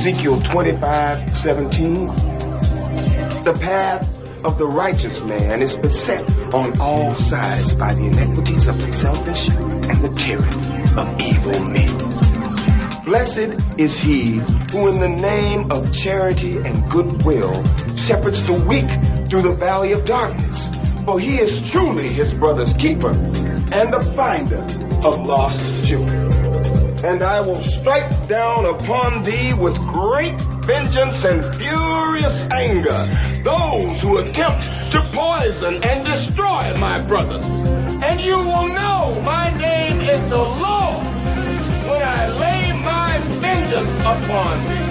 Ezekiel 25:17. The path of the righteous man is beset on all sides by the iniquities of the selfish and the tyranny of evil men. Blessed is he who in the name of charity and goodwill shepherds the weak through the valley of darkness, for he is truly his brother's keeper and the finder of lost children. And I will strike down upon thee with great vengeance and furious anger those who attempt to poison and destroy my brothers. And you will know my name is the Lord when I lay my vengeance upon thee.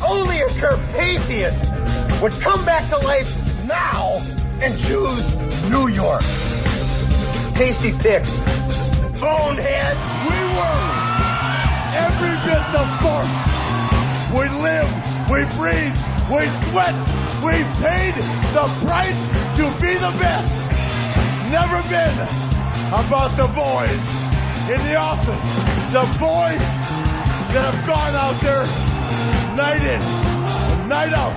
Only a Carpathian would come back to life now and choose New York. Tasty pick. Bonehead. We were every bit the first. We live, we breathe, we sweat, we paid the price to be the best. Never been about the boys in the office. The boys that have gone out there night in and night out,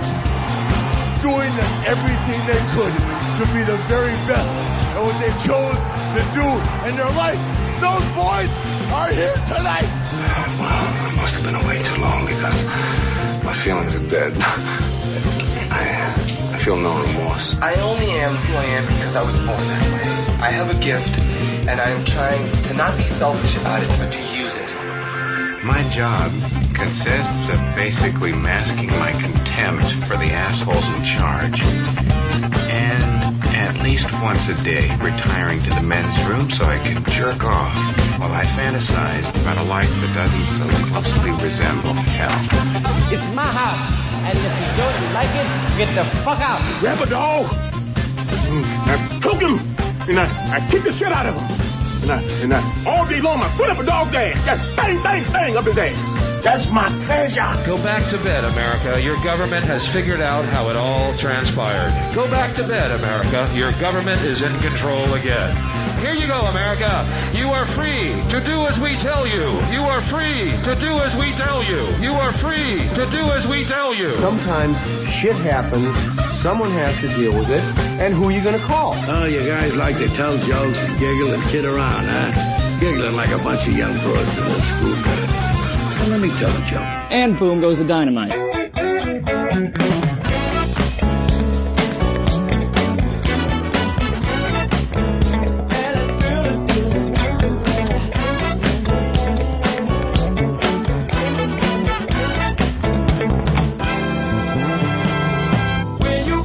doing everything they could to be the very best at what they chose to do in their life. Those boys are here tonight. Well, I must have been away too long because my feelings are dead. I feel no remorse. I only am who I am because I was born that way. I have a gift, and I am trying to not be selfish about it, but to use it. My job consists of basically masking my contempt for the assholes in charge, and at least once a day retiring to the men's room so I can jerk off while I fantasize about a life that doesn't so closely resemble hell. It's my house, and if you don't like it, get the fuck out. Grab a dog. I choke him, and I kick the shit out of him. And I all day long, I put up a dog's ass. Just bang, bang, bang up his ass. That's my pleasure. Go back to bed, America. Your government has figured out how it all transpired. Go back to bed, America. Your government is in control again. Here you go, America. You are free to do as we tell you. You are free to do as we tell you. You are free to do as we tell you. Sometimes shit happens. Someone has to deal with it. And who are you going to call? Oh, you guys like to tell jokes and giggle and kid around, huh? Giggling like a bunch of young broads in a school bed. Well, let me tell a joke. And boom goes the dynamite. You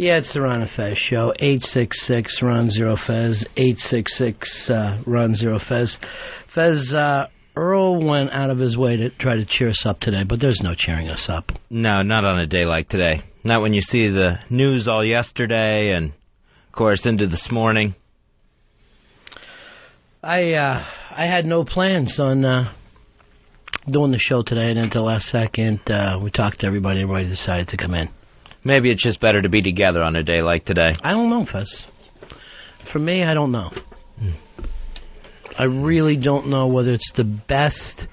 Yeah, it's the Ron and Fez show. 866-RON-0-FEZ. 866-RON-0-FEZ. Fez, Earl went out of his way to try to cheer us up today, but there's no cheering us up. No, not on a day like today. Not when you see the news all yesterday and, of course, into this morning. I had no plans on doing the show today, and at the last second, we talked to everybody, and everybody decided to come in. Maybe it's just better to be together on a day like today. I don't know, Fez. For me, I don't know. I really don't know whether it's the best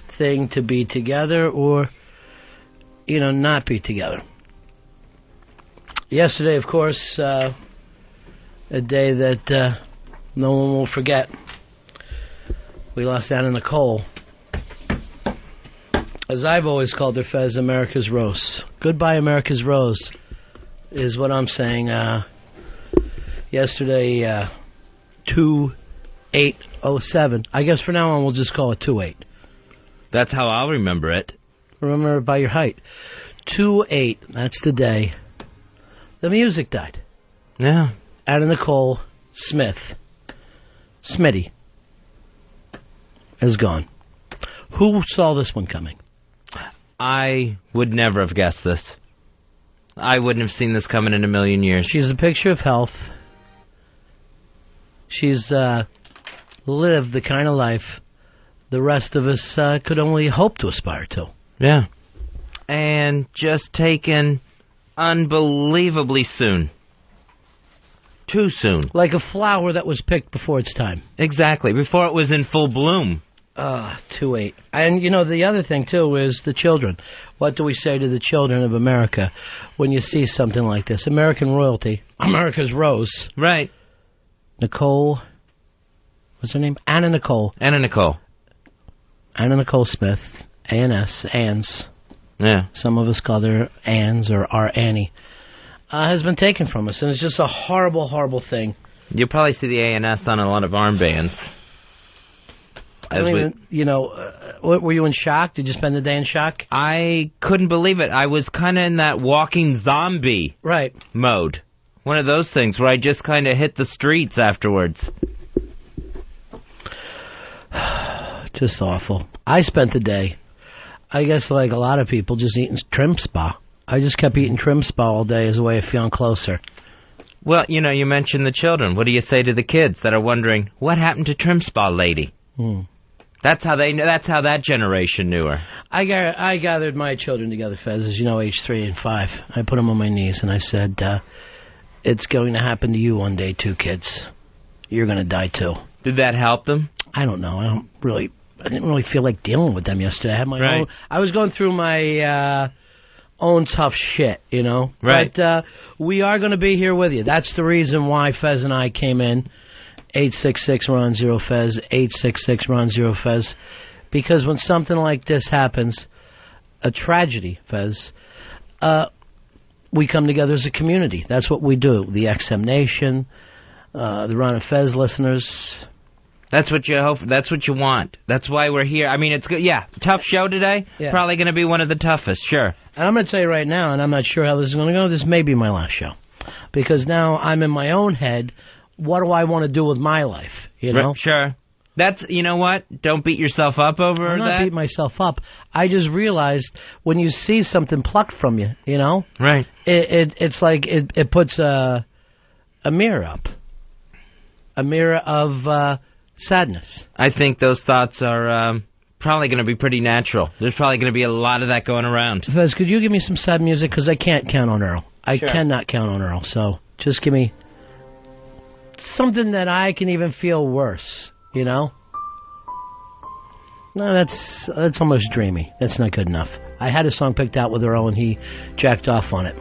thing to be together or, not be together. Yesterday, of course, a day that no one will forget. We lost Anna Nicole. As I've always called her, Fez, America's Rose. Goodbye, America's Rose, is what I'm saying. Yesterday, 2807. I guess for now on we'll just call it 28. That's how I'll remember it. Remember it by your height. 28, that's the day the music died. Yeah. Anna Nicole Smith. Smitty. Is gone. Who saw this one coming? I would never have guessed this. I wouldn't have seen this coming in a million years. She's a picture of health. She's lived the kind of life the rest of us could only hope to aspire to. Yeah. And just taken unbelievably soon. Too soon. Like a flower that was picked before its time. Exactly. Before it was in full bloom. 2-8. And, the other thing, too, is the children. What do we say to the children of America when you see something like this? American royalty. America's Rose. Right. Nicole. What's her name? Anna Nicole. Anna Nicole. Anna Nicole Smith. A-N-S. Ann's. Yeah. Some of us call her Ann's or our Annie. Has been taken from us. And it's just a horrible, horrible thing. You'll probably see the A&S on a lot of armbands. Were you in shock? Did you spend the day in shock? I couldn't believe it. I was kind of in that walking zombie mode. One of those things where I just kind of hit the streets afterwards. Just awful. I spent the day, I guess like a lot of people, just eating trim spa. I just kept eating trim spa all day as a way of feeling closer. Well, you mentioned the children. What do you say to the kids that are wondering, what happened to trim spa lady? That's how that generation knew her. I gathered my children together, Fez, as you know, age 3 and 5. I put them on my knees and I said, it's going to happen to you one day too, kids. You're going to die too. Did that help them? I don't know. I didn't really feel like dealing with them yesterday. I had my own. I was going through my own tough shit, Right. But we are going to be here with you. That's the reason why Fez and I came in. 866-RON-0-FEZ, 866-RON-0-FEZ. Because when something like this happens, a tragedy, Fez, we come together as a community. That's what we do. The XM Nation, the Ron and Fez listeners. That's what you hope. That's what you want. That's why we're here. I mean, it's good. Yeah, tough show today. Yeah. Probably going to be one of the toughest, sure. And I'm going to tell you right now, and I'm not sure how this is going to go, this may be my last show. Because now I'm in my own head. What do I want to do with my life? Sure. That's, you know what? Don't beat yourself up over that. I'm not beating myself up. I just realized when you see something plucked from you, Right. It's like it puts a mirror up. A mirror of sadness. I think those thoughts are probably going to be pretty natural. There's probably going to be a lot of that going around. Fez, could you give me some sad music? Because I can't count on Earl. I cannot count on Earl. So just give me something that I can even feel worse, No, that's almost dreamy. That's not good enough. I had a song picked out with Earl and he jacked off on it.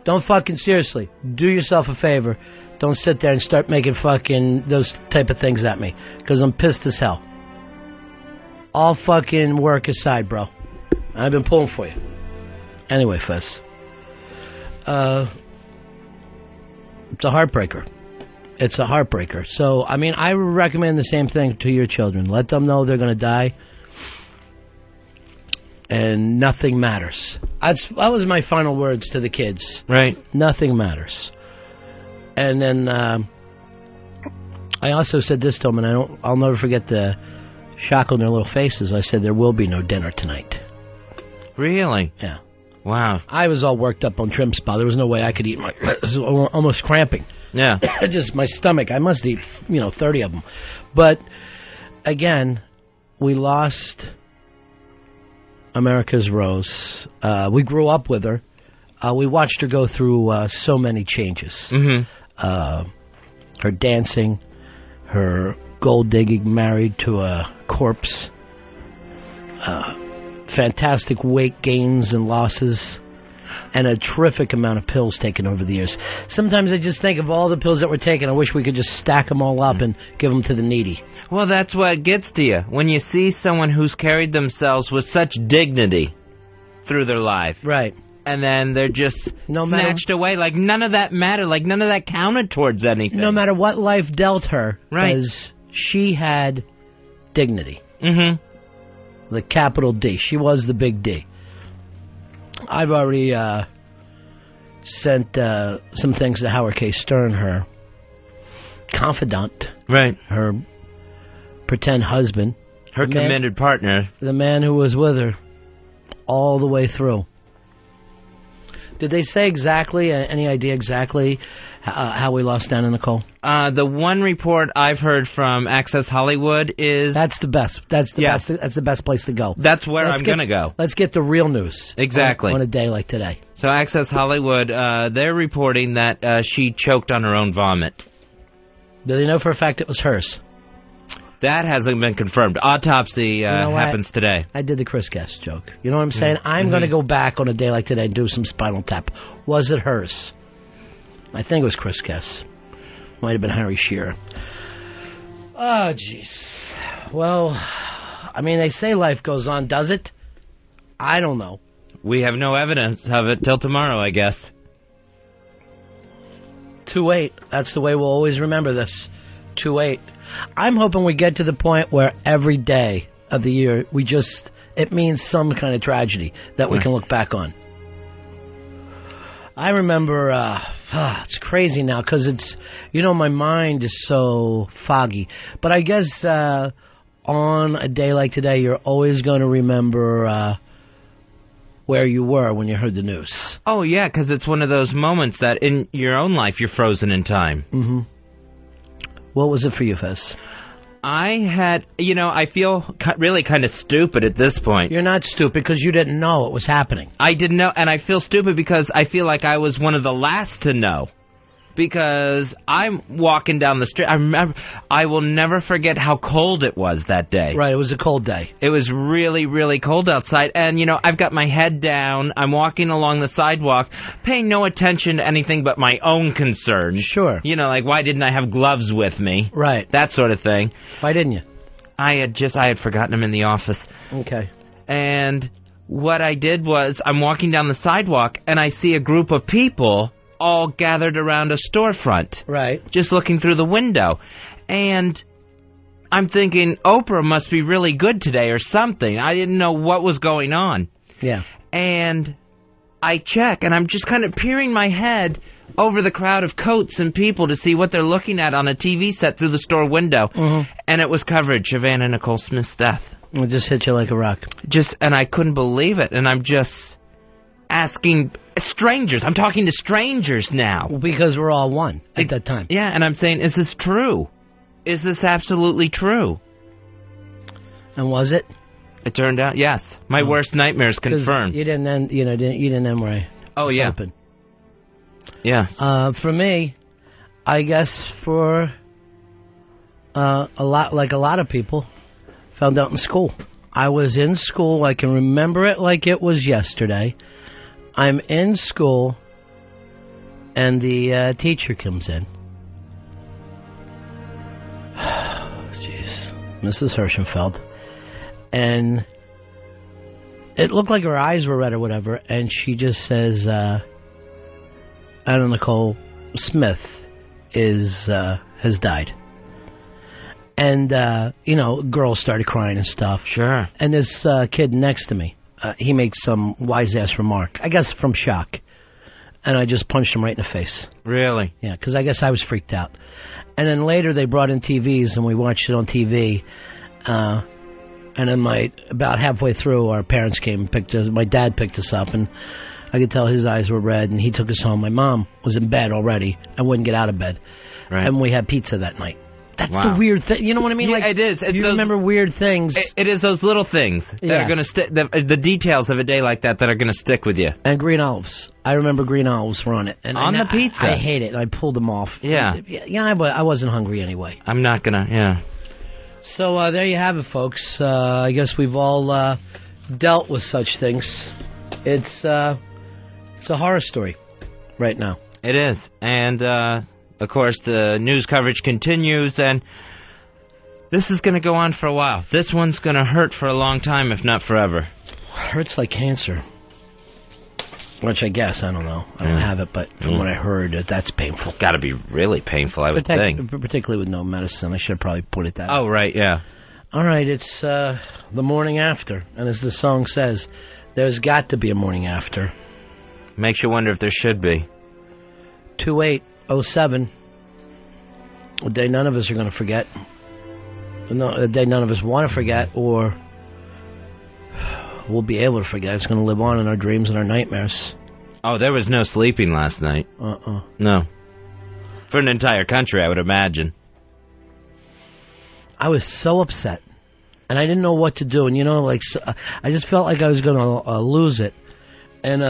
Don't fucking seriously. Do yourself a favor. Don't sit there and start making fucking those type of things at me. Because I'm pissed as hell. All fucking work aside, bro. I've been pulling for you. Anyway, Fez. It's a heartbreaker. It's a heartbreaker. So, I mean, I recommend the same thing to your children. Let them know they're going to die. And nothing matters. That was my final words to the kids. Right. Nothing matters. And then I also said this to them, and I'll never forget the shock on their little faces. I said, there will be no dinner tonight. Really? Yeah. Wow. I was all worked up on trim spa. There was no way I could eat. It was almost cramping. Yeah. Just my stomach. I must eat, 30 of them. But, again, we lost America's Rose. We grew up with her. We watched her go through so many changes. Mm-hmm. Her dancing, her gold digging, married to a corpse, fantastic weight gains and losses, and a terrific amount of pills taken over the years. Sometimes I just think of all the pills that were taken. I wish we could just stack them all up and give them to the needy. Well, that's what gets to you. When you see someone who's carried themselves with such dignity through their life. Right. And then they're just snatched away. Like, none of that mattered. Like, none of that counted towards anything. No matter what life dealt her. Right. Because she had dignity. Mm-hmm. The capital D. She was the big D. I've already sent some things to Howard K. Stern, her confidant. Right. Her pretend husband. Her committed partner. The man who was with her all the way through. Did they say exactly, any idea exactly how we lost Dan and Nicole? The one report I've heard from Access Hollywood is... That's the best. That's the best place to go. That's where I'm going to go. Let's get the real news. Exactly. On a day like today. So Access Hollywood, they're reporting that she choked on her own vomit. Do they know for a fact it was hers? That hasn't been confirmed. Autopsy happens today. I did the Chris Guest joke. You know what I'm saying? I'm going to go back on a day like today and do some Spinal Tap. Was it hers? I think it was Chris Guest. Might have been Harry Shearer. Oh, jeez. Well, I mean, they say life goes on. Does it? I don't know. We have no evidence of it till tomorrow, I guess. 2-8. That's the way we'll always remember this. 2-8. I'm hoping we get to the point where every day of the year it means some kind of tragedy that we can look back on. I remember, it's crazy now because it's, my mind is so foggy. But I guess on a day like today, you're always going to remember where you were when you heard the news. Oh, yeah, because it's one of those moments that in your own life you're frozen in time. Mm-hmm. What was it for you, Fez? I had, I feel really kind of stupid at this point. You're not stupid because you didn't know it was happening. I didn't know, and I feel stupid because I feel like I was one of the last to know. Because I'm walking down the street. I will never forget how cold it was that day. Right, it was a cold day. It was really, really cold outside. And, I've got my head down. I'm walking along the sidewalk, paying no attention to anything but my own concerns. Sure. Like, why didn't I have gloves with me? Right. That sort of thing. Why didn't you? I had forgotten them in the office. Okay. And what I did was, I'm walking down the sidewalk, and I see a group of people all gathered around a storefront. Right. Just looking through the window. And I'm thinking, Oprah must be really good today or something. I didn't know what was going on. Yeah. And I check, and I'm just kind of peering my head over the crowd of coats and people to see what they're looking at on a TV set through the store window. Mm-hmm. And it was coverage of Anna Nicole Smith's death. It just hit you like a rock. And I couldn't believe it. And I'm just asking strangers. I'm talking to strangers now. Because we're all one at that time. Yeah, and I'm saying, is this true? Is this absolutely true? And was it? It turned out, yes. My worst nightmares confirmed. You didn't end. You didn't end where I was hoping. Yeah. For me, I guess for a lot of people, found out in school. I was in school. I can remember it like it was yesterday. I'm in school, and the teacher comes in. Jeez. Mrs. Hirschenfeld. And it looked like her eyes were red or whatever, and she just says, Anna Nicole Smith has died. And, girls started crying and stuff. Sure. And this kid next to me, he makes some wise-ass remark, I guess from shock. And I just punched him right in the face. Really? Yeah, because I guess I was freaked out. And then later they brought in TVs, and we watched it on TV. And then about halfway through, our parents came and picked us. My dad picked us up, and I could tell his eyes were red, and he took us home. My mom was in bed already and wouldn't get out of bed. Right. And we had pizza that night. That's Wow. the weird thing. You know what I mean? Yeah, like, it is. You remember weird things. It is those little things that are going to stick, the details of a day like that are going to stick with you. And green olives. I remember green olives were on it. And on the pizza? I hate it, and I pulled them off. Yeah. Yeah, I wasn't hungry anyway. I'm not going to, yeah. So there you have it, folks. I guess we've all dealt with such things. It's a horror story right now. It is. And, of course, the news coverage continues, and this is going to go on for a while. This one's going to hurt for a long time, if not forever. It hurts like cancer. Which I guess, I don't know. I don't have it, but from what I heard, that's painful. Got to be really painful, I would think. Particularly with no medicine. I should have probably put it that way. Oh, right, yeah. All right, it's the morning after. And as the song says, there's got to be a morning after. Makes you wonder if there should be. 2807. A day none of us are going to forget. No, a day none of us want to forget, or we'll be able to forget. It's going to live on in our dreams and our nightmares. Oh, there was no sleeping last night. No. For an entire country, I would imagine. I was so upset, and I didn't know what to do. And, I just felt like I was going to lose it. And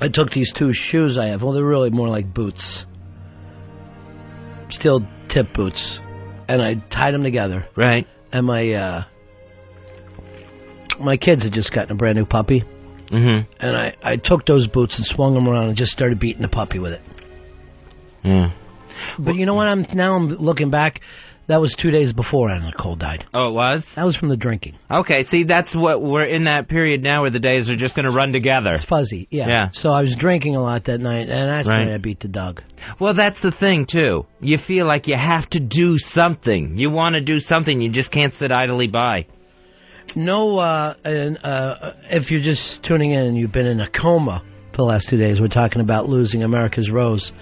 I took these two shoes I have. Well, they're really more like boots. Steel tip boots. And I tied them together. Right. And my kids had just gotten a brand new puppy. Mm-hmm. And I took those boots and swung them around and just started beating the puppy with it. Yeah. But you know what? I'm looking back. That was 2 days before Anna Nicole died. Oh, it was? That was from the drinking. Okay, see, that's what we're in that period now where the days are just going to run together. It's fuzzy, yeah. So I was drinking a lot that night, and that's when I beat the dog. Well, that's the thing, too. You feel like you have to do something. You want to do something. You just can't sit idly by. No, if you're just tuning in and you've been in a coma for the last 2 days, we're talking about losing America's Rose,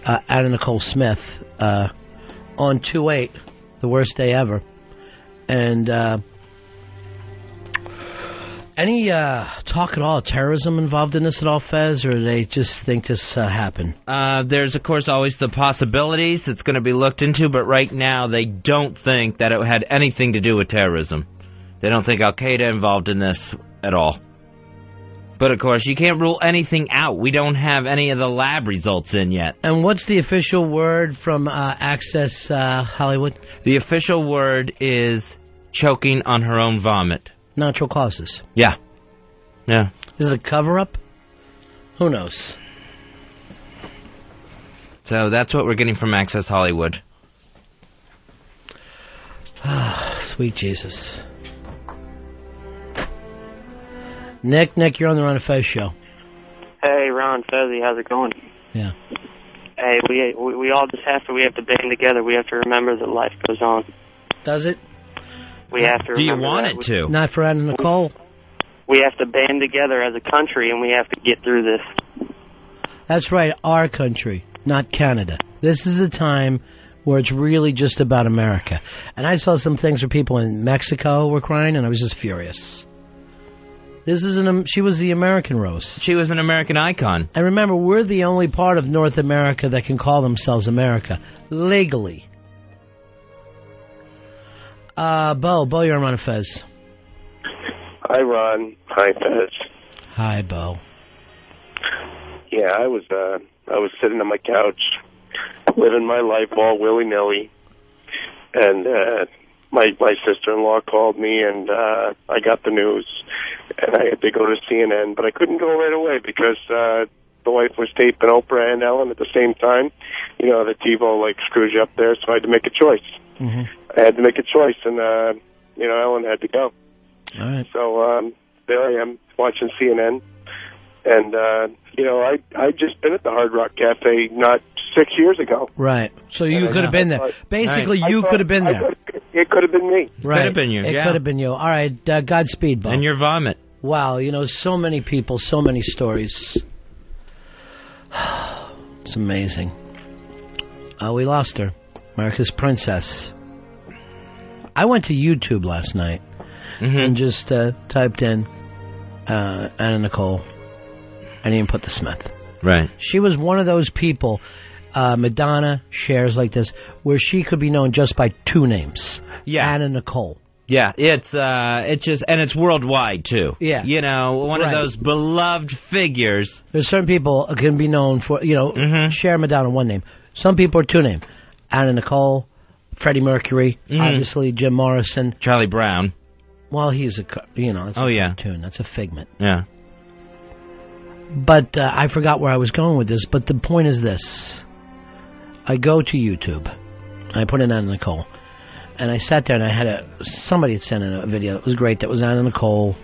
Anna Nicole Smith, on 2/8, the worst day ever. And any talk at all of terrorism involved in this at all, Fez, or do they just think this happened? There's, of course, always the possibilities. It's going to be looked into, but right now they don't think that it had anything to do with terrorism. They don't think Al-Qaeda involved in this at all. But, of course, you can't rule anything out. We don't have any of the lab results in yet. And what's the official word from Access Hollywood? The official word is choking on her own vomit. Natural causes. Yeah. Yeah. Is it a cover-up? Who knows? So that's what we're getting from Access Hollywood. Sweet Jesus. Nick, you're on the Ron and Fez show. Hey, Ron, Fezzy, how's it going? Yeah. Hey, we all just have to band together. We have to remember that life goes on. Does it? We have to. Do you remember want that. it to? Not for Anna Nicole. We have to band together as a country, and we have to get through this. That's right, our country, not Canada. This is a time where it's really just about America. And I saw some things where people in Mexico were crying, and I was just furious. She was the American Rose. She was an American icon. And remember, we're the only part of North America that can call themselves America, legally. Bo, you're on Ron and Fez. Hi, Ron. Hi, Fez. Hi, Bo. Yeah, I was sitting on my couch, living my life all willy-nilly, and my sister-in-law called me, and I got the news, and I had to go to CNN, but I couldn't go right away because the wife was taping Oprah and Ellen at the same time. You know, the TiVo screws you up there, so I had to make a choice. Mm-hmm. I had to make a choice, and Ellen had to go. All right. So there I am watching CNN, and I just been at the Hard Rock Cafe not 6 years ago. Right. So you could have been there. Basically, you could have been there. It could have been me. Right. Could have been you. It could have been you. All right. Godspeed, Bo. And your vomit. Wow, so many people, so many stories. It's amazing. We lost her. America's Princess. I went to YouTube last night and just typed in Anna Nicole and even put the Smith. Right. She was one of those people, Madonna shares like this, where she could be known just by two names. Yeah. Anna Nicole. Yeah, it's just, and it's worldwide too. Yeah. One of those beloved figures. There's certain people who can be known for, Cher, Madonna, one name. Some people are two names. Anna Nicole, Freddie Mercury, obviously Jim Morrison. Charlie Brown. Well, he's that's a cartoon. That's a figment. Yeah. But I forgot where I was going with this, but the point is this. I go to YouTube. I put in Anna Nicole. And I sat there and I had somebody had sent in a video that was great. That was Anna Nicole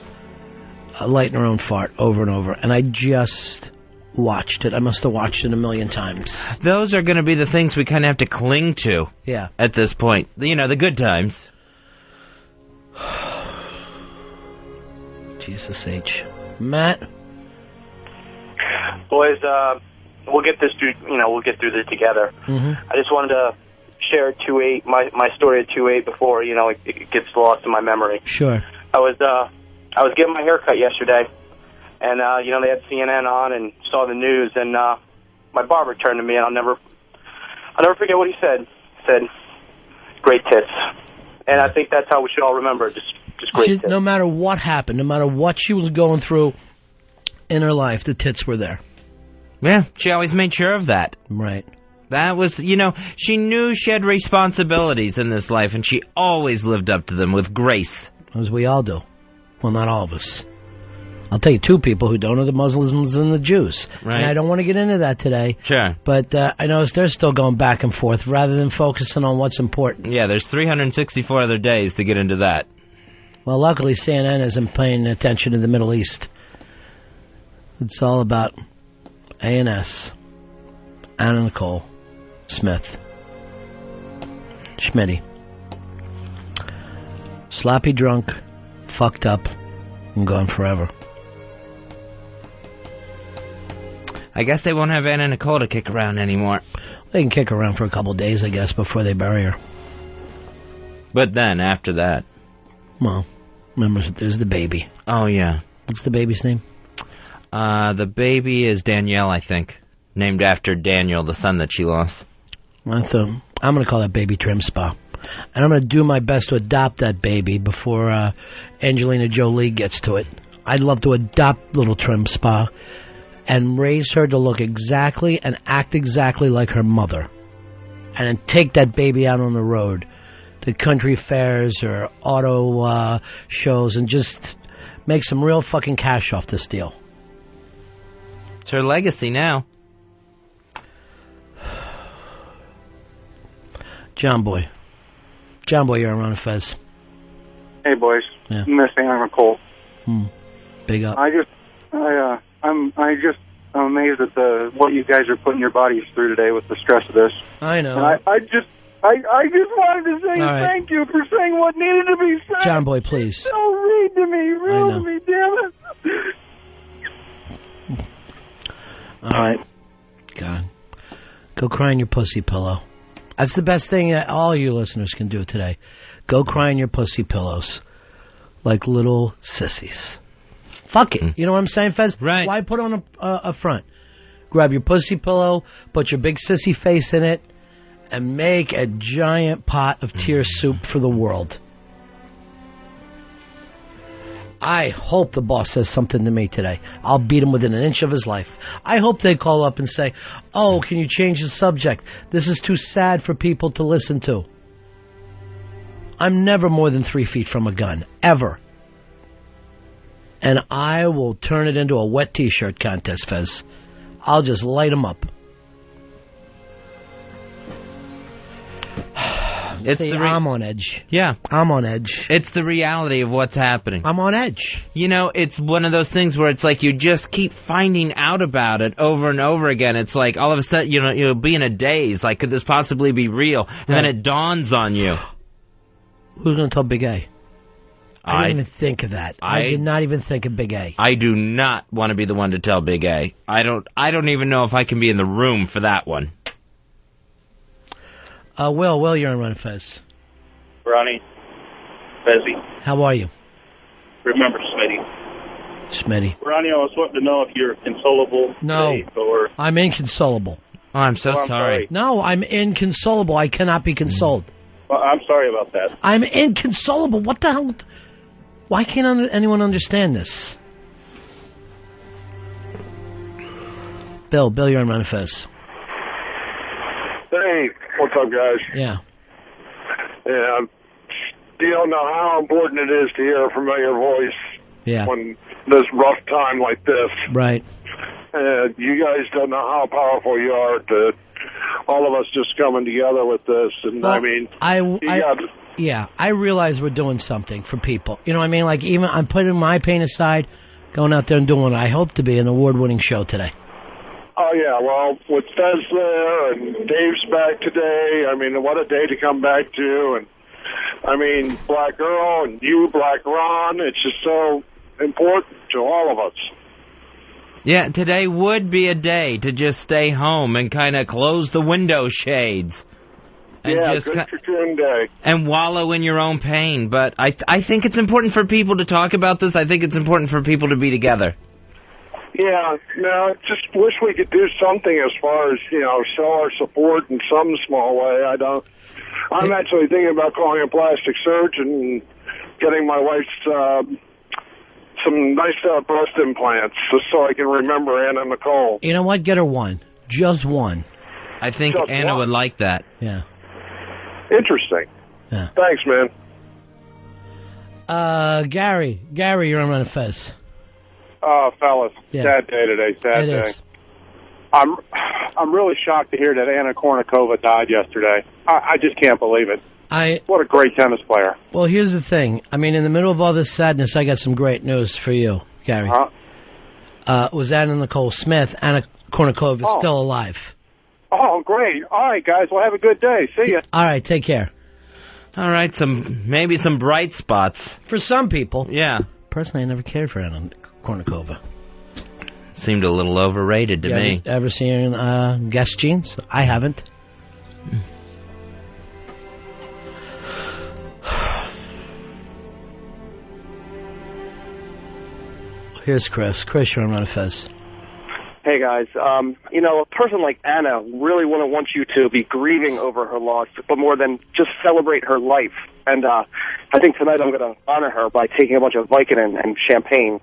lighting her own fart over and over. And I just watched it. I must have watched it a million times. Those are going to be the things we kind of have to cling to. Yeah. At this point. The good times. Jesus H. Matt? Boys, we'll get this through, we'll get through this together. I just wanted to share 2-8, my story at 2-8 before, it gets lost in my memory. Sure. I was getting my hair cut yesterday, and, they had CNN on and saw the news, and my barber turned to me, and I'll never forget what he said. He said, great tits. And I think that's how we should all remember, just great tits. No matter what happened, no matter what she was going through in her life, the tits were there. Yeah, she always made sure of that. Right. That was, she knew she had responsibilities in this life, and she always lived up to them with grace. As we all do. Well, not all of us. I'll tell you two people who don't are the Muslims and the Jews. Right. And I don't want to get into that today. Sure. But I notice they're still going back and forth rather than focusing on what's important. Yeah, there's 364 other days to get into that. Well, luckily CNN isn't paying attention to the Middle East. It's all about A&S, Anna Nicole Smith, Schmitty. Sloppy drunk, fucked up, and gone forever. I guess they won't have Anna Nicole to kick around anymore. They can kick around for a couple of days, I guess, before they bury her. But then, after that... Well, remember, there's the baby. Oh, yeah. What's the baby's name? The baby is Danielle, I think. Named after Daniel, the son that she lost. I'm going to call that baby Trim Spa. And I'm going to do my best to adopt that baby before Angelina Jolie gets to it. I'd love to adopt little Trim Spa and raise her to look exactly and act exactly like her mother. And then take that baby out on the road to country fairs or auto shows and just make some real fucking cash off this deal. It's her legacy now. John Boy, you're on Ron and Fez. Hey, boys. Yeah. Missing Anna Nicole. Big up. I'm amazed at what you guys are putting your bodies through today with the stress of this. I know. And I just wanted to say thank you for saying what needed to be said. John Boy, please. Don't read to me, damn it. All right. God. Go cry in your pussy pillow. That's the best thing that all you listeners can do today. Go cry in your pussy pillows. Like little sissies. Fuck it. You know what I'm saying, Fez? Right. Why put on a front? Grab your pussy pillow, put your big sissy face in it, and make a giant pot of tear soup for the world. I hope the boss says something to me today. I'll beat him within an inch of his life. I hope they call up and say, oh, can you change the subject? This is too sad for people to listen to. I'm never more than 3 feet from a gun. Ever. And I will turn it into a wet t-shirt contest, Fez. I'll just light them up. I'm on edge. Yeah. I'm on edge. It's the reality of what's happening. I'm on edge. It's one of those things where it's like you just keep finding out about it over and over again. It's like all of a sudden, you'll be in a daze. Like, could this possibly be real? And then it dawns on you. Who's going to tell Big A? I didn't even think of that. I did not even think of Big A. I do not want to be the one to tell Big A. I don't even know if I can be in the room for that one. Will, you're on Ron and Fez. Ronnie, Fezzy. How are you? Remember Smitty. Ronnie, I was wanting to know if you're consolable. No, or... I'm inconsolable. Oh, I'm so sorry. No, I'm inconsolable. I cannot be consoled. Well, I'm sorry about that. I'm inconsolable. What the hell? Why can't anyone understand this? Bill, you're on Ron and Fez. Hey, what's up, guys? Yeah. Yeah, you don't know how important it is to hear a familiar voice when this rough time like this. Right. You guys don't know how powerful you are to all of us just coming together with this. And well, I mean, I realize we're doing something for people. You know what I mean? Like, even I'm putting my pain aside, going out there and doing what I hope to be an award-winning show today. Oh, yeah, well, with Fez there and Dave's back today, I mean, what a day to come back to. And, I mean, Black Earl and you, Black Ron, it's just so important to all of us. Yeah, today would be a day to just stay home and kind of close the window shades. And just good cocoon day. And wallow in your own pain. But I think it's important for people to talk about this. I think it's important for people to be together. Yeah, no, just wish we could do something as far as, show our support in some small way. I'm actually thinking about calling a plastic surgeon and getting my wife's some nice breast implants just so I can remember Anna Nicole. You know what? Get her one. Just one. I think just Anna would like that. Yeah. Interesting. Yeah. Thanks, man. Gary, you're on Ron and Fez. Oh, fellas, sad day today, sad day. Is. I'm really shocked to hear that Anna Kournikova died yesterday. I just can't believe it. What a great tennis player. Well, here's the thing. I mean, in the middle of all this sadness, I got some great news for you, Gary. Was Anna Nicole Smith. Anna Kournikova is still alive. Oh, great. All right, guys. Well, have a good day. See ya. All right, take care. All right, maybe some bright spots. For some people. Yeah. Personally, I never cared for Anna Kournikova. Seemed a little overrated to me. Ever seen Guess Jeans? I haven't. Here's Chris. Chris, you're on Ron and Fez. Hey, guys. A person like Anna really wouldn't want you to be grieving over her loss, but more than just celebrate her life. And I think tonight I'm going to honor her by taking a bunch of Vicodin and champagne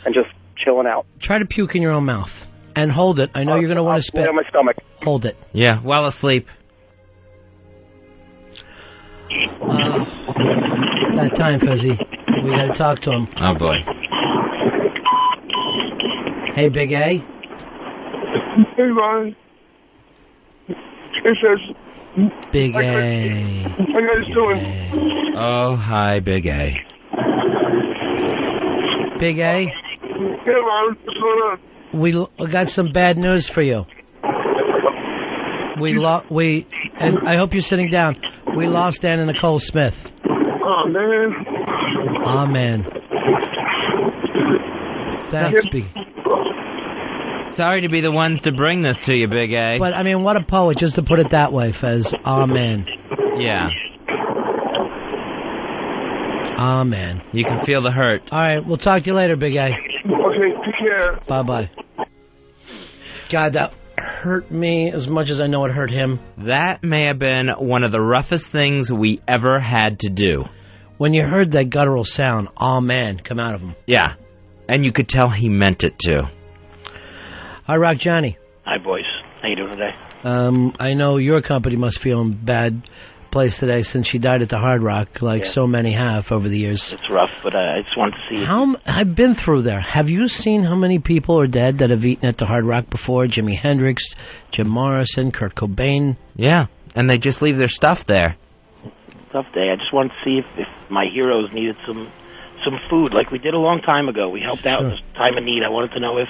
and just chilling out. Try to puke in your own mouth. And hold it. I know you're going to want to spit. I'll on my stomach. Hold it. Yeah, while asleep. It's that time, Fezzy. We got to talk to him. Oh, boy. Hey, Big A. Hey, Ron. It says... Big A. How you guys doing? Oh, hi, Big A. Big A? Hey, Ron. What's going on? We got some bad news for you. And I hope you're sitting down. We lost Anna Nicole Smith. Oh, man. Amen. Thanks, Big. Sorry to be the ones to bring this to you, Big A. But, I mean, what a poet, just to put it that way, Fez. Amen. Yeah. Amen. You can feel the hurt. All right, we'll talk to you later, Big A. Okay, take care. Bye-bye. God, that hurt me as much as I know it hurt him. That may have been one of the roughest things we ever had to do. When you heard that guttural sound, amen, come out of him. Yeah, and you could tell he meant it, too. Hi, Rock Johnny. Hi, boys. How you doing today? I know your company must feel in bad place today since she died at the Hard Rock, so many have over the years. It's rough, but I just wanted to see... I've been through there. Have you seen how many people are dead that have eaten at the Hard Rock before? Jimi Hendrix, Jim Morrison, Kurt Cobain. Yeah, and they just leave their stuff there. Tough day. I just wanted to see if my heroes needed some food, like we did a long time ago. We helped out in this time of need. I wanted to know if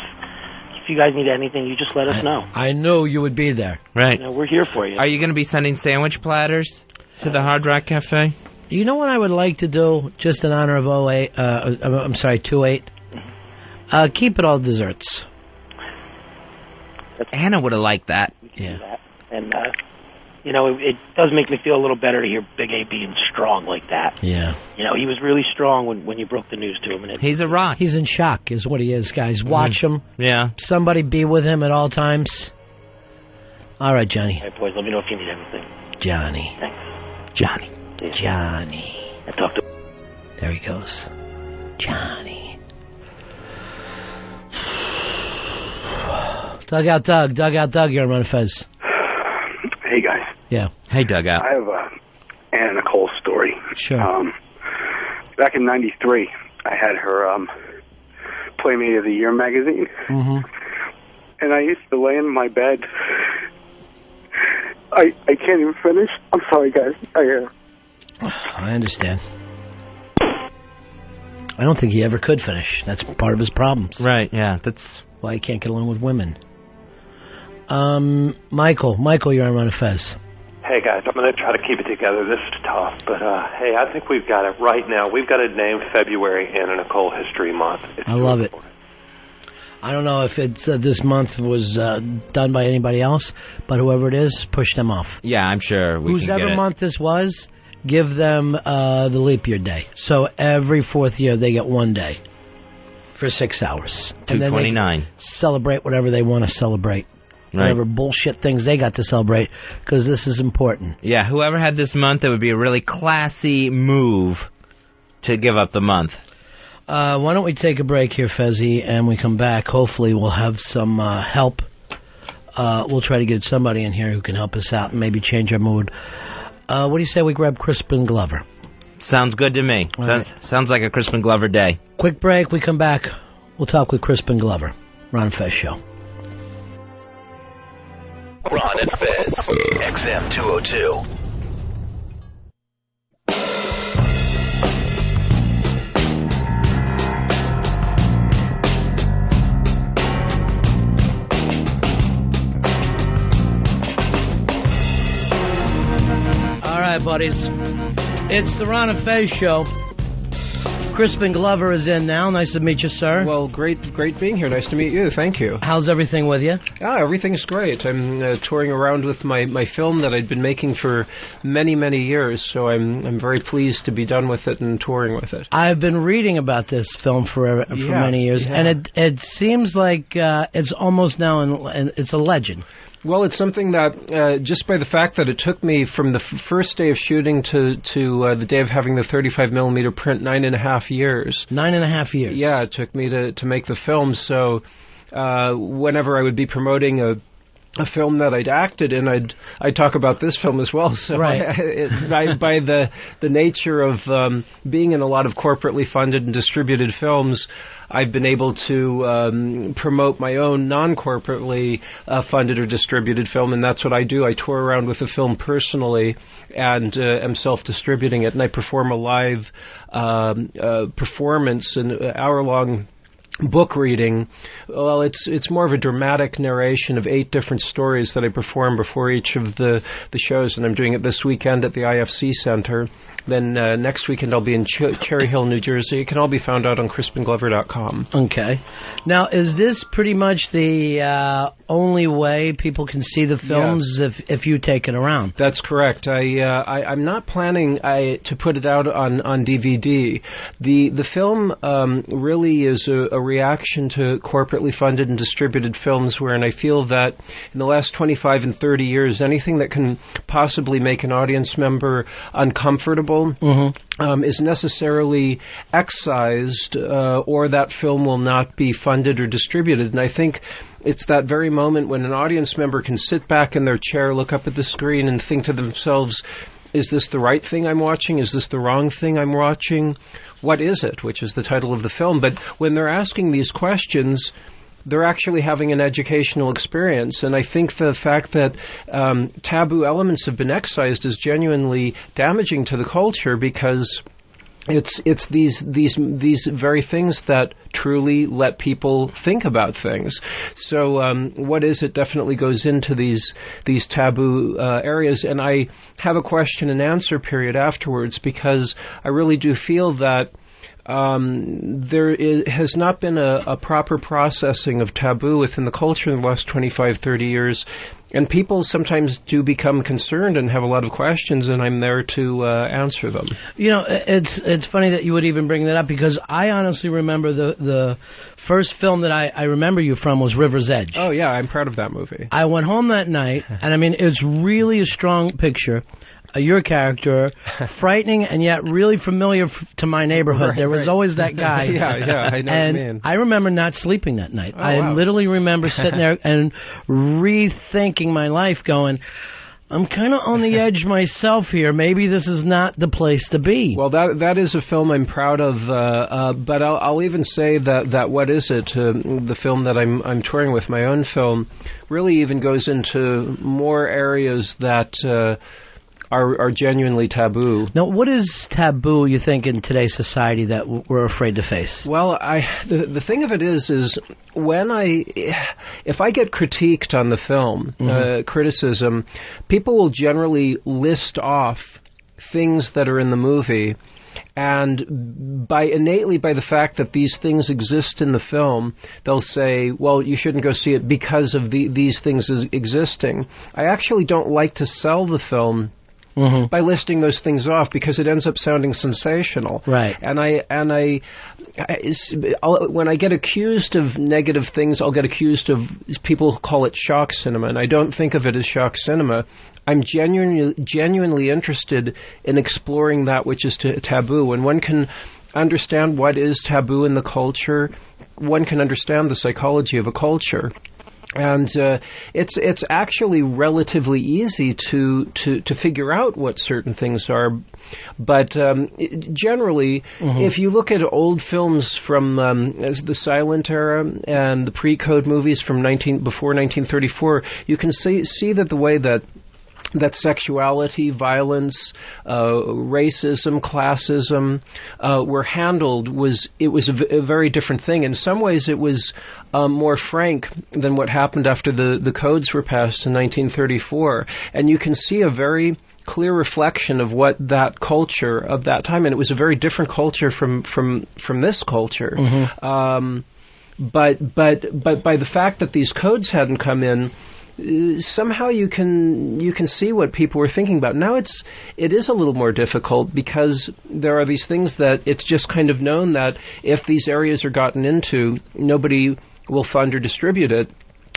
you guys need anything, you just let us know. I know you would be there. Right. We're here for you. Are you going to be sending sandwich platters to the Hard Rock Cafe? You know what I would like to do, just in honor of 28? Keep it all desserts. Anna would have liked that. Yeah. And, you know, it does make me feel a little better to hear Big A being strong like that. Yeah. You know, he was really strong when you broke the news to him. And he's a rock. He's in shock is what he is, guys. Watch him. Yeah. Somebody be with him at all times. All right, Johnny. Hey, boys, let me know if you need anything. Johnny. Thanks. Johnny. Yeah. Johnny. I talked to... There he goes. Johnny. Dugout Doug, you're on Ron and Fez. Hey, guys. Yeah. Hey, Dugout. I have Anna Nicole story. Sure. Back in '93, I had her Playmate of the Year magazine. Mm-hmm. And I used to lay in my bed. I can't even finish. I'm sorry, guys. I understand. I don't think he ever could finish. That's part of his problems. Right, yeah. That's why he can't get along with women. Michael, you're on Ron and Fez. Hey, guys, I'm going to try to keep it together. This is tough, but hey, I think we've got it right now. We've got it named February Anna Nicole History Month. I love it. I don't know if it's this month was done by anybody else, but whoever it is, push them off. Yeah, I'm sure we can get it. Whoever month this was, give them the leap year day. So every fourth year, they get 1 day for 6 hours. And then they celebrate whatever they want to celebrate. Right. Whatever bullshit things they got to celebrate, because this is important. Yeah, whoever had this month, it would be a really classy move to give up the month. Why don't we take a break here, Fezzy, and we come back. Hopefully we'll have some help. We'll try to get somebody in here who can help us out and maybe change our mood. What do you say we grab Crispin Glover? Sounds good to me. Sounds like a Crispin Glover day. Quick break. We come back. We'll talk with Crispin Glover. Ron and Fez Show. Ron and Fez, XM 202. All right, buddies. It's the Ron and Fez Show. Crispin Glover is in now. Nice to meet you, sir. Well, great being here. Nice to meet you. Thank you. How's everything with you? Everything's great. I'm touring around with my film that I'd been making for many, many years, so I'm very pleased to be done with it and touring with it. I've been reading about this film for many years, and it seems like it's almost now, it's a legend. Well, it's something that, just by the fact that it took me from the first day of shooting to the day of having the 35mm print 9.5 years. 9.5 years? Yeah, it took me to make the film. So whenever I would be promoting a film that I'd acted in, I'd talk about this film as well. So right. by the nature of being in a lot of corporately funded and distributed films, I've been able to promote my own non-corporately funded or distributed film, and that's what I do. I tour around with the film personally and am self-distributing it, and I perform a live performance, an hour-long book reading. Well, it's more of a dramatic narration of 8 different stories that I perform before each of the shows, and I'm doing it this weekend at the IFC Center. Then next weekend I'll be in Cherry Hill, New Jersey. It can all be found out on CrispinGlover.com. Okay. Now, is this pretty much the only way people can see the films if you take it around? That's correct. I'm not planning to put it out on DVD. The film really is a reaction to corporately funded and distributed films, wherein I feel that in the last 25 and 30 years, anything that can possibly make an audience member uncomfortable is necessarily excised, or that film will not be funded or distributed. And I think it's that very moment when an audience member can sit back in their chair, look up at the screen, and think to themselves, is this the right thing I'm watching? Is this the wrong thing I'm watching? What is it? Which is the title of the film. But when they're asking these questions, they're actually having an educational experience. And I think the fact that taboo elements have been excised is genuinely damaging to the culture, because it's these very things that truly let people think about things. So what is it definitely goes into these taboo areas, and I have a question and answer period afterwards, because I really do feel that has not been a proper processing of taboo within the culture in the last 25, 30 years. And people sometimes do become concerned and have a lot of questions, and I'm there to answer them. You know, it's funny that you would even bring that up, because I honestly remember the first film that I remember you from was River's Edge. Oh, yeah, I'm proud of that movie. I went home that night, and I mean, it's really a strong picture. Your character, frightening and yet really familiar to my neighborhood. Right, there was always that guy. Yeah, I know what you mean. I remember not sleeping that night. I literally remember sitting there and rethinking my life, going, I'm kind of on the edge myself here. Maybe this is not the place to be. Well, that is a film I'm proud of, but I'll even say that What Is It, the film that I'm touring with, my own film, really even goes into more areas that are genuinely taboo. Now, what is taboo, you think, in today's society that we're afraid to face? Well, the thing of it is if I get critiqued on the film, criticism, people will generally list off things that are in the movie, and by the fact that these things exist in the film, they'll say, well, you shouldn't go see it because of these things existing. I actually don't like to sell the film by listing those things off, because it ends up sounding sensational. Right. And when I get accused of negative things, I'll get accused of, people call it shock cinema, and I don't think of it as shock cinema. I'm genuinely interested in exploring that which is taboo. When one can understand what is taboo in the culture, one can understand the psychology of a culture. And it's actually relatively easy to figure out what certain things are, but generally, if you look at old films from the silent era and the pre-code movies from before 1934, you can see that the way that sexuality, violence, racism, classism were handled was a very different thing. In some ways, it was more frank than what happened after the codes were passed in 1934. And you can see a very clear reflection of what that culture of that time, and it was a very different culture from this culture. But by the fact that these codes hadn't come in, somehow you can see what people were thinking about. Now it is a little more difficult, because there are these things that it's just kind of known that if these areas are gotten into, nobody will fund or distribute it.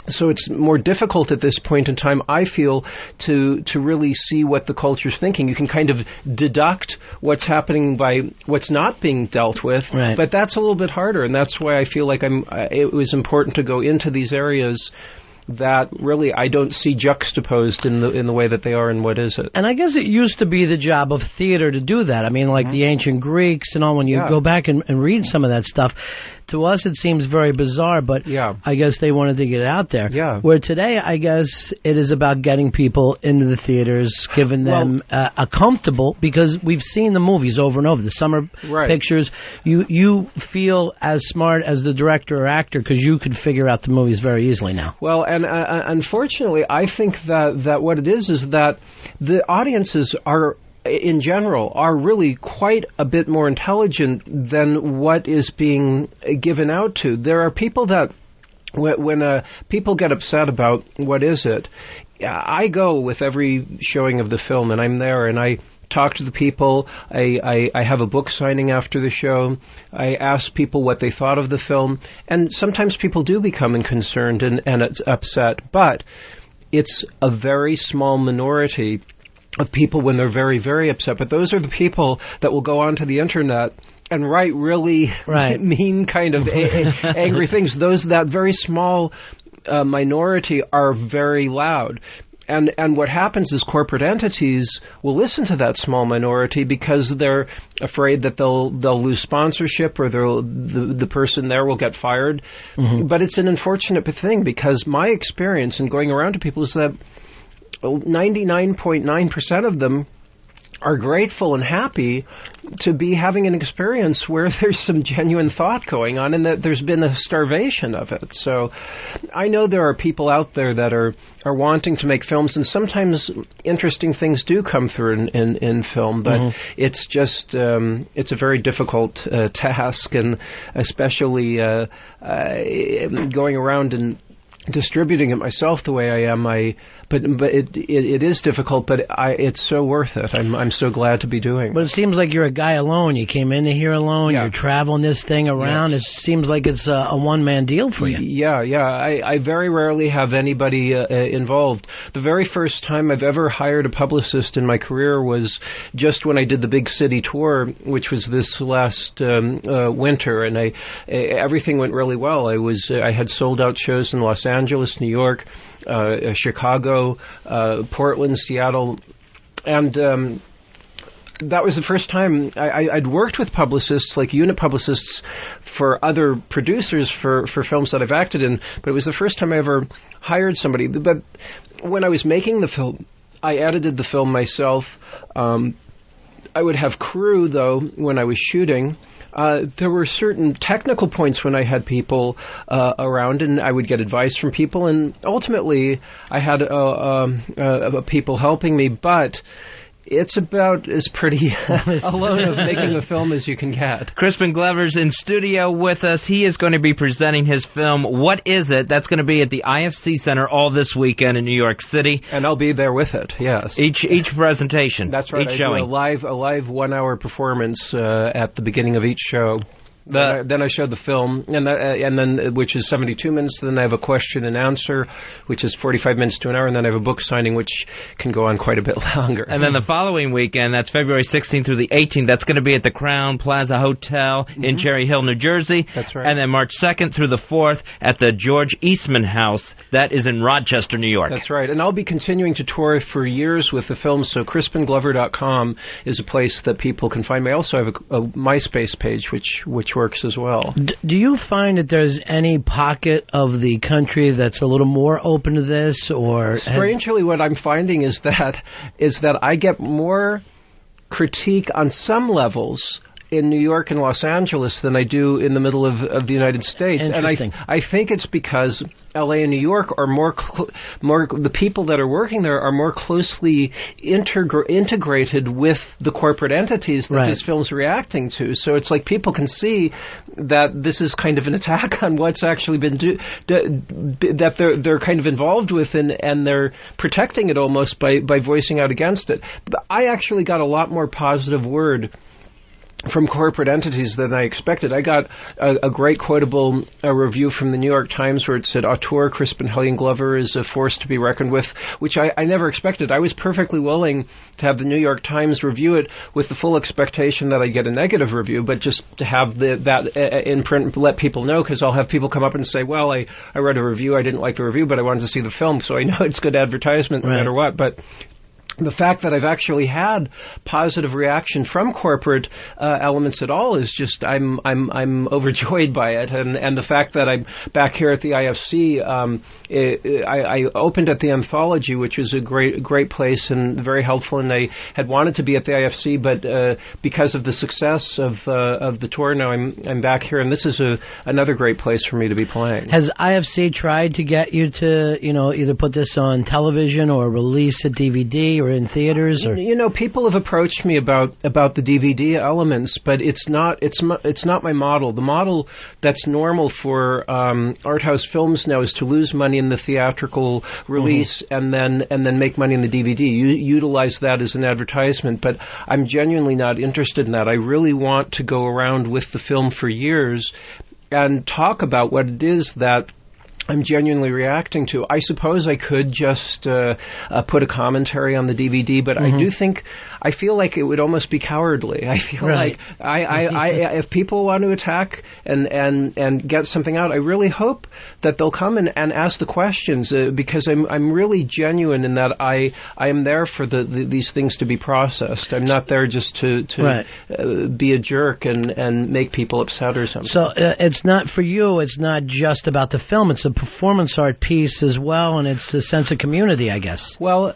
So it's more difficult at this point in time, I feel, to really see what the culture's thinking. You can kind of deduct what's happening by what's not being dealt with, right. But that's a little bit harder, and that's why I feel like it was important to go into these areas that really I don't see juxtaposed in the way that they are in What Is It? And I guess it used to be the job of theater to do that. I mean, like the ancient Greeks and all, when you go back and read some of that stuff, to us it seems very bizarre, but I guess they wanted to get it out there. Yeah. Where today, I guess, it is about getting people into the theaters, giving them a comfortable, because we've seen the movies over and over, the summer pictures. You feel as smart as the director or actor, because you could figure out the movies very easily now. Well, and unfortunately, I think that what it is that the audiences are, in general, are really quite a bit more intelligent than what is being given out to. There are people that, when people get upset about What Is It, I go with every showing of the film, and I'm there, and I talk to the people. I have a book signing after the show. I ask people what they thought of the film, and sometimes people do become concerned and it's upset, but it's a very small minority of people when they're very, very upset. But those are the people that will go onto the internet and write really mean kind of angry things. That very small minority are very loud. And what happens is corporate entities will listen to that small minority because they're afraid that they'll lose sponsorship, or the person there will get fired. But it's an unfortunate thing, because my experience in going around to people is that 99.9% of them are grateful and happy to be having an experience where there's some genuine thought going on and that there's been a starvation of it. So I know there are people out there that are wanting to make films, and sometimes interesting things do come through in film, but it's just it's a very difficult task, and especially going around and distributing it myself the way I am, but it is difficult, but it's so worth it. I'm so glad to be doing it. But it seems like you're a guy alone. You came into here alone. Yeah. You're traveling this thing around. Yes. It seems like it's a one-man deal for you. Yeah. I very rarely have anybody involved. The very first time I've ever hired a publicist in my career was just when I did the big city tour, which was this last winter, and everything went really well. I had sold-out shows in Los Angeles, New York, Chicago, Portland, Seattle, and that was the first time I'd worked with publicists, like unit publicists, for other producers for films that I've acted in, but it was the first time I ever hired somebody. But when I was making the film, I edited the film myself. I would have crew, though, when I was shooting. There were certain technical points when I had people around, and I would get advice from people, and ultimately I had people helping me, but it's about as pretty alone of making a film as you can get. Crispin Glover's in studio with us. He is going to be presenting his film, What Is It? That's going to be at the IFC Center all this weekend in New York City. And I'll be there with it, yes. Each presentation. That's right. Each showing. Do a live 1-hour performance at the beginning of each show. Then I showed the film, and then which is 72 minutes. Then I have a question and answer, which is 45 minutes to an hour, and then I have a book signing, which can go on quite a bit longer. And then the following weekend, that's February 16th through the 18th, that's going to be at the Crown Plaza Hotel in Cherry Hill, New Jersey. That's right. And then March 2nd through the 4th at the George Eastman House. That is in Rochester, New York. That's right. And I'll be continuing to tour for years with the film, so CrispinGlover.com is a place that people can find me. I also have a MySpace page, which works as well. Do you find that there's any pocket of the country that's a little more open to this, or strangely, what I'm finding is that I get more critique on some levels in New York and Los Angeles than I do in the middle of the United States. And I think it's because LA and New York are more the people that are working there are more closely integrated with the corporate entities that this film's reacting to. So it's like people can see that this is kind of an attack on what's actually been that they're kind of involved with, and they're protecting it almost by voicing out against it. But I actually got a lot more positive word from corporate entities than I expected. I got a great quotable review from the New York Times where it said, "Auteur Crispin Glover is a force to be reckoned with," which I never expected. I was perfectly willing to have the New York Times review it with the full expectation that I'd get a negative review, but just to have that in print, let people know, because I'll have people come up and say, well, I read a review, I didn't like the review, but I wanted to see the film, so I know it's good advertisement no matter what. But the fact that I've actually had positive reaction from corporate elements at all is just I'm overjoyed by it, and the fact that I'm back here at the IFC, I opened at the Anthology, which was a great place and very helpful, and I had wanted to be at the IFC, but because of the success of the tour, now I'm back here, and this is another great place for me to be playing. Has IFC tried to get you to either put this on television or release a DVD or in theaters? Or? People have approached me about the DVD elements, but it's not my model. The model that's normal for art house films now is to lose money in the theatrical release and then make money in the DVD. You utilize that as an advertisement, but I'm genuinely not interested in that. I really want to go around with the film for years and talk about what it is that I'm genuinely reacting to. I suppose I could just put a commentary on the DVD, but I feel like it would almost be cowardly. I feel like if people want to attack and get something out, I really hope that they'll come and ask the questions, because I'm really genuine in that I am there for these things to be processed. I'm not there just to be a jerk and make people upset or something. So it's not for you. It's not just about the film. It's a performance art piece as well, and it's a sense of community, I guess. Well,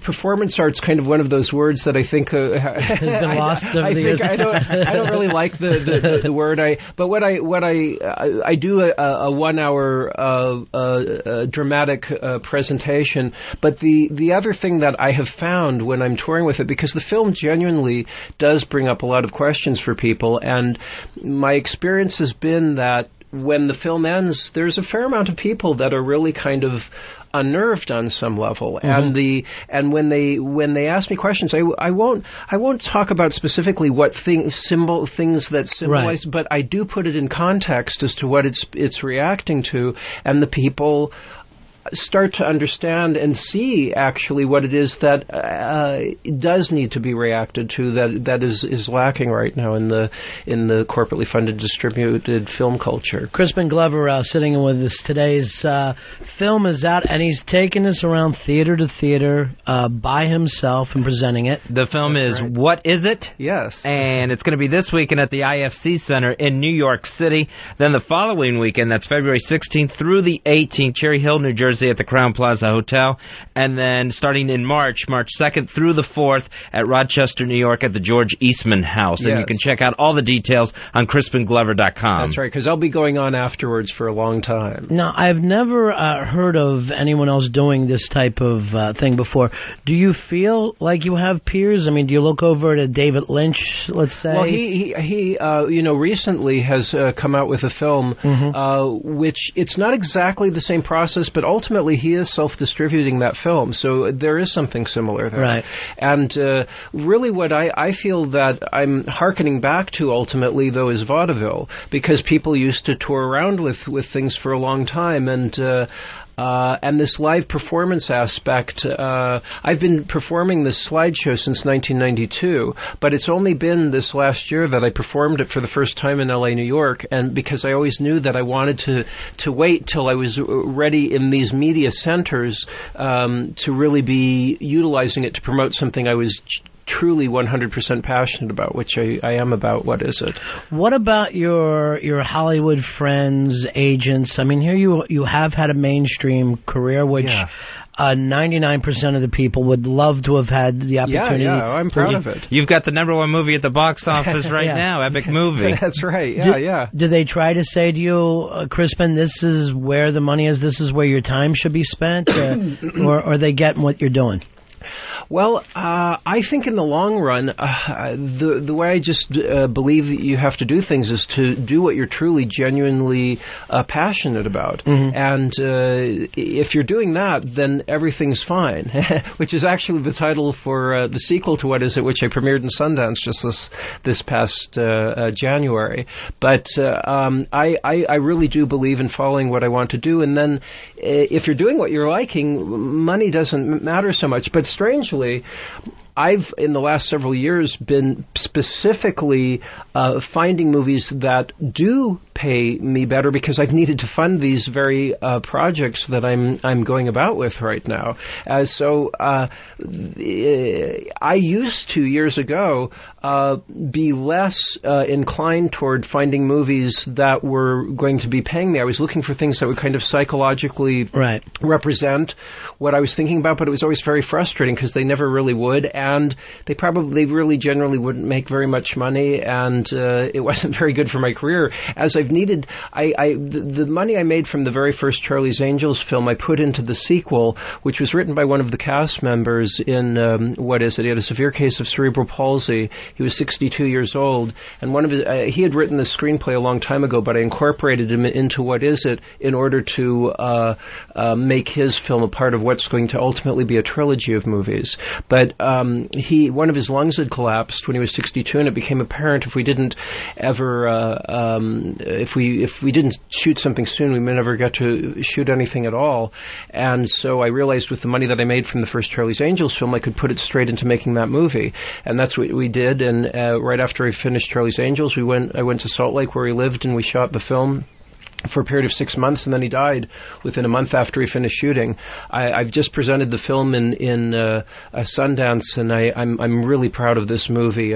performance art's kind of one of those words that I think has been lost over the years. I don't really like the word. But what I do a 1 hour dramatic presentation. But the other thing that I have found when I'm touring with it, because the film genuinely does bring up a lot of questions for people, and my experience has been that when the film ends, there's a fair amount of people that are really kind of unnerved on some level, and when they ask me questions, I won't talk about specifically what things that symbolize, but I do put it in context as to what it's reacting to, and the people start to understand and see actually what it is that does need to be reacted to, that is lacking right now in the corporately funded distributed film culture. Crispin Glover sitting with us today. His film is out, and he's taking us around theater to theater by himself and presenting it. The film is right. What Is It? Yes. And it's going to be this weekend at the IFC Center in New York City. Then the following weekend, that's February 16th through the 18th, Cherry Hill, New Jersey at the Crowne Plaza Hotel. And then starting in March 2nd through the 4th at Rochester, New York at the George Eastman House. And you can check out all the details on CrispinGlover.com. That's right, because I'll be going on afterwards for a long time. Now, I've never heard of anyone else doing this type of thing before. Do you feel like you have peers? I mean, do you look over to David Lynch, let's say? Well, he recently has come out with a film, which it's not exactly the same process, but ultimately he is self-distributing that film, so there is something similar there. Right. And really what I feel that I'm hearkening back to ultimately, though, is vaudeville, because people used to tour around with things for a long time, and this live performance aspect, I've been performing this slideshow since 1992, but it's only been this last year that I performed it for the first time in LA, New York, and because I always knew that I wanted to wait till I was ready in these media centers to really be utilizing it to promote something I was truly 100% passionate about, which I am about. What is it? What about your Hollywood friends, agents? I mean, here you have had a mainstream career, which 99% of the people would love to have had the opportunity. Yeah, I'm proud of it. You've got the #1 movie at the box office right now, epic movie. That's right, Do they try to say to you, Crispin, this is where the money is, this is where your time should be spent, or are they getting what you're doing? Well, I think in the long run, the way I just believe that you have to do things is to do what you're truly, genuinely passionate about. And if you're doing that, then everything's fine, which is actually the title for the sequel to What Is It, which I premiered in Sundance just this past January. But I really do believe in following what I want to do. And then if you're doing what you're liking, money doesn't matter so much. But strangely, I've, in the last several years, been specifically finding movies that do pay me better because I've needed to fund these very projects that I'm going about with right now. So I used to, years ago, be less inclined toward finding movies that were going to be paying me. I was looking for things that would kind of psychologically represent what I was thinking about, but it was always very frustrating because they never really would, and they really generally wouldn't make very much money, and it wasn't very good for my career. As I've needed, the money I made from the very first Charlie's Angels film, I put into the sequel, which was written by one of the cast members in What Is It? He had a severe case of cerebral palsy. He was 62 years old, and one of his, he had written the screenplay a long time ago, but I incorporated him into What Is It in order to make his film a part of what's going to ultimately be a trilogy of movies. But one of his lungs had collapsed when he was 62, and it became apparent if we didn't ever if we didn't shoot something soon, we may never get to shoot anything at all. And so I realized with the money that I made from the first Charlie's Angels film, I could put it straight into making that movie, and that's what we did. And right after I finished Charlie's Angels, I went to Salt Lake where he lived, and we shot the film. for a period of 6 months, and then he died within a month after he finished shooting. I've just presented the film in Sundance, and I'm really proud of this movie.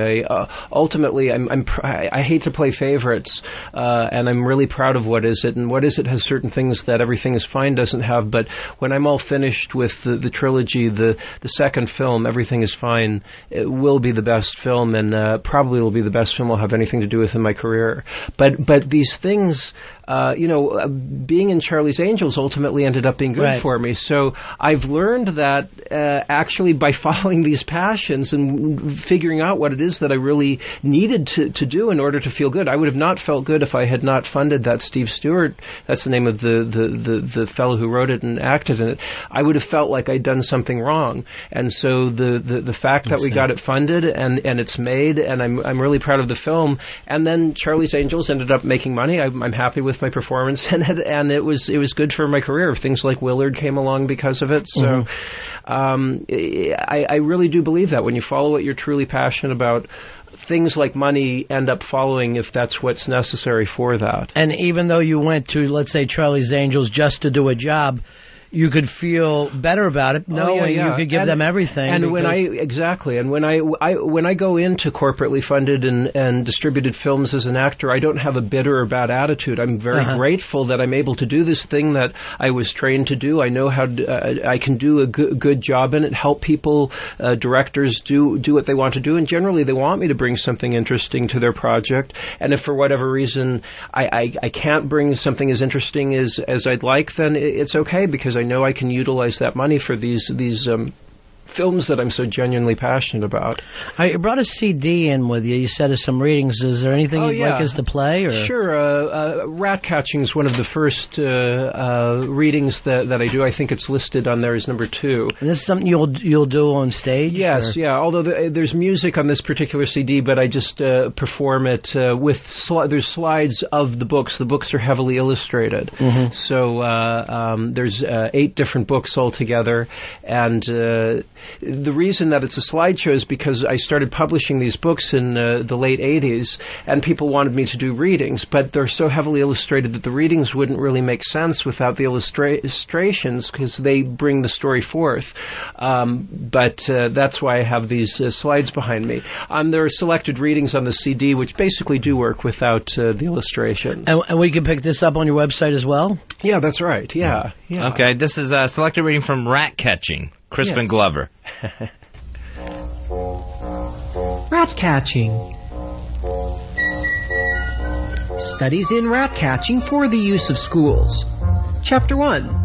Ultimately, I hate to play favorites, and I'm really proud of What Is It? And What Is It has certain things that Everything Is Fine doesn't have, but when I'm all finished with the trilogy, the second film, Everything Is Fine, it will be the best film, and probably will be the best film I'll have anything to do with in my career. But these things... being in Charlie's Angels ultimately ended up being good for me. So I've learned that actually by following these passions and figuring out what it is that I really needed to do in order to feel good. I would have not felt good if I had not funded that Steve Stewart. That's the name of the fellow who wrote it and acted in it. I would have felt like I'd done something wrong. And so the fact that we got it funded and it's made, and I'm really proud of the film. And then Charlie's Angels ended up making money. I'm happy with my performance in it, and it was good for my career. Things like Willard came along because of it. So I really do believe that when you follow what you're truly passionate about, things like money end up following if that's what's necessary for that. And even though you went to, let's say, Charlie's Angels just to do a job, you could feel better about it, knowing you could give them everything. And when I go into corporately funded and distributed films as an actor, I don't have a bitter or bad attitude. I'm very grateful that I'm able to do this thing that I was trained to do. I know how I can do a good job in it, help people, directors do what they want to do, and generally they want me to bring something interesting to their project. And if for whatever reason I can't bring something as interesting as I'd like, then it's okay, because I know I can utilize that money for these films that I'm so genuinely passionate about. I brought a CD in with you. You said of some readings. Is there anything you'd like us to play? Or? Sure. Rat Catching is one of the first readings that I do. I think it's listed on there as number 2. And this is something you'll do on stage? Yes, Although there's music on this particular CD, but I just perform it with there's slides of the books. The books are heavily illustrated. Mm-hmm. So there's 8 different books altogether, and the reason that it's a slideshow is because I started publishing these books in the late 80s, and people wanted me to do readings, but they're so heavily illustrated that the readings wouldn't really make sense without the illustrations, because they bring the story forth. But that's why I have these slides behind me. There are selected readings on the CD which basically do work without the illustrations. And we can pick this up on your website as well? Yeah, that's right. Yeah. Okay, this is a selected reading from Rat Catching. Crispin Glover. Rat catching. Studies in rat catching for the use of schools. Chapter 1.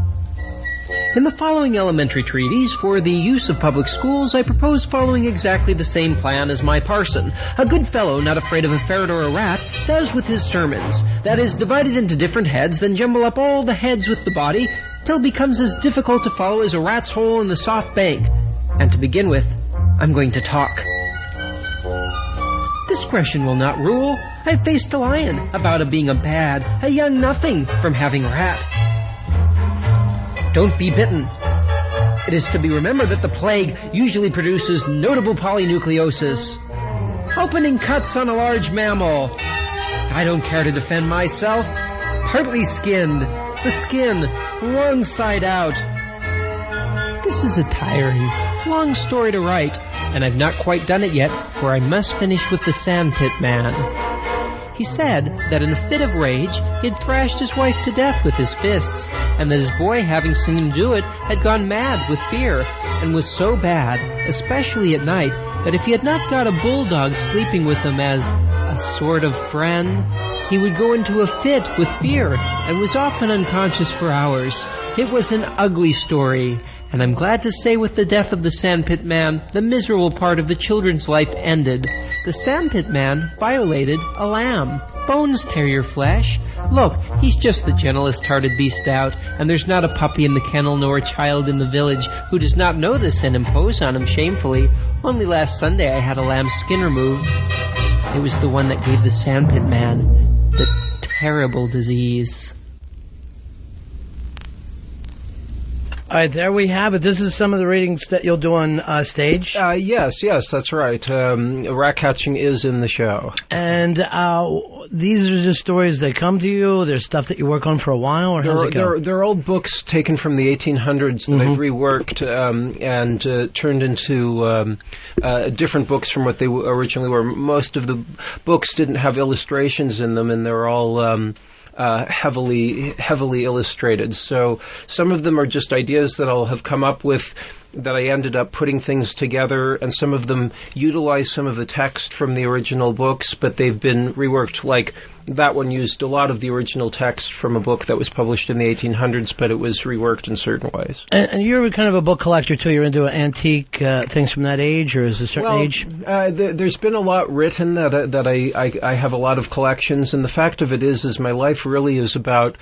In the following elementary treatise for the use of public schools, I propose following exactly the same plan as my parson, a good fellow not afraid of a ferret or a rat, does with his sermons. That is, divide it into different heads, then jumble up all the heads with the body, till it becomes as difficult to follow as a rat's hole in the soft bank. And to begin with, I'm going to talk. Discretion will not rule. I faced a lion about being a young nothing from having rat. Don't be bitten. It is to be remembered that the plague usually produces notable polynucleosis. Opening cuts on a large mammal. I don't care to defend myself. Partly skinned. The skin, wrong side out. This is a tiring, long story to write, and I've not quite done it yet, for I must finish with the sandpit man. He said that in a fit of rage, he had thrashed his wife to death with his fists, and that his boy, having seen him do it, had gone mad with fear, and was so bad, especially at night, that if he had not got a bulldog sleeping with him as a sort of friend, he would go into a fit with fear, and was often unconscious for hours. It was an ugly story, and I'm glad to say with the death of the sandpit man, the miserable part of the children's life ended. The sandpit man violated a lamb. Bones tear your flesh. Look, he's just the gentlest hearted beast out, and there's not a puppy in the kennel nor a child in the village who does not know this and impose on him shamefully. Only last Sunday I had a lamb's skin removed. It was the one that gave the sandpit man the terrible disease. All right, there we have it. This is some of the readings that you'll do on stage? Yes, that's right. Rat catching is in the show. And these are just stories that come to you? There's stuff that you work on for a while, or how's it go? They're old books taken from the 1800s that I've reworked and turned into different books from what they originally were. Most of the books didn't have illustrations in them, and they're all heavily illustrated. So some of them are just ideas that I'll have come up with that I ended up putting things together, and some of them utilize some of the text from the original books, but they've been reworked. Like that one used a lot of the original text from a book that was published in the 1800s, but it was reworked in certain ways. And you're kind of a book collector too. You're into antique things from that age, or is it a certain age? There's been a lot written that I have a lot of collections, and the fact of it is my life really is about,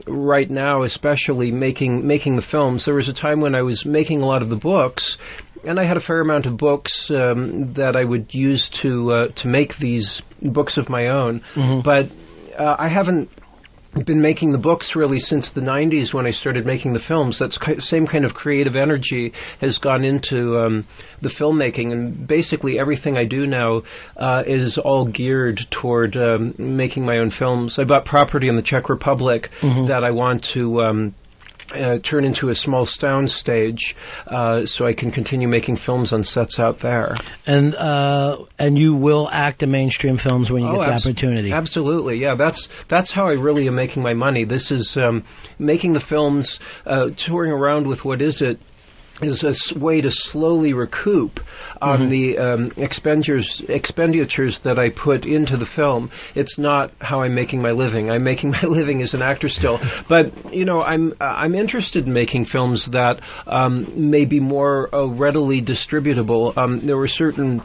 right now especially, making the films. There was a time when I was making a lot of the books, and I had a fair amount of books that I would use to make these books of my own. But I haven't been making the books really since the 90s when I started making the films. That same kind of creative energy has gone into the filmmaking, and basically everything I do now is all geared toward making my own films. I bought property in the Czech Republic that I want to turn into a small sound stage, so I can continue making films on sets out there. And you will act in mainstream films when you get the opportunity. Absolutely, yeah. That's how I really am making my money. This is making the films, touring around with What Is It is a way to slowly recoup on the expenditures that I put into the film. It's not how I'm making my living. I'm making my living as an actor still, but I'm interested in making films that may be more readily distributable. There were certain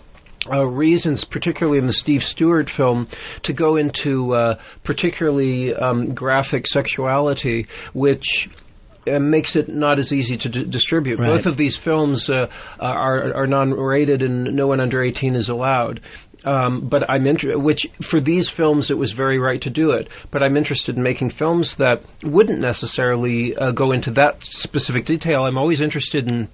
reasons, particularly in the Steve Stewart film, to go into particularly graphic sexuality, which makes it not as easy to distribute. Right. Both of these films are non-rated, and no one under 18 is allowed. But I'm which for these films it was very right to do it. But I'm interested in making films that wouldn't necessarily go into that specific detail. I'm always interested in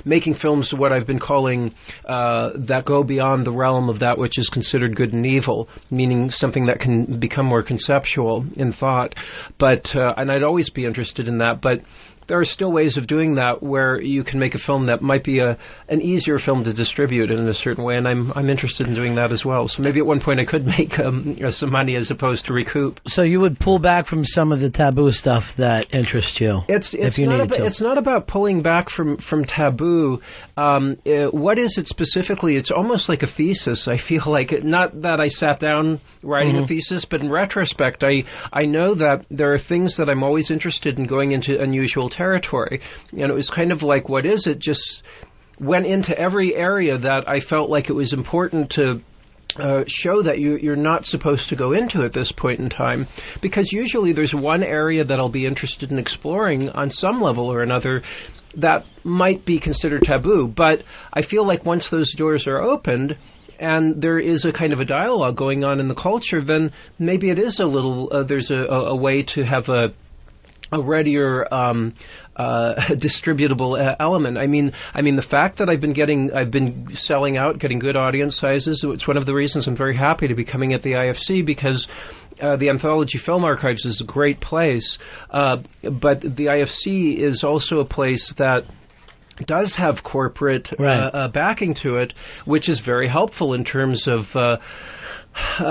making films what I've been calling that go beyond the realm of that which is considered good and evil, meaning something that can become more conceptual in thought. But and I'd always be interested in that, but there are still ways of doing that where you can make a film that might be an easier film to distribute in a certain way, and I'm interested in doing that as well. So maybe at one point I could make some money as opposed to recoup. So you would pull back from some of the taboo stuff that interests you. It's not about pulling back from taboo. What is it specifically? It's almost like a thesis. I feel like, not that I sat down writing a thesis, but in retrospect, I know that there are things that I'm always interested in going into unusual territory. And it was kind of like, What Is It? Just went into every area that I felt like it was important to show that you're not supposed to go into at this point in time, because usually there's one area that I'll be interested in exploring on some level or another that might be considered taboo. But I feel like once those doors are opened and there is a kind of a dialogue going on in the culture, then maybe it is a little, there's a way to have a readier distributable element. I mean, the fact that I've been selling out, getting good audience sizes. It's one of the reasons I'm very happy to be coming at the IFC, because the Anthology Film Archives is a great place, but the IFC is also a place that does have corporate backing to it, which is very helpful in terms of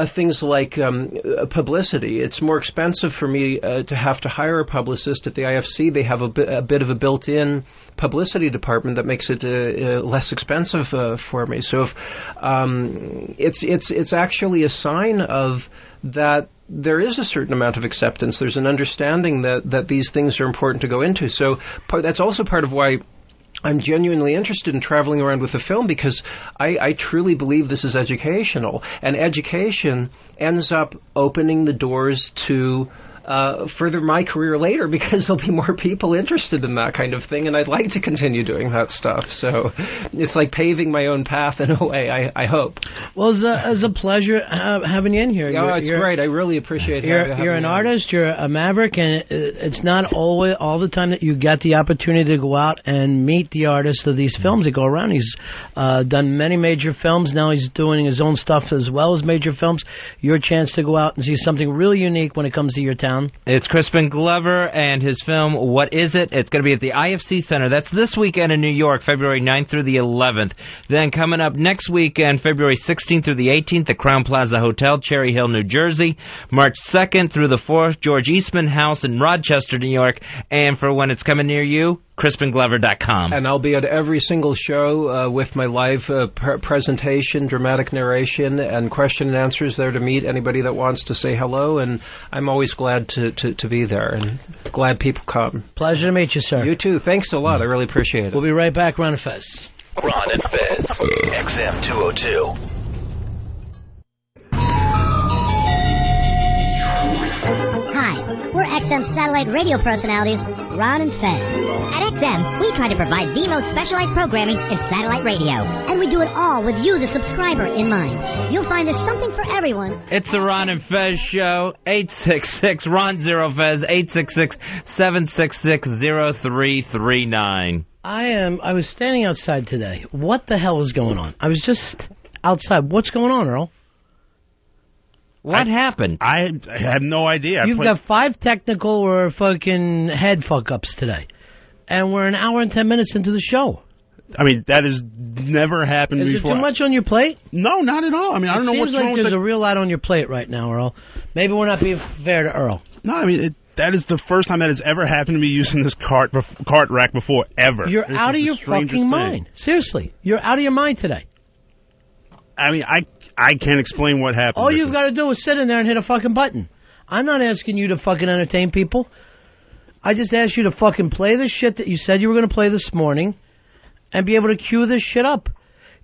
things like publicity. It's more expensive for me to have to hire a publicist. At the IFC, they have a bit of a built-in publicity department that makes it less expensive for me. So it's actually a sign of that there is a certain amount of acceptance. There's an understanding that these things are important to go into. So that's also part of why I'm genuinely interested in traveling around with the film, because I truly believe this is educational, and education ends up opening the doors to further my career later, because there'll be more people interested in that kind of thing, and I'd like to continue doing that stuff. So it's like paving my own path in a way, I hope. Well, it's a pleasure having you in here. Yeah, it's great. I really appreciate it. You're an artist, you're a maverick, and it's not always all the time that you get the opportunity to go out and meet the artists of these films that go around. He's done many major films. Now he's doing his own stuff as well as major films. Your chance to go out and see something really unique when it comes to your town. It's Crispin Glover and his film, What Is It? It's going to be at the IFC Center. That's this weekend in New York, February 9th through the 11th. Then coming up next weekend, February 16th through the 18th, the Crown Plaza Hotel, Cherry Hill, New Jersey. March 2nd through the 4th, George Eastman House in Rochester, New York. And for when it's coming near you, CrispinGlover.com. And I'll be at every single show with my live presentation, dramatic narration, and question and answers there to meet anybody that wants to say hello. And I'm always glad to be there, and glad people come. Pleasure to meet you, sir. You too. Thanks a lot. I really appreciate it. We'll be right back. Ron and Fez. Ron and Fez, XM 202. Hi, we're XM satellite radio personalities, Ron and Fez. At XM, we try to provide the most specialized programming in satellite radio. And we do it all with you, the subscriber, in mind. You'll find there's something for everyone. It's the Ron and Fez Show, 866-RON-0-FEZ, 866-766-0339. I was standing outside today. What the hell is going on? I was just outside. What's going on, Earl? What happened? I have no idea. You've got 5 technical or fucking head fuck-ups today. And we're an hour and 10 minutes into the show. I mean, that has never happened before. Is there too much on your plate? No, not at all. I mean, I don't know what's wrong with it. Seems like there's a real lot on your plate right now, Earl. Maybe we're not being fair to Earl. No, I mean, that is the first time that has ever happened to me using this cart rack before, ever. You're out of your fucking mind. Seriously. You're out of your mind today. I mean, I can't explain what happened. All you've got to do is sit in there and hit a fucking button. I'm not asking you to fucking entertain people. I just asked you to fucking play the shit that you said you were going to play this morning and be able to cue this shit up.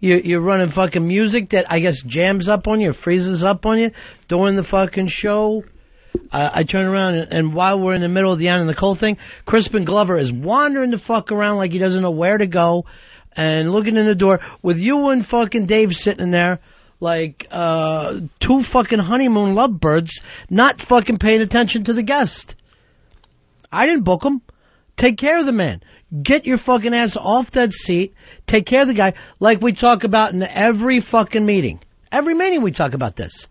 You're running fucking music that I guess jams up on you, freezes up on you during the fucking show. I turn around and while we're in the middle of the Anna Nicole thing, Crispin Glover is wandering the fuck around like he doesn't know where to go and looking in the door with you and fucking Dave sitting there like 2 fucking honeymoon lovebirds not fucking paying attention to the guest. I didn't book him. Take care of the man. Get your fucking ass off that seat. Take care of the guy like we talk about in every fucking meeting. Every meeting we talk about this.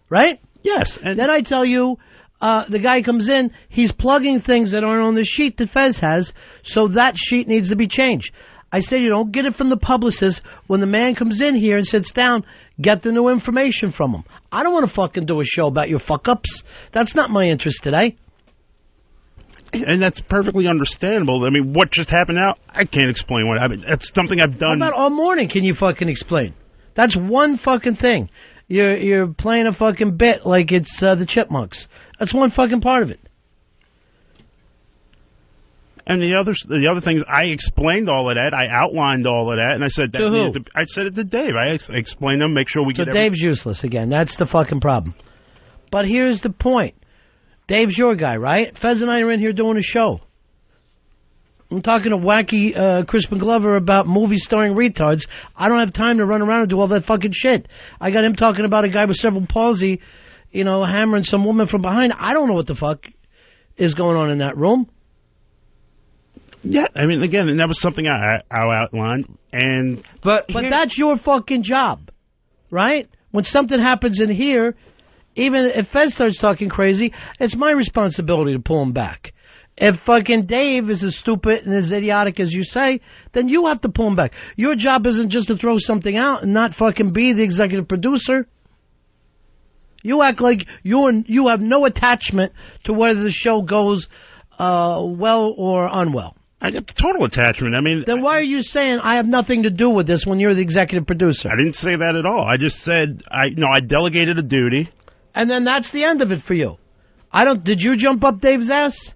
Right? Yes. And then I tell you, the guy comes in, he's plugging things that aren't on the sheet that Fez has, so that sheet needs to be changed. I say you don't get it from the publicist. When the man comes in here and sits down, get the new information from him. I don't want to fucking do a show about your fuck-ups. That's not my interest today. And that's perfectly understandable. I mean, what just happened now, I can't explain what happened. That's something I've done. How about all morning can you fucking explain? That's one fucking thing. You're playing a fucking bit like it's the Chipmunks. That's one fucking part of it. And the other things, I explained all of that. I outlined all of that, and I said that. To who? I said it to Dave. I explained them, make sure we get. So Dave's useless again. That's the fucking problem. But here's the point. Dave's your guy, right? Fez and I are in here doing a show. I'm talking to wacky Crispin Glover about movies starring retards. I don't have time to run around and do all that fucking shit. I got him talking about a guy with cerebral palsy, hammering some woman from behind. I don't know what the fuck is going on in that room. Yeah, I mean, again, and that was something I outlined. But that's your fucking job, right? When something happens in here, even if Fez starts talking crazy, it's my responsibility to pull him back. If fucking Dave is as stupid and as idiotic as you say, then you have to pull him back. Your job isn't just to throw something out and not fucking be the executive producer. You act like you have no attachment to whether the show goes well or unwell. I have total attachment. I mean, then why are you saying I have nothing to do with this when you're the executive producer? I didn't say that at all. I just said I delegated a duty. And then that's the end of it for you. Did you jump up Dave's ass?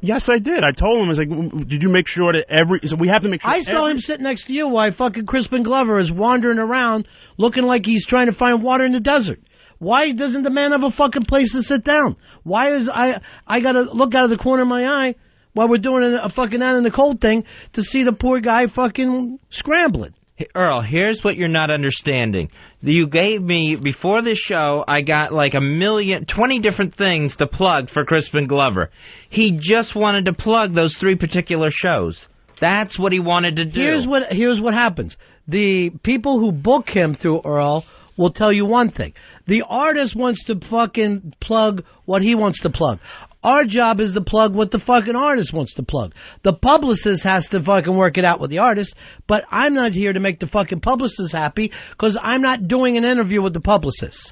Yes, I did. I told him, I was like, did you make sure that so we have to make sure. I saw him sitting next to you while fucking Crispin Glover is wandering around looking like he's trying to find water in the desert. Why doesn't the man have a fucking place to sit down? Why is I got to look out of the corner of my eye while we're doing a fucking out in the cold thing to see the poor guy fucking scrambling? Hey, Earl, here's what you're not understanding. You gave me, before this show, I got like 20 different things to plug for Crispin Glover. He just wanted to plug those 3 particular shows. That's what he wanted to do. Here's what happens. The people who book him through Earl will tell you one thing. The artist wants to fucking plug what he wants to plug. Our job is to plug what the fucking artist wants to plug. The publicist has to fucking work it out with the artist, but I'm not here to make the fucking publicist happy because I'm not doing an interview with the publicist.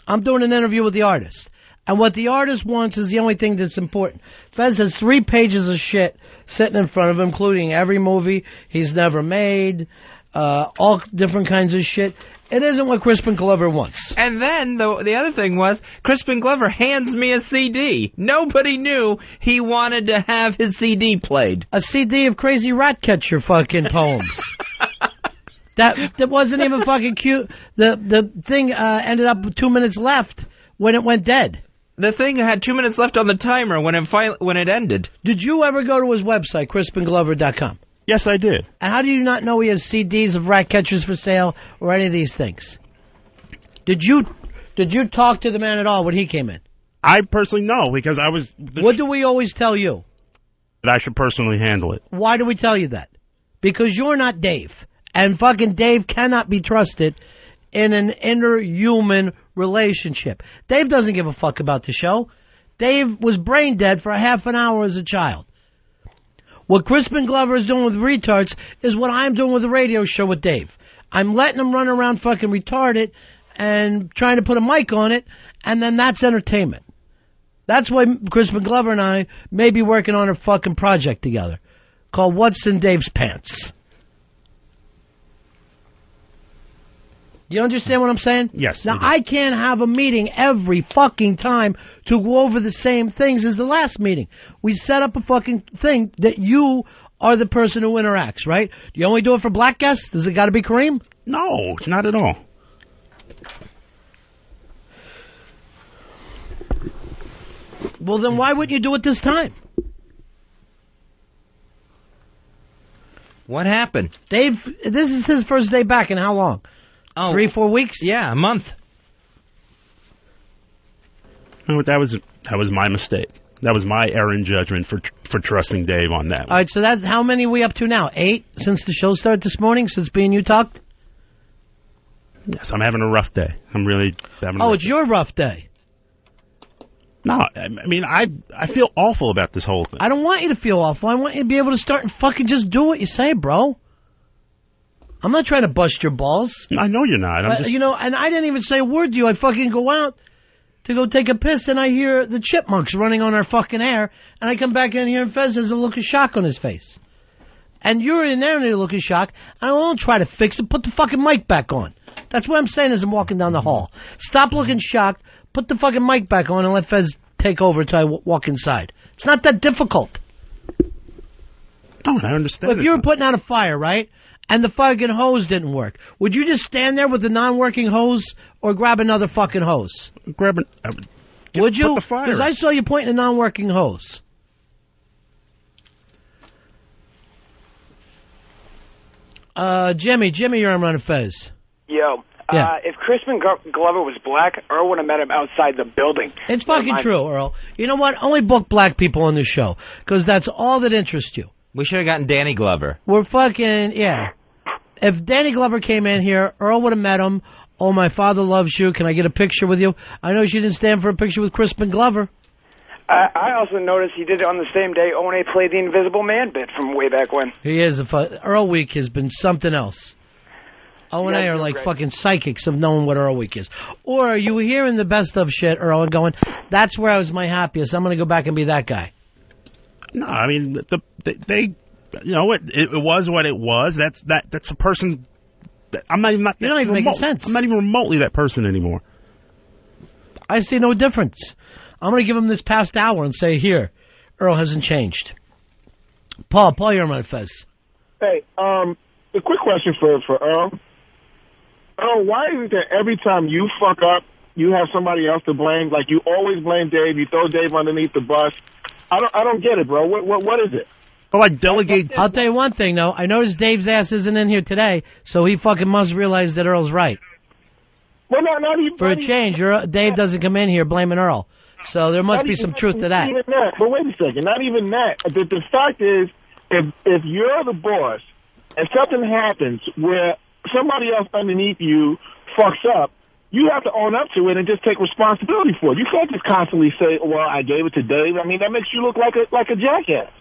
I'm doing an interview with the artist. And what the artist wants is the only thing that's important. Fez has 3 pages of shit sitting in front of him, including every movie he's never made, all different kinds of shit. It isn't what Crispin Glover wants. And then the other thing was, Crispin Glover hands me a CD. Nobody knew he wanted to have his CD played. A CD of Crazy Ratcatcher fucking poems. That wasn't even fucking cute. The thing ended up with 2 minutes left when it went dead. The thing had 2 minutes left on the timer when it ended. Did you ever go to his website, crispinglover.com? Yes, I did. And how do you not know he has CDs of Ratcatchers for sale or any of these things? Did you talk to the man at all when he came in? I personally know, because I was... What do we always tell you? That I should personally handle it. Why do we tell you that? Because you're not Dave. And fucking Dave cannot be trusted in an interhuman relationship. Dave doesn't give a fuck about the show. Dave was brain dead for a half an hour as a child. What Crispin Glover is doing with retards is what I'm doing with the radio show with Dave. I'm letting him run around fucking retarded and trying to put a mic on it, and then that's entertainment. That's why Crispin Glover and I may be working on a fucking project together called What's in Dave's Pants. Do you understand what I'm saying? Yes. Now, I can't have a meeting every fucking time to go over the same things as the last meeting. We set up a fucking thing that you are the person who interacts, right? Do you only do it for black guests? Does it got to be Kareem? No, not at all. Well, then why wouldn't you do it this time? What happened? Dave, this is his first day back in how long? Oh, 3-4 weeks? Yeah, a month. No, that was my mistake. That was my error in judgment for trusting Dave on that one. All right, so that's how many are we up to now? 8 since the show started this morning, since me and you talked? Yes, I'm having a rough day. I'm really having a rough it's your rough day. No, I mean, I feel awful about this whole thing. I don't want you to feel awful. I want you to be able to start and fucking just do what you say, bro. I'm not trying to bust your balls. I know you're not. I'm just... You know, and I didn't even say a word to you. I fucking go out to go take a piss, and I hear the chipmunks running on our fucking air, and I come back in here, and Fez has a look of shock on his face. And you're in there and a look of shock, and I won't try to fix it. Put the fucking mic back on. That's what I'm saying as I'm walking down the hall. Stop looking shocked. Put the fucking mic back on and let Fez take over until I walk inside. It's not that difficult. No, I understand. If you were putting out a fire, right, and the fucking hose didn't work, would you just stand there with the non-working hose or grab another fucking hose? Grab it. Would you? Put the fire. Because I saw you pointing a non-working hose. Jimmy, you're on Ron and Fez. Yo, Yeah. If Crispin Glover was black, Earl would have met him outside the building. It's fucking true, Earl. You know what? Only book black people on this show, because that's all that interests you. We should have gotten Danny Glover. We're fucking, yeah. If Danny Glover came in here, Earl would have met him. Oh, my father loves you. Can I get a picture with you? I know she didn't stand for a picture with Crispin Glover. I also noticed he did it on the same day Owen played the Invisible Man bit from way back when. He is. Earl Week has been something else. O and A are like fucking psychics of knowing what Earl Week is. Or are you hearing the best of shit, Earl, and going, that's where I was my happiest. I'm going to go back and be that guy. No, I mean, they you know, it was what it was. That's a person. I'm not even. You don't even make sense. I'm not even remotely that person anymore. I see no difference. I'm going to give him this past hour and say, here, Earl hasn't changed. Paul, you're on Fez. Hey, a quick question for Earl. Earl, why is it that every time you fuck up, you have somebody else to blame. Like, you always blame Dave. You throw Dave underneath the bus. I don't get it, bro. What is it? Well, I delegate. I'll tell you one thing, though. I noticed Dave's ass isn't in here today, so he fucking must realize that Earl's right. Well, not even... For a change, Dave doesn't come in here blaming Earl. So there must be some truth to that. Even that. But wait a second. Not even that. The fact is, if you're the boss and something happens where somebody else underneath you fucks up, you have to own up to it and just take responsibility for it. You can't just constantly say, well, I gave it to Dave. I mean, that makes you look like a jackass.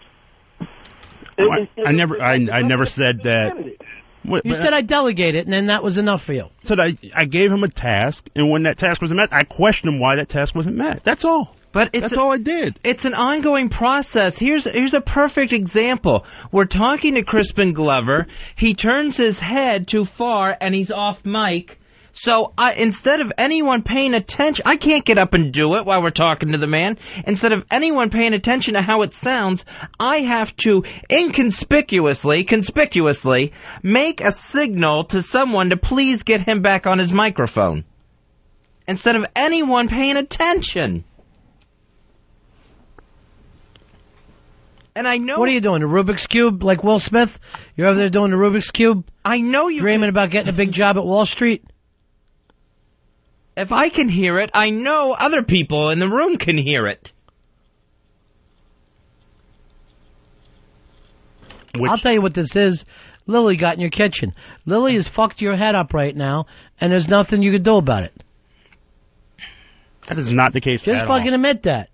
I never said that. You said I delegated, and then that was enough for you. So I gave him a task, and when that task wasn't met, I questioned him why that task wasn't met. That's all. But that's all I did. It's an ongoing process. Here's a perfect example. We're talking to Crispin Glover. He turns his head too far, and he's off mic. So instead of anyone paying attention, I can't get up and do it while we're talking to the man. Instead of anyone paying attention to how it sounds, I have to conspicuously make a signal to someone to please get him back on his microphone. Instead of anyone paying attention. And I know... What are you doing, the Rubik's Cube, like Will Smith? You're over there doing the Rubik's Cube? I know you... Dreaming about getting a big job at Wall Street? If I can hear it, I know other people in the room can hear it. I'll tell you what this is. Lily got in your kitchen. Lily has fucked your head up right now, and there's nothing you can do about it. That is not the case Just at all. fucking admit that.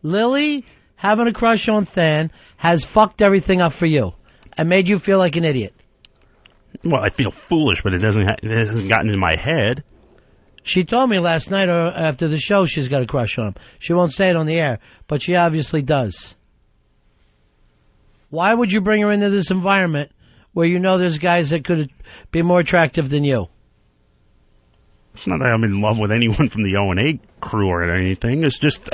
Lily, having a crush on Than, has fucked everything up for you and made you feel like an idiot. Well, I feel foolish, but it hasn't gotten in my head. She told me last night or after the show she's got a crush on him. She won't say it on the air, but she obviously does. Why would you bring her into this environment where you know there's guys that could be more attractive than you? It's not that I'm in love with anyone from the O&A crew or anything. It's just...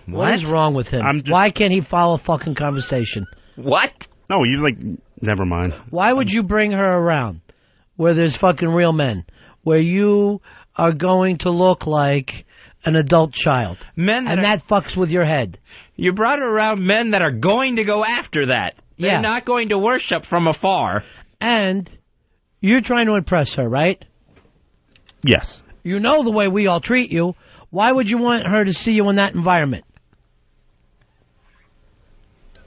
What is wrong with him? Why can't he follow fucking conversation? What? No, never mind. Why would you bring her around where there's fucking real men? Where you are going to look like an adult child. That fucks with your head. You brought her around men that are going to go after that. They're not going to worship from afar. And you're trying to impress her, right? Yes. You know the way we all treat you. Why would you want her to see you in that environment?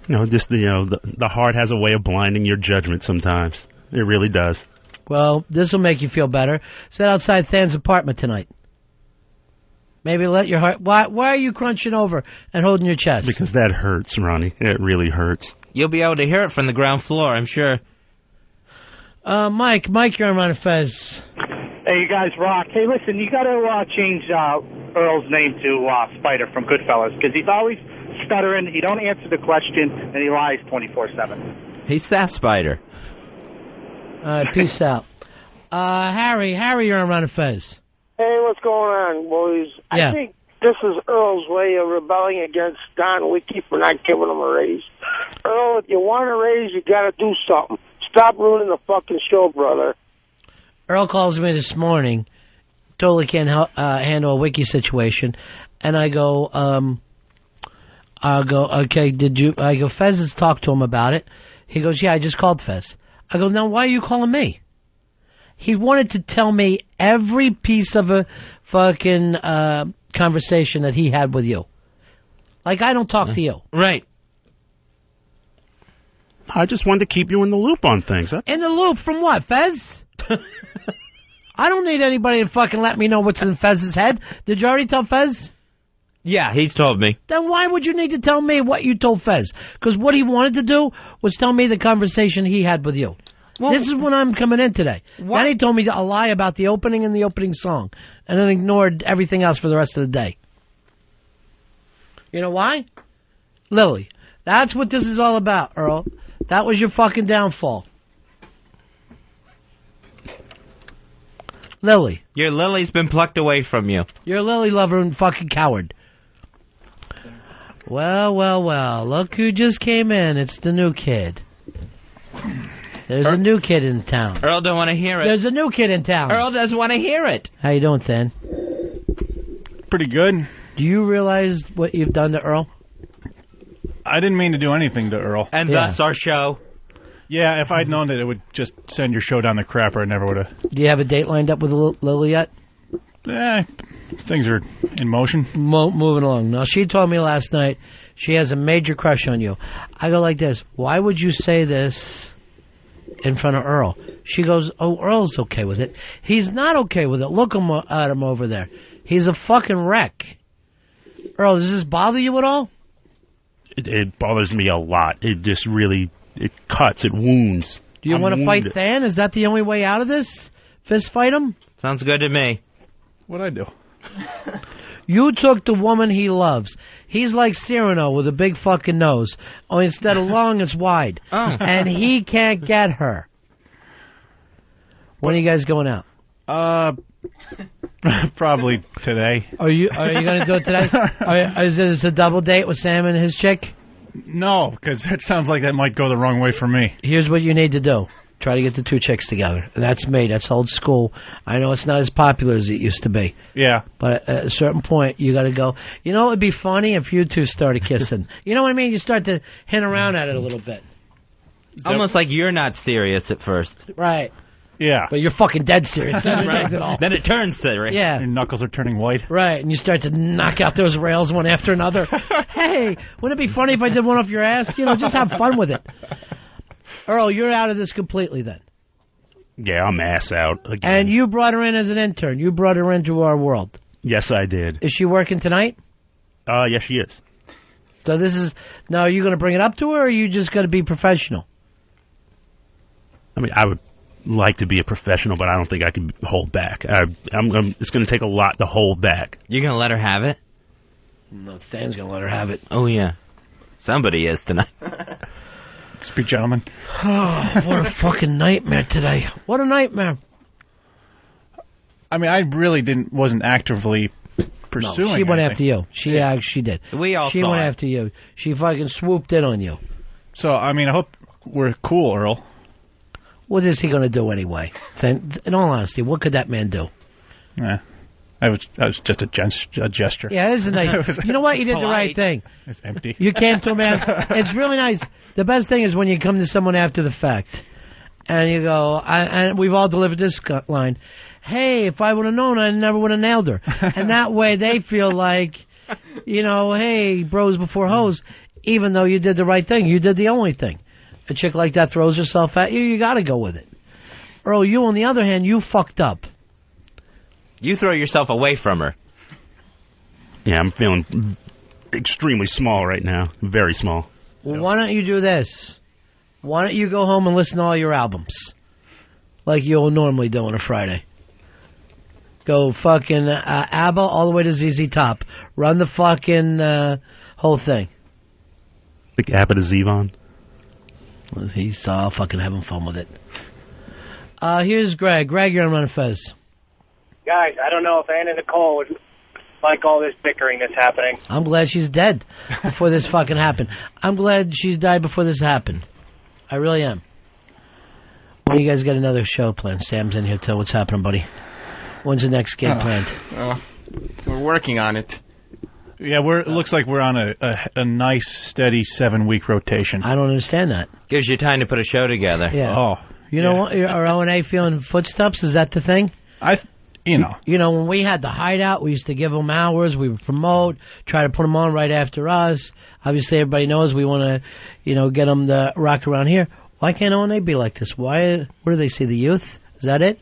The heart has a way of blinding your judgment sometimes. It really does. Well, this will make you feel better. Sit outside Than's apartment tonight. Maybe let your heart... Why are you crunching over and holding your chest? Because that hurts, Ronnie. It really hurts. You'll be able to hear it from the ground floor, I'm sure. Mike, you're on Ron and Fez. Hey, you guys rock. Hey, listen, you got to change Earl's name to Spider from Goodfellas, because he's always stuttering, he don't answer the question, and he lies 24/7. He's Sass Spider. Peace out. Harry, you're on Ron and Fez. Hey, what's going on, boys? Yeah. I think this is Earl's way of rebelling against Don Wiki for not giving him a raise. Earl, if you want a raise, you got to do something. Stop ruining the fucking show, brother. Earl calls me this morning, totally can't handle a Wiki situation, and I go, okay, Fez has talked to him about it. He goes, yeah, I just called Fez. I go, now why are you calling me? He wanted to tell me every piece of a fucking conversation that he had with you. Like, I don't talk to you. Right. I just wanted to keep you in the loop on things. In the loop from what, Fez? I don't need anybody to fucking let me know what's in Fez's head. Did you already tell Fez? Yeah, he's told me. Then why would you need to tell me what you told Fez? Because what he wanted to do was tell me the conversation he had with you. Well, this is when I'm coming in today. What? Then he told me a lie about the opening and the opening song, and then ignored everything else for the rest of the day. You know why? Lily. That's what this is all about, Earl. That was your fucking downfall. Lily. Your Lily's been plucked away from you. You're a Lily lover and fucking coward. Well. Look who just came in. It's the new kid. There's a new kid in town. Earl don't want to hear it. There's a new kid in town. Earl doesn't want to hear it. How you doing, Than? pretty good. Do you realize what you've done to Earl? I didn't mean to do anything to Earl. And thus our show. Yeah, if I'd known that it would just send your show down the crapper, I never would have. Do you have a date lined up with Lily yet? Things are in motion. Moving along. Now, she told me last night she has a major crush on you. I go like this. Why would you say this in front of Earl? She goes, oh, Earl's okay with it. He's not okay with it. Look at him over there. He's a fucking wreck. Earl, does this bother you at all? It bothers me a lot. It just really, it cuts, it wounds. Do you want to fight Than? Is that the only way out of this? Fist fight him? Sounds good to me. What'd I do? You took the woman he loves. He's like Cyrano with a big fucking nose. Only instead of long, it's wide. Oh. And he can't get her. When are you guys going out? Probably today. Are you going to do it today? Is this a double date with Sam and his chick? No, because that sounds like that might go the wrong way for me. Here's what you need to do. Try to get the two chicks together. And that's me. That's old school. I know it's not as popular as it used to be. Yeah. But at a certain point, you got to go, you know, it'd be funny if you two started kissing. You know what I mean? You start to hint around at it a little bit. Almost like you're not serious at first. Right. Yeah. But you're fucking dead serious. Right. Then it turns serious. Yeah. Your knuckles are turning white. Right. And you start to knock out those rails one after another. Hey, wouldn't it be funny if I did one off your ass? You know, just have fun with it. Earl, you're out of this completely then. Yeah, I'm ass out again. And you brought her in as an intern. You brought her into our world. Yes, I did. Is she working tonight? Yes, she is. So this is... Now, are you going to bring it up to her, or are you just going to be professional? I mean, I would like to be a professional, but I don't think I can hold back. It's going to take a lot to hold back. You're going to let her have it? No, Than's going to let her have it. Oh, yeah. Somebody is tonight. Speak, gentlemen. Oh, what a fucking nightmare today. What a nightmare. I mean, I really wasn't actively pursuing she went anything. after you. She did. We all She saw went it. after you. She fucking swooped in on you. So, I mean, I hope we're cool, Earl. What is he going to do anyway? In all honesty, what could that man do? Yeah. I was just a gesture. Yeah, it is a nice... You know what? You did the right thing. It's empty. You came to him after... It's really nice. The best thing is when you come to someone after the fact. And you go... and we've all delivered this line. Hey, if I would have known, I never would have nailed her. And that way they feel like, you know, hey, bros before hoes. Even though you did the right thing. You did the only thing. A chick like that throws herself at you, you got to go with it. Earl, you, on the other hand, you fucked up. You throw yourself away from her. Yeah, I'm feeling extremely small right now. Very small. Well, why don't you do this? Why don't you go home and listen to all your albums? Like you'll normally do on a Friday. Go fucking ABBA all the way to ZZ Top. Run the fucking whole thing. Like ABBA to Zevon? He's fucking having fun with it. Here's Greg. Greg, you're on Ron and Fez. Guys, I don't know if Anna Nicole would like all this bickering that's happening. I'm glad she's dead before this fucking happened. I'm glad she died before this happened. I really am. When you guys got another show planned? Sam's in here too. What's happening, buddy? When's the next gig planned? We're working on it. Yeah, it looks like we're on a nice, steady 7-week rotation. I don't understand that. Gives you time to put a show together. Yeah. Oh. You know what? Are O&A feeling footsteps? Is that the thing? You know. You know, when we had the Hideout, we used to give them hours. We would promote, try to put them on right after us. Obviously, everybody knows we want to, you know, get them to rock around here. Why can't O&A be like this? Why? Where do they see the youth? Is that it?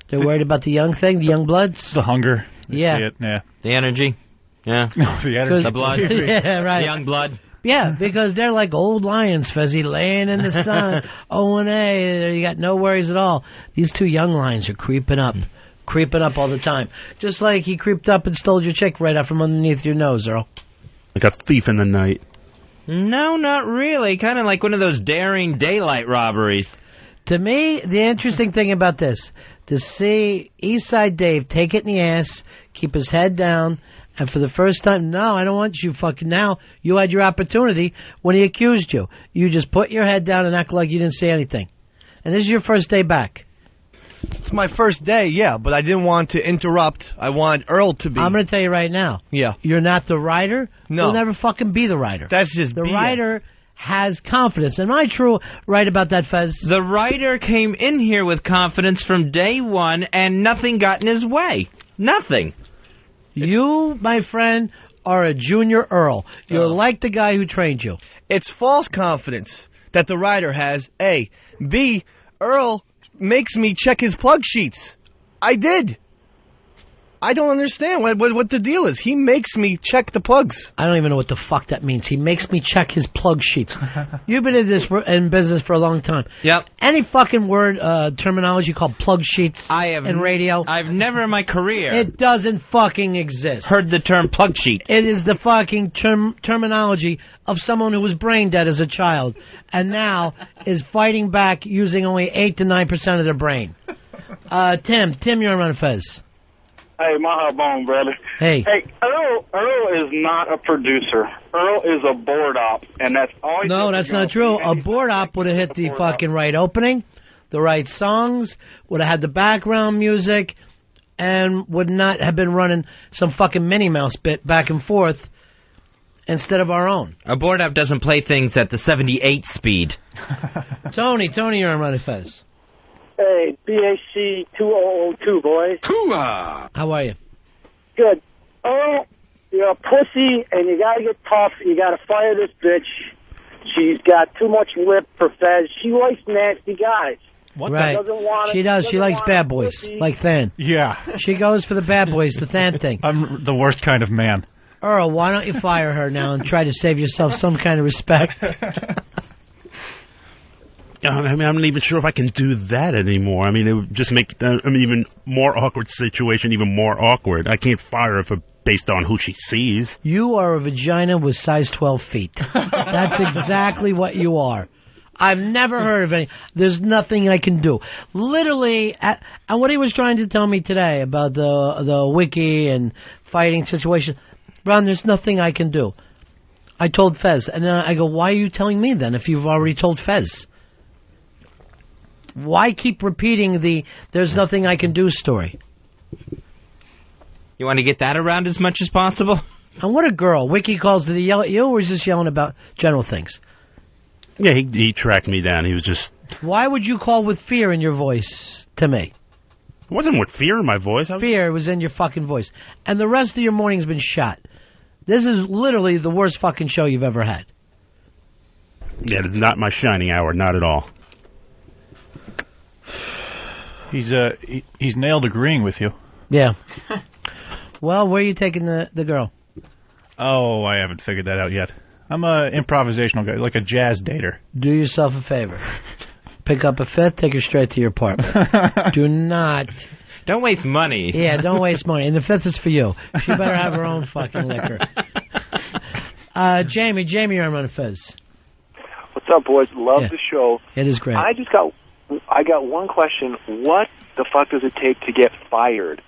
They're worried about the young thing, the young bloods? The hunger. Yeah. The energy. Yeah. The energy. The blood. Yeah, right. The young blood. Yeah, because they're like old lions, Fezzy, laying in the sun. O&A, you got no worries at all. These two young lions are creeping up all the time. Just like he creeped up and stole your chick right out from underneath your nose, Earl. Like a thief in the night. No, not really. Kind of like one of those daring daylight robberies. To me, the interesting thing about this, to see Eastside Dave take it in the ass, keep his head down, and for the first time, no, I don't want you fucking now. You had your opportunity when he accused you. You just put your head down and act like you didn't say anything. And this is your first day back. It's my first day, yeah, but I didn't want to interrupt. I wanted Earl to be. I'm going to tell you right now. Yeah. You're not the writer. No. You'll never fucking be the writer. That's just the BS. writer has confidence. Am I true right about that, Fez? The writer came in here with confidence from day one, and nothing got in his way. Nothing. You, my friend, are a junior Earl. You're like the guy who trained you. It's false confidence that the writer has, A. B, Earl makes me check his plug sheets. I did. I don't understand what the deal is. He makes me check the plugs. I don't even know what the fuck that means. He makes me check his plug sheets. You've been in business for a long time. Yep. Any fucking word terminology called plug sheets in radio? I've never in my career. It doesn't fucking exist. Heard the term plug sheet. It is the fucking terminology of someone who was brain dead as a child and now is fighting back using only 8 to 9% of their brain. Tim, you're on Fez. Hey, Mahabone, brother. Hey. Hey, Earl is not a producer. Earl is a board op, and that's all he No, that's not true. A board op would have hit the fucking right opening, the right songs, would have had the background music, and would not have been running some fucking Minnie Mouse bit back and forth instead of our own. A board op doesn't play things at the 78 speed. Tony, you're on Ron and Fez. Hey, BAC 2002, boys. How are you? Good. Earl, you're a pussy, and you gotta get tough. You gotta fire this bitch. She's got too much lip for Fez. She likes nasty guys. Right. She does. She likes bad boys, like Than. Yeah. She goes for the bad boys, the Than thing. I'm the worst kind of man. Earl, why don't you fire her now and try to save yourself some kind of respect? I mean, I'm not even sure if I can do that anymore. I mean, it would just make an even more awkward situation even more awkward. I can't fire her based on who she sees. You are a vagina with size 12 feet. That's exactly what you are. I've never heard of any. There's nothing I can do. Literally, and what he was trying to tell me today about the wiki and fighting situation, Ron, there's nothing I can do. I told Fez, and then I go, why are you telling me then if you've already told Fez? Why keep repeating the "there's nothing I can do" story? You want to get that around as much as possible? And what a girl. Wiki calls to the yell at you, or is just yelling about general things? Yeah, he tracked me down. He was just... Why would you call with fear in your voice to me? It wasn't with fear in my voice. Fear was in your fucking voice. And the rest of your morning's been shot. This is literally the worst fucking show you've ever had. Yeah, it's not my shining hour, not at all. He's nailed agreeing with you. Yeah. Well, where are you taking the girl? Oh, I haven't figured that out yet. I'm a improvisational guy, like a jazz dater. Do yourself a favor. Pick up a fifth, take her straight to your apartment. Do not. Don't waste money. Yeah, don't waste money. And the fifth is for you. She better have her own fucking liquor. Jamie, you're on Fez. What's up, boys? Love the show. It is great. I got one question. What the fuck does it take to get fired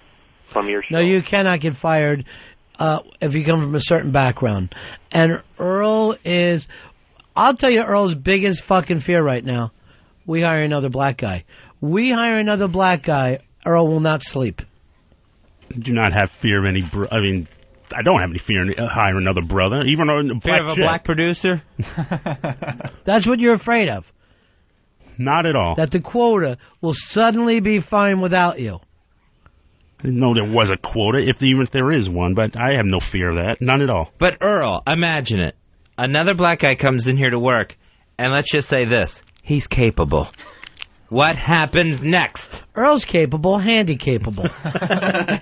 from your show? No, you cannot get fired if you come from a certain background. And Earl is... I'll tell you Earl's biggest fucking fear right now. We hire another black guy. We hire another black guy, Earl will not sleep. Do not have fear of any... I don't have any fear in hiring another brother. Even a fear of a black producer? That's what you're afraid of. Not at all. That the quota will suddenly be fine without you. I didn't know there was a quota, even if there is one, but I have no fear of that. None at all. But Earl, imagine it. Another black guy comes in here to work, and let's just say this. He's capable. What happens next? Earl's capable, handy capable.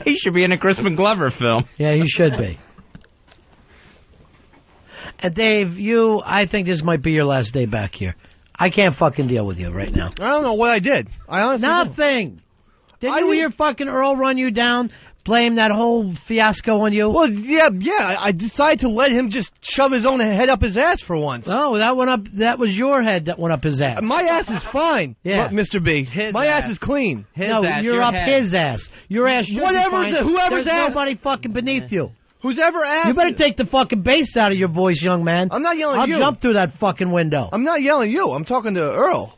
He should be in a Crispin Glover film. Yeah, he should be. And Dave, I think this might be your last day back here. I can't fucking deal with you right now. I don't know what I did. I honestly Nothing. Didn't you hear fucking Earl run you down, blame that whole fiasco on you? Well, yeah. I decided to let him just shove his own head up his ass for once. Oh, that was your head that went up his ass. My ass is fine, yeah. Mr. B. My ass is clean. You're up his ass. Your ass should be fine. Whoever's There's ass. nobody fucking beneath you. Who's ever asked? You better take the fucking bass out of your voice, young man. I'm not yelling at you. I'll jump through that fucking window. I'm not yelling at you. I'm talking to Earl.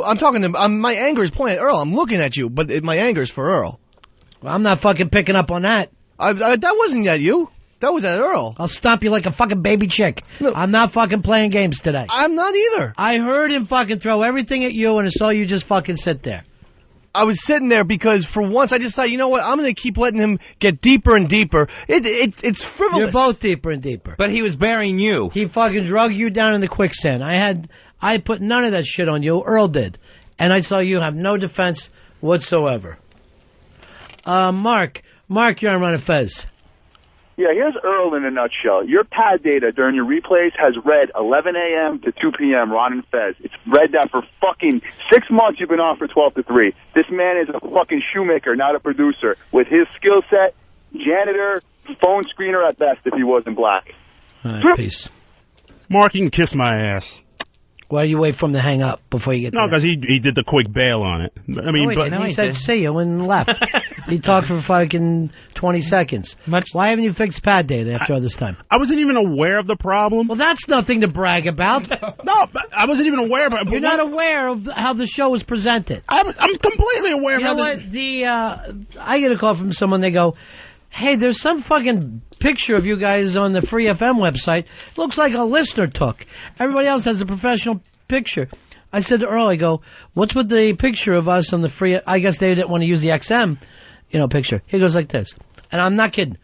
I'm talking to my anger is pointed at Earl. I'm looking at you, but my anger is for Earl. Well, I'm not fucking picking up on that. That wasn't at you. That was at Earl. I'll stomp you like a fucking baby chick. No. I'm not fucking playing games today. I'm not either. I heard him fucking throw everything at you, and I saw you just fucking sit there. I was sitting there because for once I decided, you know what, I'm going to keep letting him get deeper and deeper. It's frivolous. You're both deeper and deeper. But he was burying you. He fucking drug you down in the quicksand. I put none of that shit on you. Earl did. And I saw you have no defense whatsoever. Mark, you're on Ron and Fez. Yeah, here's Earl in a nutshell. Your pad data during your replays has read 11 a.m. to 2 p.m., Ron and Fez. It's read that for fucking 6 months you've been on for 12 to 3. This man is a fucking shoemaker, not a producer. With his skill set, janitor, phone screener at best if he wasn't black. All right, peace. Mark, you can kiss my ass. Why do you wait for him to hang up before you get No, because he did the quick bail on it. I mean, he said see you and left. He talked for fucking 20 seconds. Why haven't you fixed pad data after all this time? I wasn't even aware of the problem. Well, that's nothing to brag about. No, I wasn't even aware of it. You're not aware of how the show was presented. I'm completely aware of how I get a call from someone, they go, hey, there's some fucking picture of you guys on the Free FM website. Looks like a listener took. Everybody else has a professional picture. I said to Earl, I go, what's with the picture of us on the Free... I guess they didn't want to use the XM, picture. He goes like this. And I'm not kidding.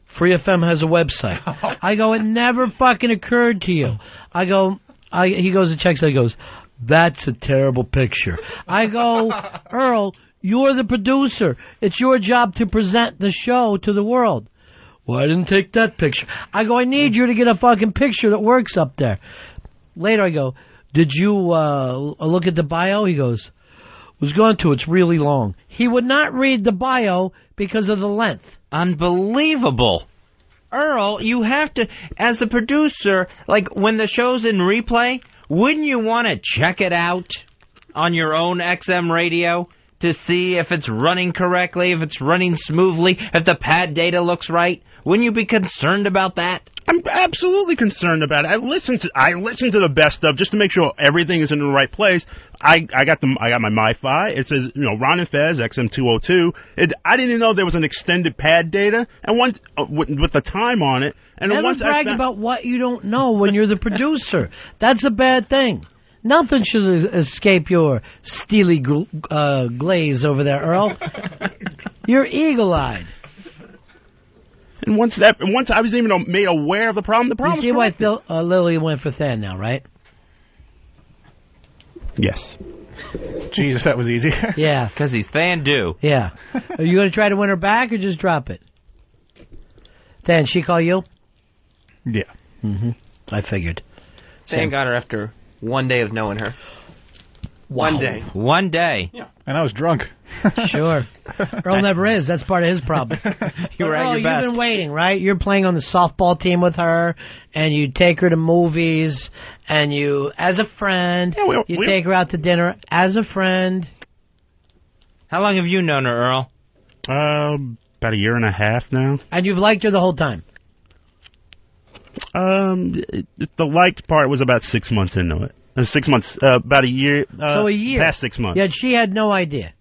Free FM has a website. I go, it never fucking occurred to you. I go, he goes and checks it. He goes, that's a terrible picture. I go, Earl, you're the producer. It's your job to present the show to the world. Well, I didn't take that picture. I go, I need you to get a fucking picture that works up there. Later I go, did you look at the bio? He goes, was going to. It's really long. He would not read the bio because of the length. Unbelievable. Earl, you have to, as the producer, like when the show's in replay, wouldn't you want to check it out on your own XM radio to see if it's running correctly, if it's running smoothly, if the pad data looks right? Wouldn't you be concerned about that? I'm absolutely concerned about it. I listen to the best of just to make sure everything is in the right place. I got my MiFi. It says Ron and Fez XM 202. I didn't even know there was an extended pad data and once with the time on it. And never once brag about what you don't know when you're the producer. That's a bad thing. Nothing should escape your steely glaze over there, Earl. You're eagle-eyed. And once I was even made aware of the problem, you see why Lily went for Than now, right? Yes. Jesus, that was easy. Yeah. Because he's Than-do. Yeah. Are you going to try to win her back or just drop it? Than, she call you? Yeah. Mm-hmm. I figured. Than got her after 1 day of knowing her. Wow. 1 day. 1 day. Yeah. And I was drunk. Sure. Earl never is. That's part of his problem. You were at your best. You've been waiting, right? You're playing on the softball team with her, and you take her to movies, and you, as a friend, you take her out to dinner as a friend. How long have you known her, Earl? About a year and a half now. And you've liked her the whole time? The liked part was about 6 months into it. 6 months, about a year. So a year. Past 6 months. Yet she had no idea.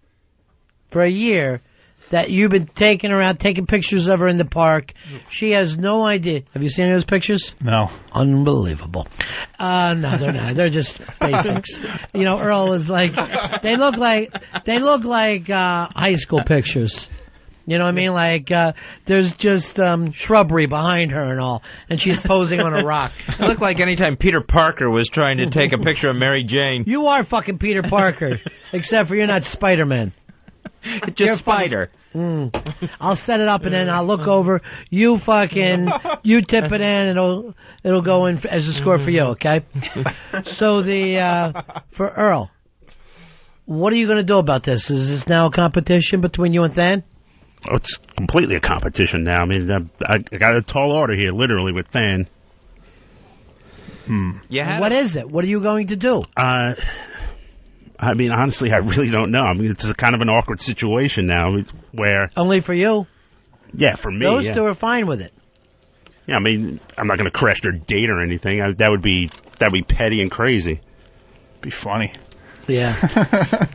For a year that you've been taking her out, taking pictures of her in the park. She has no idea. Have you seen any of those pictures? No. Unbelievable. No, they're not. They're just basics. Earl was like, they look like high school pictures. You know what I mean? Like, there's just shrubbery behind her and all, and she's posing on a rock. It looked like anytime Peter Parker was trying to take a picture of Mary Jane. You are fucking Peter Parker, except for you're not Spider-Man. Just Spider. I'll set it up and then I'll look over. You tip it in, and it'll go in as a score for you, okay? So for Earl, what are you going to do about this? Is this now a competition between you and Than? Oh, it's completely a competition now. I mean, I got a tall order here, literally, with Than. Yeah. What is it? What are you going to do? I mean, honestly, I really don't know. I mean, it's kind of an awkward situation now where... Only for you? Yeah, for me, Those two are fine with it. Yeah, I mean, I'm not going to crash their date or anything. That would be petty and crazy. Be funny. Yeah.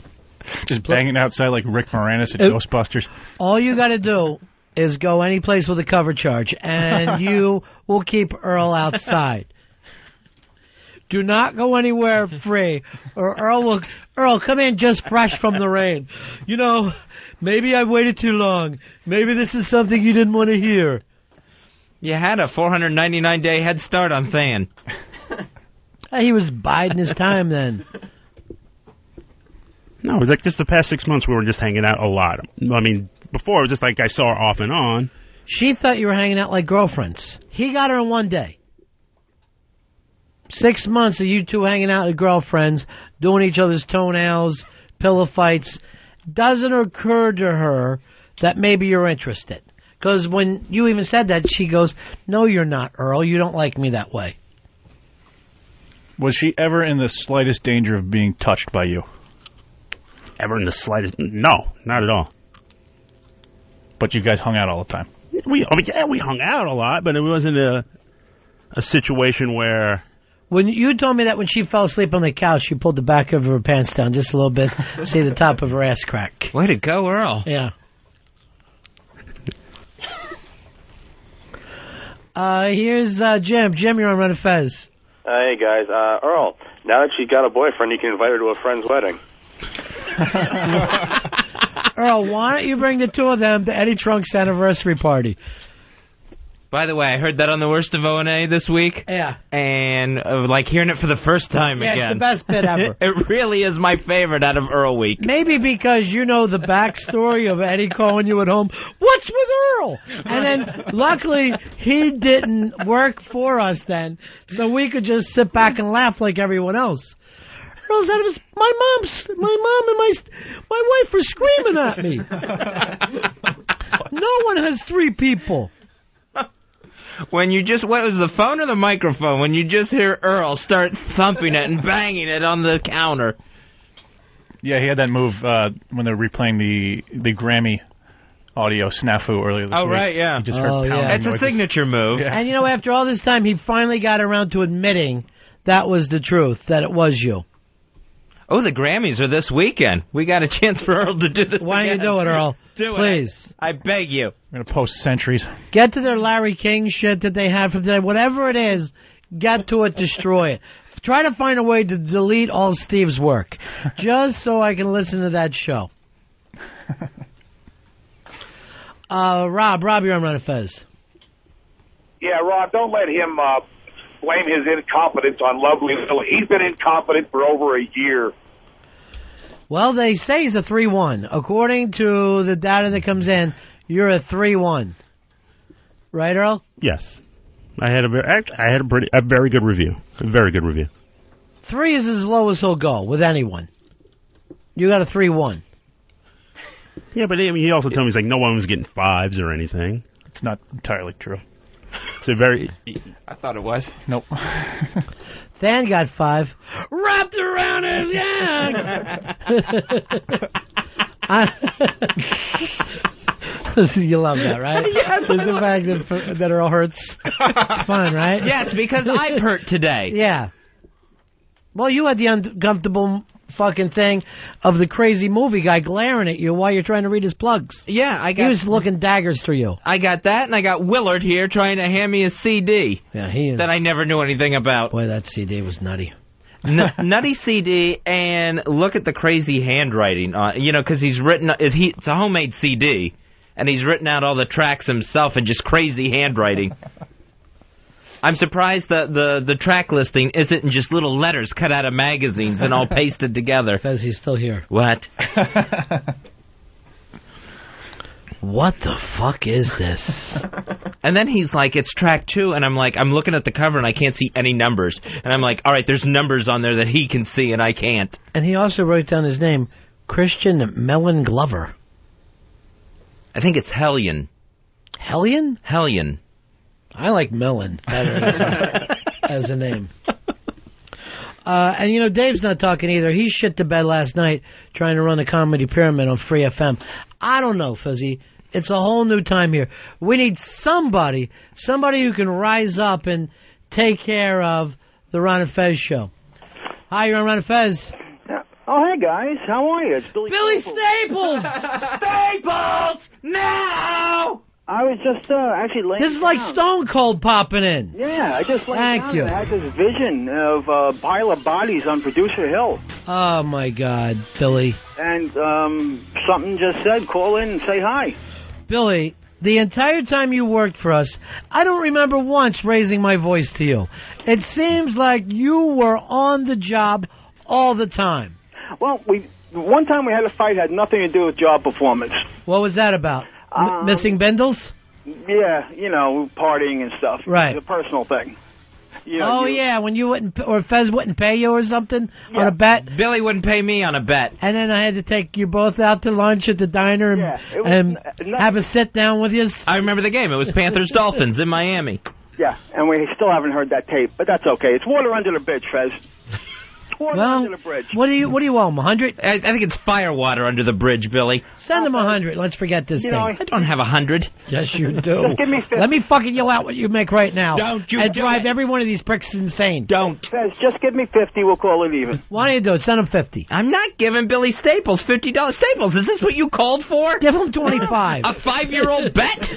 Just banging outside like Rick Moranis at Ghostbusters. All you got to do is go any place with a cover charge, and you will keep Earl outside. Do not go anywhere free, or Earl, come in just fresh from the rain. You know, maybe I waited too long. Maybe this is something you didn't want to hear. You had a 499-day head start on Than. He was biding his time then. No, it was like just the past 6 months we were just hanging out a lot. I mean, before it was just like I saw her off and on. She thought you were hanging out like girlfriends. He got her in one day. 6 months of you two hanging out as girlfriends, doing each other's toenails, pillow fights. Doesn't occur to her that maybe you're interested. Because when you even said that, she goes, "No, you're not, Earl. You don't like me that way." Was she ever in the slightest danger of being touched by you? Ever in the slightest? No, not at all. But you guys hung out all the time? We hung out a lot, but it wasn't a situation where... When you told me that when she fell asleep on the couch, she pulled the back of her pants down just a little bit, see the top of her ass crack. Way to go, Earl. Yeah. Here's Jim. Jim, you're on Ron and Fez. Hey, guys. Earl, now that she got a boyfriend, you can invite her to a friend's wedding. Earl, why don't you bring the two of them to Eddie Trunk's anniversary party? By the way, I heard that on the Worst of O&A this week. Yeah. And like hearing it for the first time again. Yeah, it's the best bit ever. It really is my favorite out of Earl Week. Maybe because you know the backstory of Eddie calling you at home, "What's with Earl?" And then, luckily, he didn't work for us then, so we could just sit back and laugh like everyone else. Earl said it was my mom and my wife were screaming at me. No one has three people. When you just, what was the phone or the microphone? When you just hear Earl start thumping it and banging it on the counter. Yeah, he had that move when they were replaying the Grammy audio snafu earlier this week. Oh, right, yeah. You just heard pounding It's a noises. signature move. Yeah. And you know, after all this time, he finally got around to admitting that was the truth, that it was you. Oh, the Grammys are this weekend. We got a chance for Earl to do this Why don't you do it, Earl? Do Please. it. I beg you. I'm going to post centuries. Get to their Larry King shit that they have from today. Whatever it is, get to it, destroy it. Try to find a way to delete all Steve's work, just so I can listen to that show. Rob, you're on Ron and Fez. Yeah, Rob, don't let him blame his incompetence on Lovely Lily. He's been incompetent for over a year. Well, they say he's a 3-1. According to the data that comes in, you're a 3-1. Right, Earl? Yes. I had a very good review. A very good review. 3 is as low as he'll go with anyone. You got a 3-1. Yeah, but I mean, he also told me he's like no one was getting 5s or anything. It's not entirely true. So very. I thought it was. Nope. Than got 5. Wrapped around his young. You love that, right? Yes. It's the fact that Earl hurts. It's fun, right? Yeah, it's because I'm hurt today. Yeah. Well, you had the uncomfortable fucking thing of the crazy movie guy glaring at you while you're trying to read his plugs. Yeah, he was looking daggers through you. I got that, and I got Willard here trying to hand me a CD. Yeah, he is. That I never knew anything about. Boy, that CD was nutty. Nutty CD, and look at the crazy handwriting. Because he's written. It's a homemade CD, and he's written out all the tracks himself in just crazy handwriting. I'm surprised that the track listing isn't in just little letters cut out of magazines and all pasted together. Because he's still here. What? What the fuck is this? And then he's like, it's track 2, and I'm like, I'm looking at the cover and I can't see any numbers. And I'm like, all right, there's numbers on there that he can see and I can't. And he also wrote down his name, Crispin Glover. I think it's Hellion. Hellion? Hellion. I like Melon better as a name. And, Dave's not talking either. He shit to bed last night trying to run a comedy pyramid on Free FM. I don't know, Fuzzy. It's a whole new time here. We need somebody who can rise up and take care of the Ron and Fez show. Hi, you're on Ron and Fez. Yeah. Oh, Hi, guys. How are you? It's Billy Staples! Staples! Now! I was just actually laying This is like down. Stone Cold popping in. Yeah, I just laid Thank down you. and I had this vision of a pile of bodies on Producer Hill. Oh, my God, Billy. And something just said, call in and say hi. Billy, the entire time you worked for us, I don't remember once raising my voice to you. It seems like you were on the job all the time. Well, one time we had a fight had nothing to do with job performance. What was that about? Missing bindles? Yeah, partying and stuff. Right. It's a personal thing. Yeah, when you wouldn't, or Fez wouldn't pay you or something on a bet. Billy wouldn't pay me on a bet. And then I had to take you both out to lunch at the diner and have a sit down with you. I remember the game. It was Panthers-Dolphins in Miami. Yeah, and we still haven't heard that tape, but that's okay. It's water under the bridge, Fez. Water under the bridge. What do you owe him, 100? I think it's fire water under the bridge, Billy. Send him 100. Let's forget this thing. I don't have 100. Yes, you do. Just give me 50. Let me fucking yell out what you make right now. Don't you and do drive it. every one of these pricks insane. Don't. Fez, just give me 50. We'll call it even. Why don't you do it? Send him 50. I'm not giving Billy Staples $50. Staples, is this what you called for? Give him 25. A 5-year-old bet?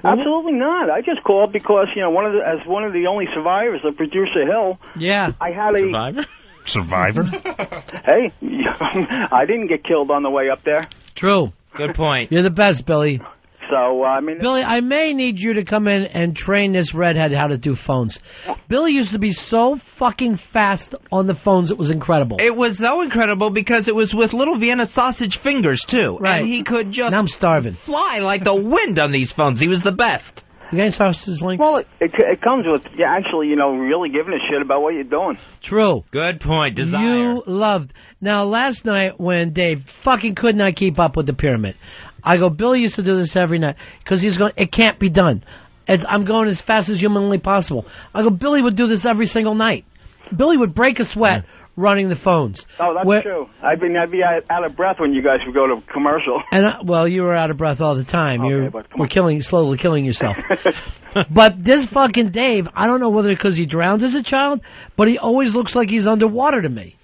Absolutely not. I just called because as one of the only survivors of Producer Hill. Yeah. I had a Survivor? Hey, I didn't get killed on the way up there. True. Good point. You're the best, Billy. So, Billy, I may need you to come in and train this redhead how to do phones. Billy used to be so fucking fast on the phones, it was incredible. It was so incredible because it was with little Vienna sausage fingers, too. Right. And he could just Now I'm starving. fly like the wind on these phones. He was the best. You got any sausage links? Well, it comes with actually, really giving a shit about what you're doing. True. Good point. Desire. You loved. Now, last night when Dave fucking could not keep up with the pyramid, I go, Billy used to do this every night because he's going, it can't be done. I'm going as fast as humanly possible. I go, Billy would do this every single night. Billy would break a sweat running the phones. Oh, that's true. I'd be out of breath when you guys would go to commercial. And you were out of breath all the time. Okay, You're slowly killing yourself. But this fucking Dave, I don't know whether because he drowned as a child, but he always looks like he's underwater to me.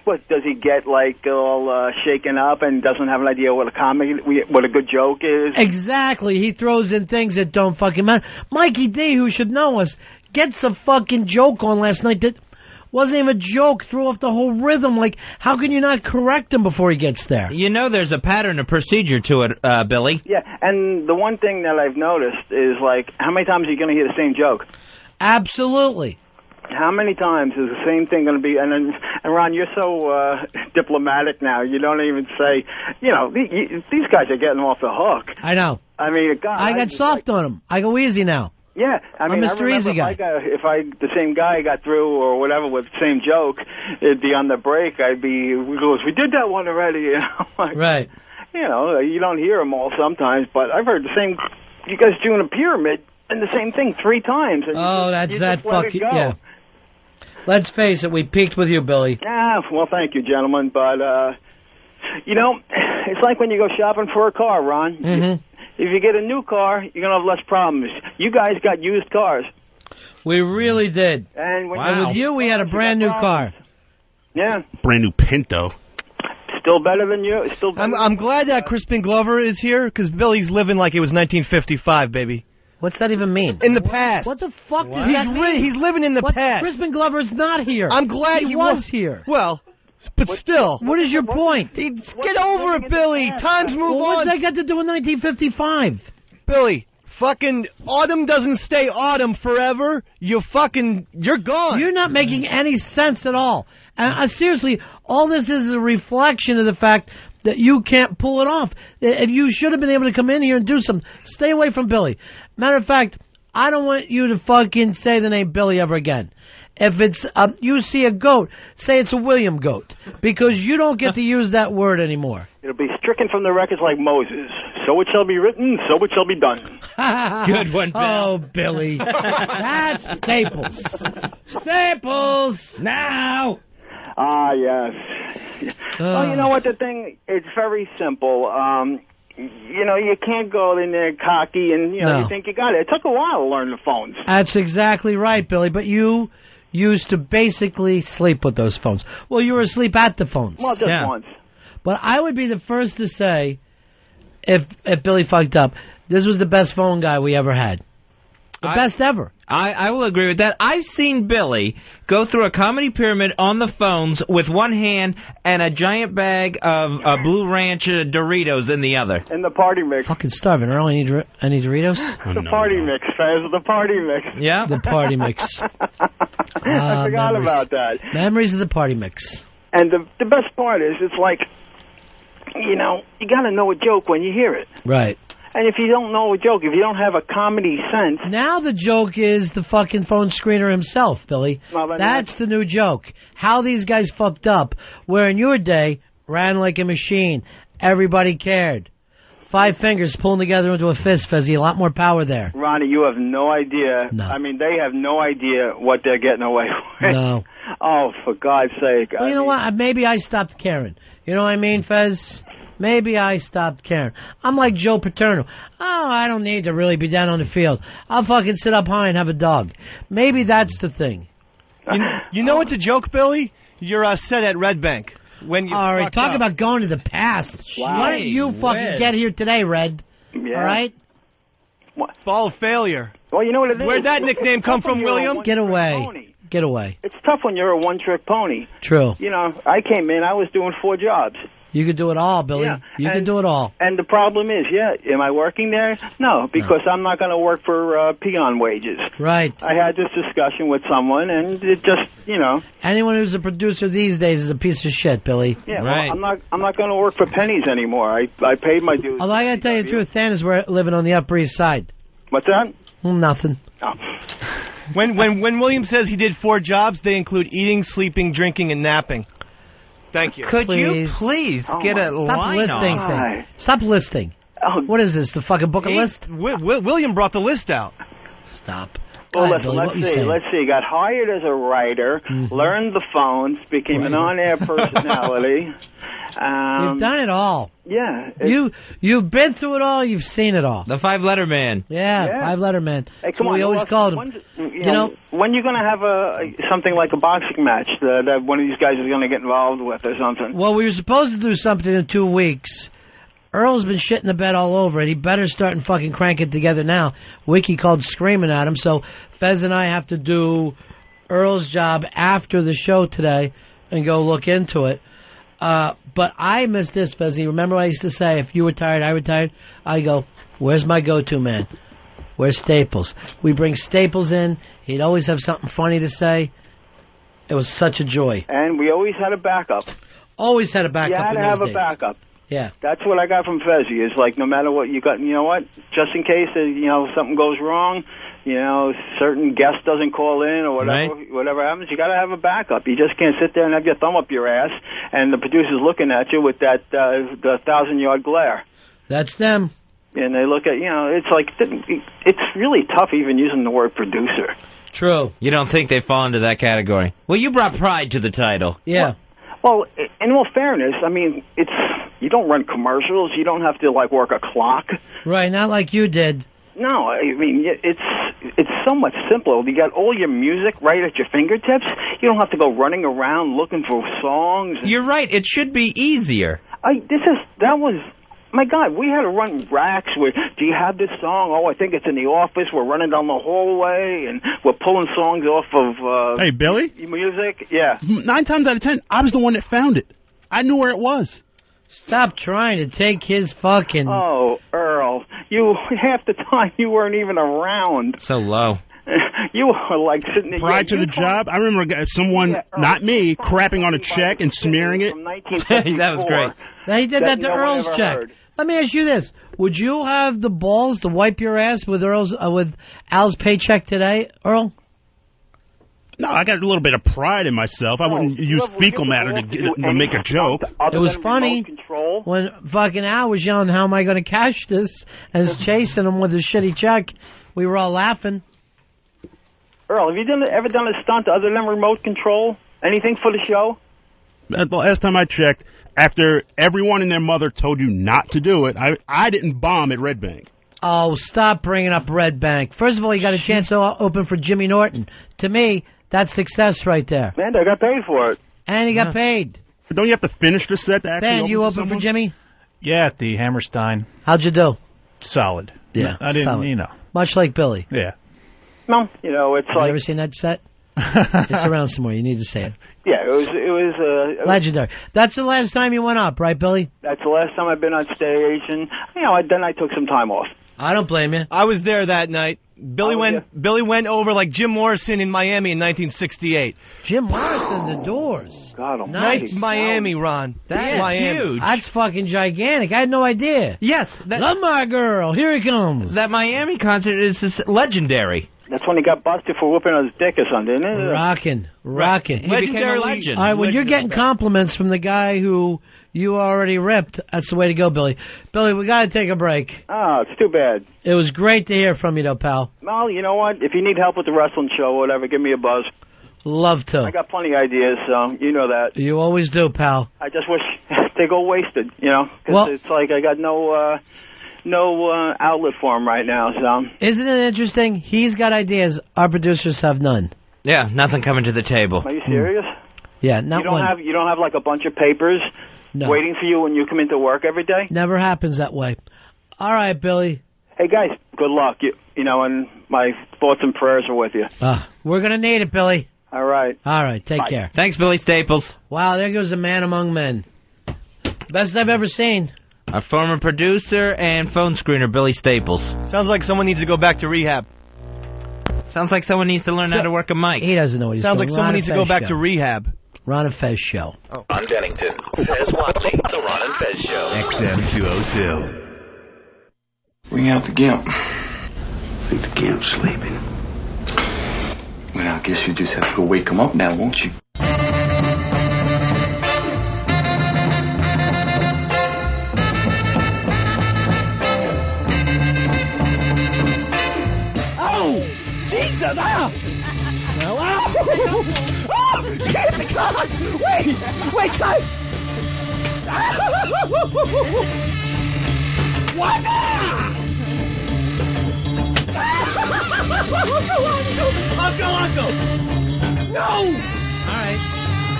What, does he get all shaken up and doesn't have an idea what a good joke is? Exactly. He throws in things that don't fucking matter. Mikey D, who should know us, gets a fucking joke on last night that wasn't even a joke, threw off the whole rhythm. Like, how can you not correct him before he gets there? There's a pattern, a procedure to it, Billy. Yeah, and the one thing that I've noticed is, how many times are you going to hear the same joke? Absolutely. How many times is the same thing going to be? And Ron, you're so diplomatic now. You don't even say, these guys are getting off the hook. I know. I mean, God, I got soft on him. I go easy now. Yeah, I mean, I'm Mr. Easy Guy. If the same guy got through or whatever with the same joke, it'd be on the break. We did that one already. Right. You don't hear them all sometimes, but I've heard the same. You guys doing a pyramid and the same thing 3 times. And that's that fucking yeah. Let's face it, we peaked with you, Billy. Well, thank you, gentlemen. But it's like when you go shopping for a car, Ron. Mm-hmm. If you get a new car, you're going to have less problems. You guys got used cars. We really did. And with you, we had a brand new car. Yeah. Brand new Pinto. Still better than you. I'm glad that Crispin Glover is here because Billy's living like it was 1955, baby. What's that even mean? In the past. What the fuck does that mean? He's living in the past. Crispin Glover's not here. I'm glad he was here. Well, but still. What is your point? Get over it, Billy. Times move on. What's that got to do with 1955? Billy, fucking autumn doesn't stay autumn forever. You're gone. You're not making any sense at all. And seriously, all this is a reflection of the fact that you can't pull it off. If you should have been able to come in here and do something. Stay away from Billy. Matter of fact, I don't want you to fucking say the name Billy ever again. If it's you see a goat, say it's a William goat, because you don't get to use that word anymore. It'll be stricken from the records like Moses. So it shall be written, so it shall be done. Good one, Bill. Oh, Billy. That's Staples. Staples! Now! Ah, yes. Well, you know what, it's very simple. You can't go in there cocky and, you think you got it. It took a while to learn the phones. That's exactly right, Billy, but you used to basically sleep with those phones. Well, you were asleep at the phones. Well, just once. But I would be the first to say, if Billy fucked up, this was the best phone guy we ever had. The best ever. I will agree with that. I've seen Billy go through a comedy pyramid on the phones with one hand and a giant bag of Blue Ranch Doritos in the other. And the party mix. Fucking starving. Earl, any Doritos? The party mix, Fez. The party mix. Yeah. The party mix. I forgot about that. Memories of the party mix. And the best part is, it's like, you got to know a joke when you hear it. Right. And if you don't know a joke, if you don't have a comedy sense... Now the joke is the fucking phone screener himself, Billy. Well, that's the new joke. How these guys fucked up, where in your day, ran like a machine. Everybody cared. 5 fingers pulling together into a fist, Fezzy. A lot more power there. Ronnie, you have no idea. No. I mean, they have no idea what they're getting away with. No. Oh, for God's sake. Well, you know what? Maybe I stopped caring. You know what I mean, Fez? Maybe I stopped caring. I'm like Joe Paterno. Oh, I don't need to really be down on the field. I'll fucking sit up high and have a dog. Maybe that's the thing. You know what's a joke, Billy? You're set at Red Bank. When you all right, talk about going to the past. Wow. Why don't you fucking get here today, Red? Yeah. All right? Ball of failure. Well, you know what it is? Where'd that nickname come from, William? Get away. Get away. It's tough when you're a one-trick pony. True. I came in, I was doing 4 jobs. You could do it all, Billy. Yeah. You could do it all. And the problem is, am I working there? No, because I'm not going to work for peon wages. Right. I had this discussion with someone, and it just, Anyone who's a producer these days is a piece of shit, Billy. Yeah, right. Well, I'm not going to work for pennies anymore. I paid my dues. Although I got to tell you the truth, Than is living on the Upper East Side. What's that? Nothing. Oh. When William says he did 4 jobs, they include eating, sleeping, drinking, and napping. Thank you. Could you please get a line on? Stop listing. Oh. What is this, the fucking book of list? William brought the list out. Stop. Well, listen, let's see. Got hired as a writer, learned the phones, became an on-air personality. You've done it all. Yeah. You've been through it all. You've seen it all. The 5-letter man. Yeah, 5-letter man. Hey, come on. We always called him. When you going to have something like a boxing match that one of these guys is going to get involved with or something? Well, we were supposed to do something in 2 weeks. Earl's been shitting the bed all over it. He better start and fucking crank it together now. Wiki called screaming at him, so Fez and I have to do Earl's job after the show today and go look into it. But I miss this, Fezzy. Remember what I used to say, if you were tired, I retired? I go, where's my go-to man? Where's Staples? We bring Staples in. He'd always have something funny to say. It was such a joy. And we always had a backup. Always had a backup. You had to have a backup. Yeah. That's what I got from Fezzy. Is like, no matter what you got, you know what? Just in case, something goes wrong, certain guest doesn't call in or whatever, whatever happens, you got to have a backup. You just can't sit there and have your thumb up your ass and the producer's looking at you with that the 1,000-yard glare. That's them. And they look at, it's like, it's really tough even using the word producer. True. You don't think they fall into that category? Well, you brought pride to the title. Yeah. Well, in all fairness, I mean, you don't run commercials. You don't have to, work a clock. Right, not like you did. No, I mean, it's so much simpler. You got all your music right at your fingertips. You don't have to go running around looking for songs. You're right. It should be easier. My God, we had to run racks with, do you have this song? Oh, I think it's in the office. We're running down the hallway, and we're pulling songs off of... hey, Billy? Music? Yeah. 9 times out of 10, I was the one that found it. I knew where it was. Stop trying to take his fucking... Oh, Earl, half the time you weren't even around. So low. You were sitting there. Prior to the job, I remember someone, not me, crapping on a check and smearing it. That was great. He did that to Earl's check. Heard. Let me ask you this. Would you have the balls to wipe your ass with Al's paycheck today, Earl? No, I got a little bit of pride in myself. I wouldn't use fecal matter to make a joke. It was funny when fucking Al was yelling, how am I going to cash this? And was chasing him with his shitty check. We were all laughing. Earl, have you ever done a stunt other than remote control? Anything for the show? The last time I checked, after everyone and their mother told you not to do it, I didn't bomb at Red Bank. Oh, stop bringing up Red Bank. First of all, you got a chance to open for Jimmy Norton. To me, That's success right there. Man, I got paid for it. And he got paid. But don't you have to finish the set to actually Dan, open you to open someone? for Jimmy? Yeah, at the Hammerstein. How'd you do? Solid. Yeah, I didn't, solid. Much like Billy. Yeah. No, it's Have like... you ever seen that set? It's around somewhere. You need to say it. Yeah, it was Legendary. That's the last time you went up, right, Billy? That's the last time I've been on stage, and then I took some time off. I don't blame you. I was there that night. Billy went over like Jim Morrison in Miami in 1968. Jim Morrison, the Doors. God almighty. Miami, Ron. That's Miami. huge. That's fucking gigantic. I had no idea. Yes. Love my girl. Here he comes. That Miami concert is legendary. That's when he got busted for whooping his dick or something, isn't it? Rockin'. He became a legend. All right, when you're getting compliments from the guy who you already ripped, that's the way to go, Billy. Billy, we got to take a break. Oh, it's too bad. It was great to hear from you, though, pal. Well, you know what? If you need help with the wrestling show or whatever, give me a buzz. Love to. I got plenty of ideas, so you know that. You always do, pal. I just wish they go wasted, because it's like I got no outlet for them right now. So isn't it interesting? He's got ideas. Our producers have none. Yeah, nothing coming to the table. Are you serious? Yeah, not one. You don't have like a bunch of papers waiting for you when you come into work every day? Never happens that way. All right, Billy. Hey guys, good luck. And my thoughts and prayers are with you. We're gonna need it, Billy. All right. All right. Take Bye. care. Thanks, Billy Staples. Wow, there goes a man among men. Best I've ever seen. Our former producer and phone screener, Billy Staples. Sounds like someone needs to go back to rehab. Sounds like someone needs to learn how to work a mic. He doesn't know what he's Sounds doing. like someone needs to go back to rehab. Ron and Fez show. On Bennington, Fez watching the Ron and Fez show. XM 202. Bring out the gimp. I think the gimp's sleeping. Well, I guess you just have to go wake him up now, won't you? Jesus! Ah! No! Oh! Jesus! God! Wait, guys! What? Uncle! No! All right.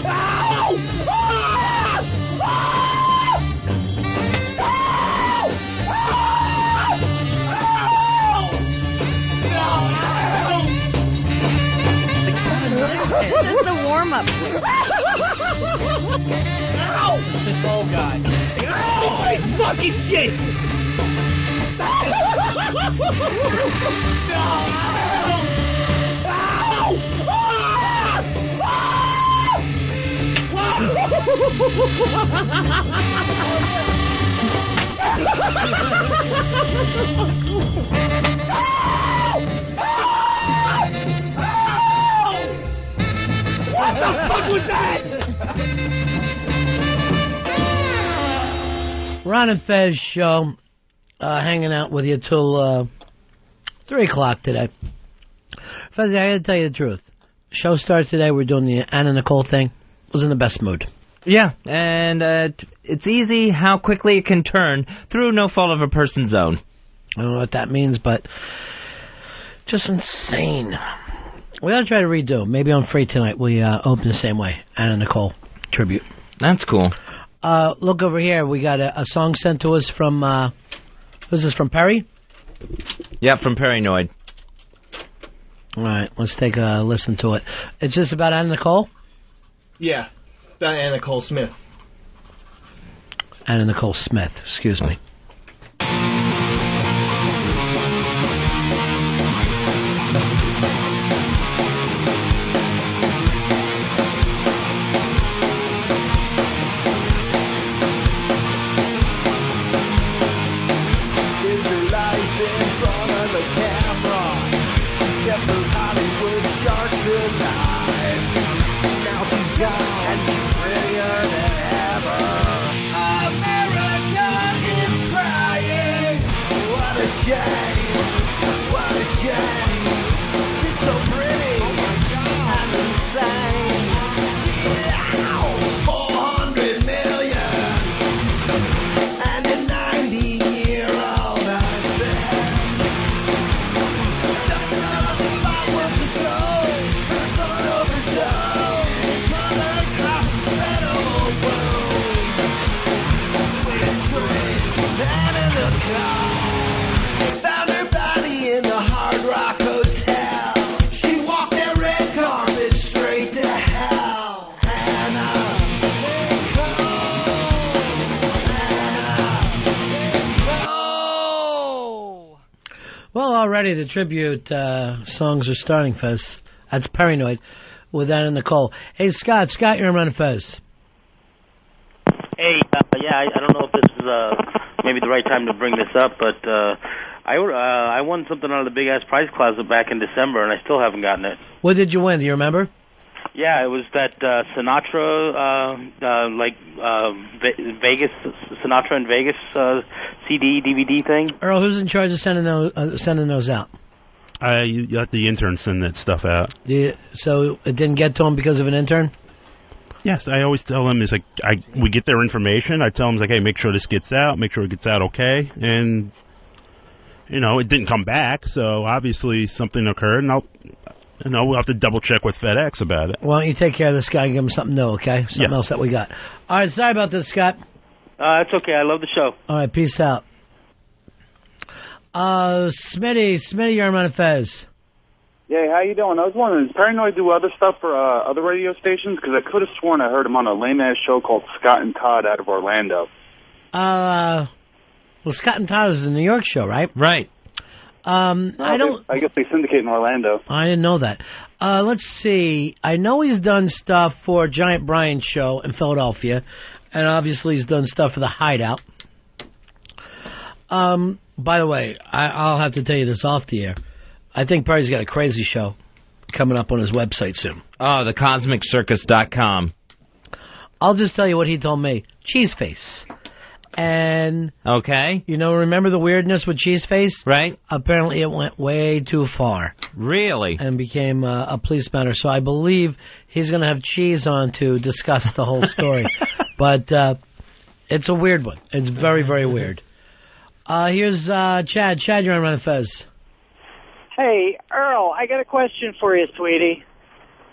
Ow! Ah! Ah! This is the warm-up. Ow! The tall guy. Ow! Fucking shit! What the fuck was that? Ron and Fez show, hanging out with you till 3 o'clock today. Fez, I gotta tell you the truth. Show started today. We're doing the Anna Nicole thing. Was in the best mood. Yeah, and it's easy how quickly it can turn through no fault of a person's own. I don't know what that means, but just insane. We ought to try to redo. Maybe on Free tonight we open the same way. Anna Nicole tribute. That's cool. Look over here. We got a song sent to us from, who's this, from Perry? Yeah, from Paranoid. All right, let's take a listen to it. It's just about Anna Nicole? Yeah, about Anna Nicole Smith. Anna Nicole Smith, excuse me. already the tribute songs are starting, Fez. That's Paranoid with Anna Nicole. Hey, Scott, you're on Ron and Fez. Hey, I don't know if this is maybe the right time to bring this up, but I won something out of the Big Ass Prize Closet back in December, and I still haven't gotten it. What did you win? Do you remember? Yeah, it was that Sinatra, Sinatra in Vegas CD, DVD thing. Earl, who's in charge of sending those out? You let the intern send that stuff out. So it didn't get to him because of an intern? Yes, I always tell them, we get their information. I tell them, hey, make sure this gets out, make sure it gets out okay. And, it didn't come back, so obviously something occurred, and we'll have to double-check with FedEx about it. Why don't you take care of this guy and give him something new, okay? Something else that we got. All right, sorry about this, Scott. It's okay. I love the show. All right, peace out. Smitty, you're on Ron and Fez. Yeah, how you doing? I was wondering, does Paranoid do other stuff for other radio stations? Because I could have sworn I heard him on a lame-ass show called Scott and Todd out of Orlando. Well, Scott and Todd is a New York show, right? Right. I guess they syndicate in Orlando. I didn't know that. Let's see. I know he's done stuff for Giant Brian's show in Philadelphia, and obviously he's done stuff for the Hideout. By the way, I'll have to tell you this off the air. I think Perry's got a crazy show coming up on his website soon. Oh, thecosmiccircus.com. I'll just tell you what he told me. Cheeseface. And... Okay. Remember the weirdness with Cheeseface? Right. Apparently it went way too far. Really? And became a police matter. So I believe he's going to have Cheese on to discuss the whole story. But it's a weird one. It's very, very weird. Here's Chad. Chad, you're on Ron and Fez. Hey, Earl, I got a question for you, sweetie.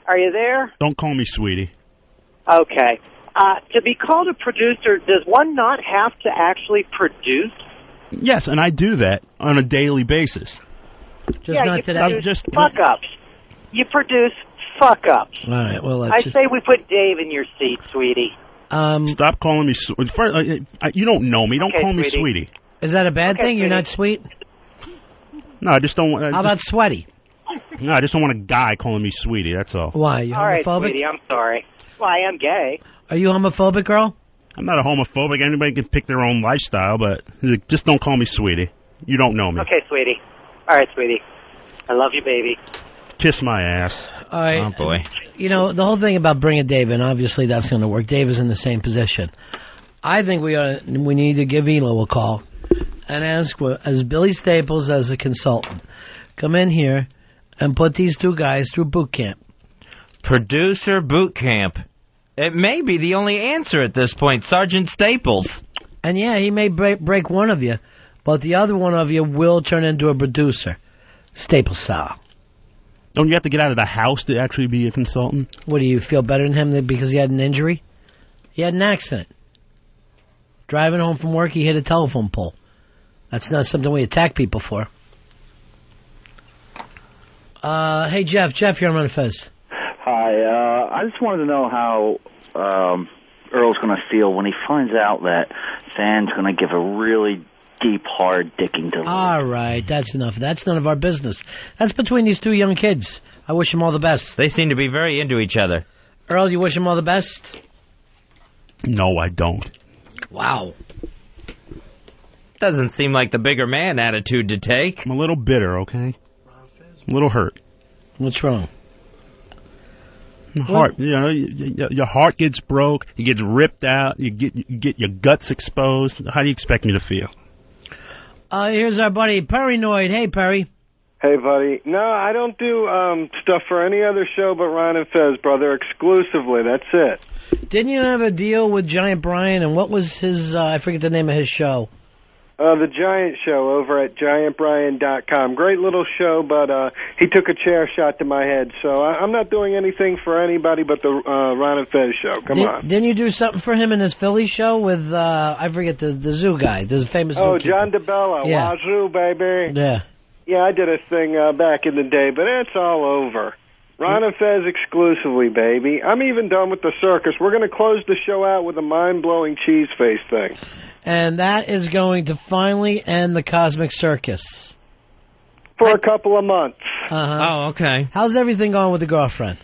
Are you there? Don't call me sweetie. Okay. To be called a producer, does one not have to actually produce? Yes, and I do that on a daily basis. You produce fuck-ups. You produce fuck-ups. All right, well, I say we put Dave in your seat, sweetie. Stop calling me you don't know me. Don't call me sweetie. Is that a bad thing? You're not sweet? No, I just don't want... How about sweaty? No, I just don't want a guy calling me sweetie, that's all. Why? You homophobic? All right, sweetie, I'm sorry. Well, I am gay. Are you homophobic, girl? I'm not a homophobic. Anybody can pick their own lifestyle, but just don't call me sweetie. You don't know me. Okay, sweetie. All right, sweetie. I love you, baby. Kiss my ass. All right. Oh, boy. The whole thing about bringing Dave in, obviously that's going to work. Dave is in the same position. I think we need to give Elo a call and ask, as Billy Staples as a consultant, come in here and put these two guys through boot camp. Producer boot camp. It may be the only answer at this point, Sergeant Staples. And yeah, he may break one of you, but the other one of you will turn into a producer. Staples style. Don't you have to get out of the house to actually be a consultant? What, do you feel better than him because he had an injury? He had an accident. Driving home from work, he hit a telephone pole. That's not something we attack people for. Hey, Jeff, you're on Ron and Fez. Hi, I just wanted to know how Earl's going to feel when he finds out that Fan's going to give a really deep, hard dicking to Lou. All right, that's enough. That's none of our business. That's between these two young kids. I wish them all the best. They seem to be very into each other. Earl, you wish them all the best? No, I don't. Wow. Doesn't seem like the bigger man attitude to take. I'm a little bitter, okay? I'm a little hurt. What's wrong? Heart, your heart gets broke, you get ripped out, you get your guts exposed. How do you expect me to feel? Here's our buddy Paranoid. Hey, Perry. Hey, buddy. No, I don't do stuff for any other show but Ron and Fez, brother, exclusively. That's it. Didn't you have a deal with Giant Brian, and what was his, I forget the name of his show? The Giant Show over at GiantBrian.com. Great little show, but he took a chair shot to my head. So I'm not doing anything for anybody but the Ron and Fez show. Come on. Didn't you do something for him in his Philly show with, I forget, the zoo guy, the famous Oh, zookeeper. John DeBella. Yeah. Wazoo, baby. Yeah. Yeah, I did a thing back in the day, but it's all over. Ron and Fez exclusively, baby. I'm even done with the circus. We're going to close the show out with a mind-blowing cheese face thing. And that is going to finally end the Cosmic Circus. For a couple of months. Uh-huh. Oh, okay. How's everything going with the girlfriend?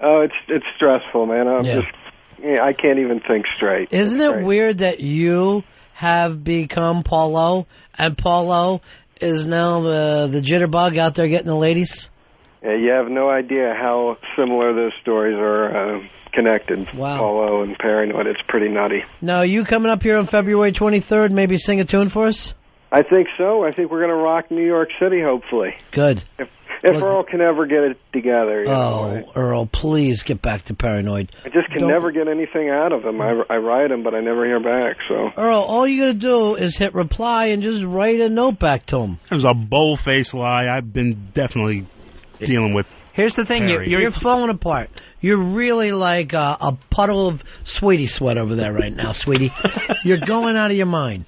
Oh, it's stressful, man. I can't even think straight. Isn't it weird that you have become Paulo, and Paulo is now the jitterbug out there getting the ladies? Yeah, you have no idea how similar those stories are connected. Wow. Paulo and Paranoid, it's pretty nutty. Now, you coming up here on February 23rd, maybe sing a tune for us? I think so. I think we're going to rock New York City, hopefully. Good. If Earl can ever get it together. You know, Earl, please get back to Paranoid. I just can never get anything out of him. I write him, but I never hear back. So Earl, all you got to do is hit reply and just write a note back to him. It was a bold-faced lie. I've been definitely dealing with. Here's the thing: you're falling apart. You're really like a puddle of sweetie sweat over there right now, sweetie. You're going out of your mind.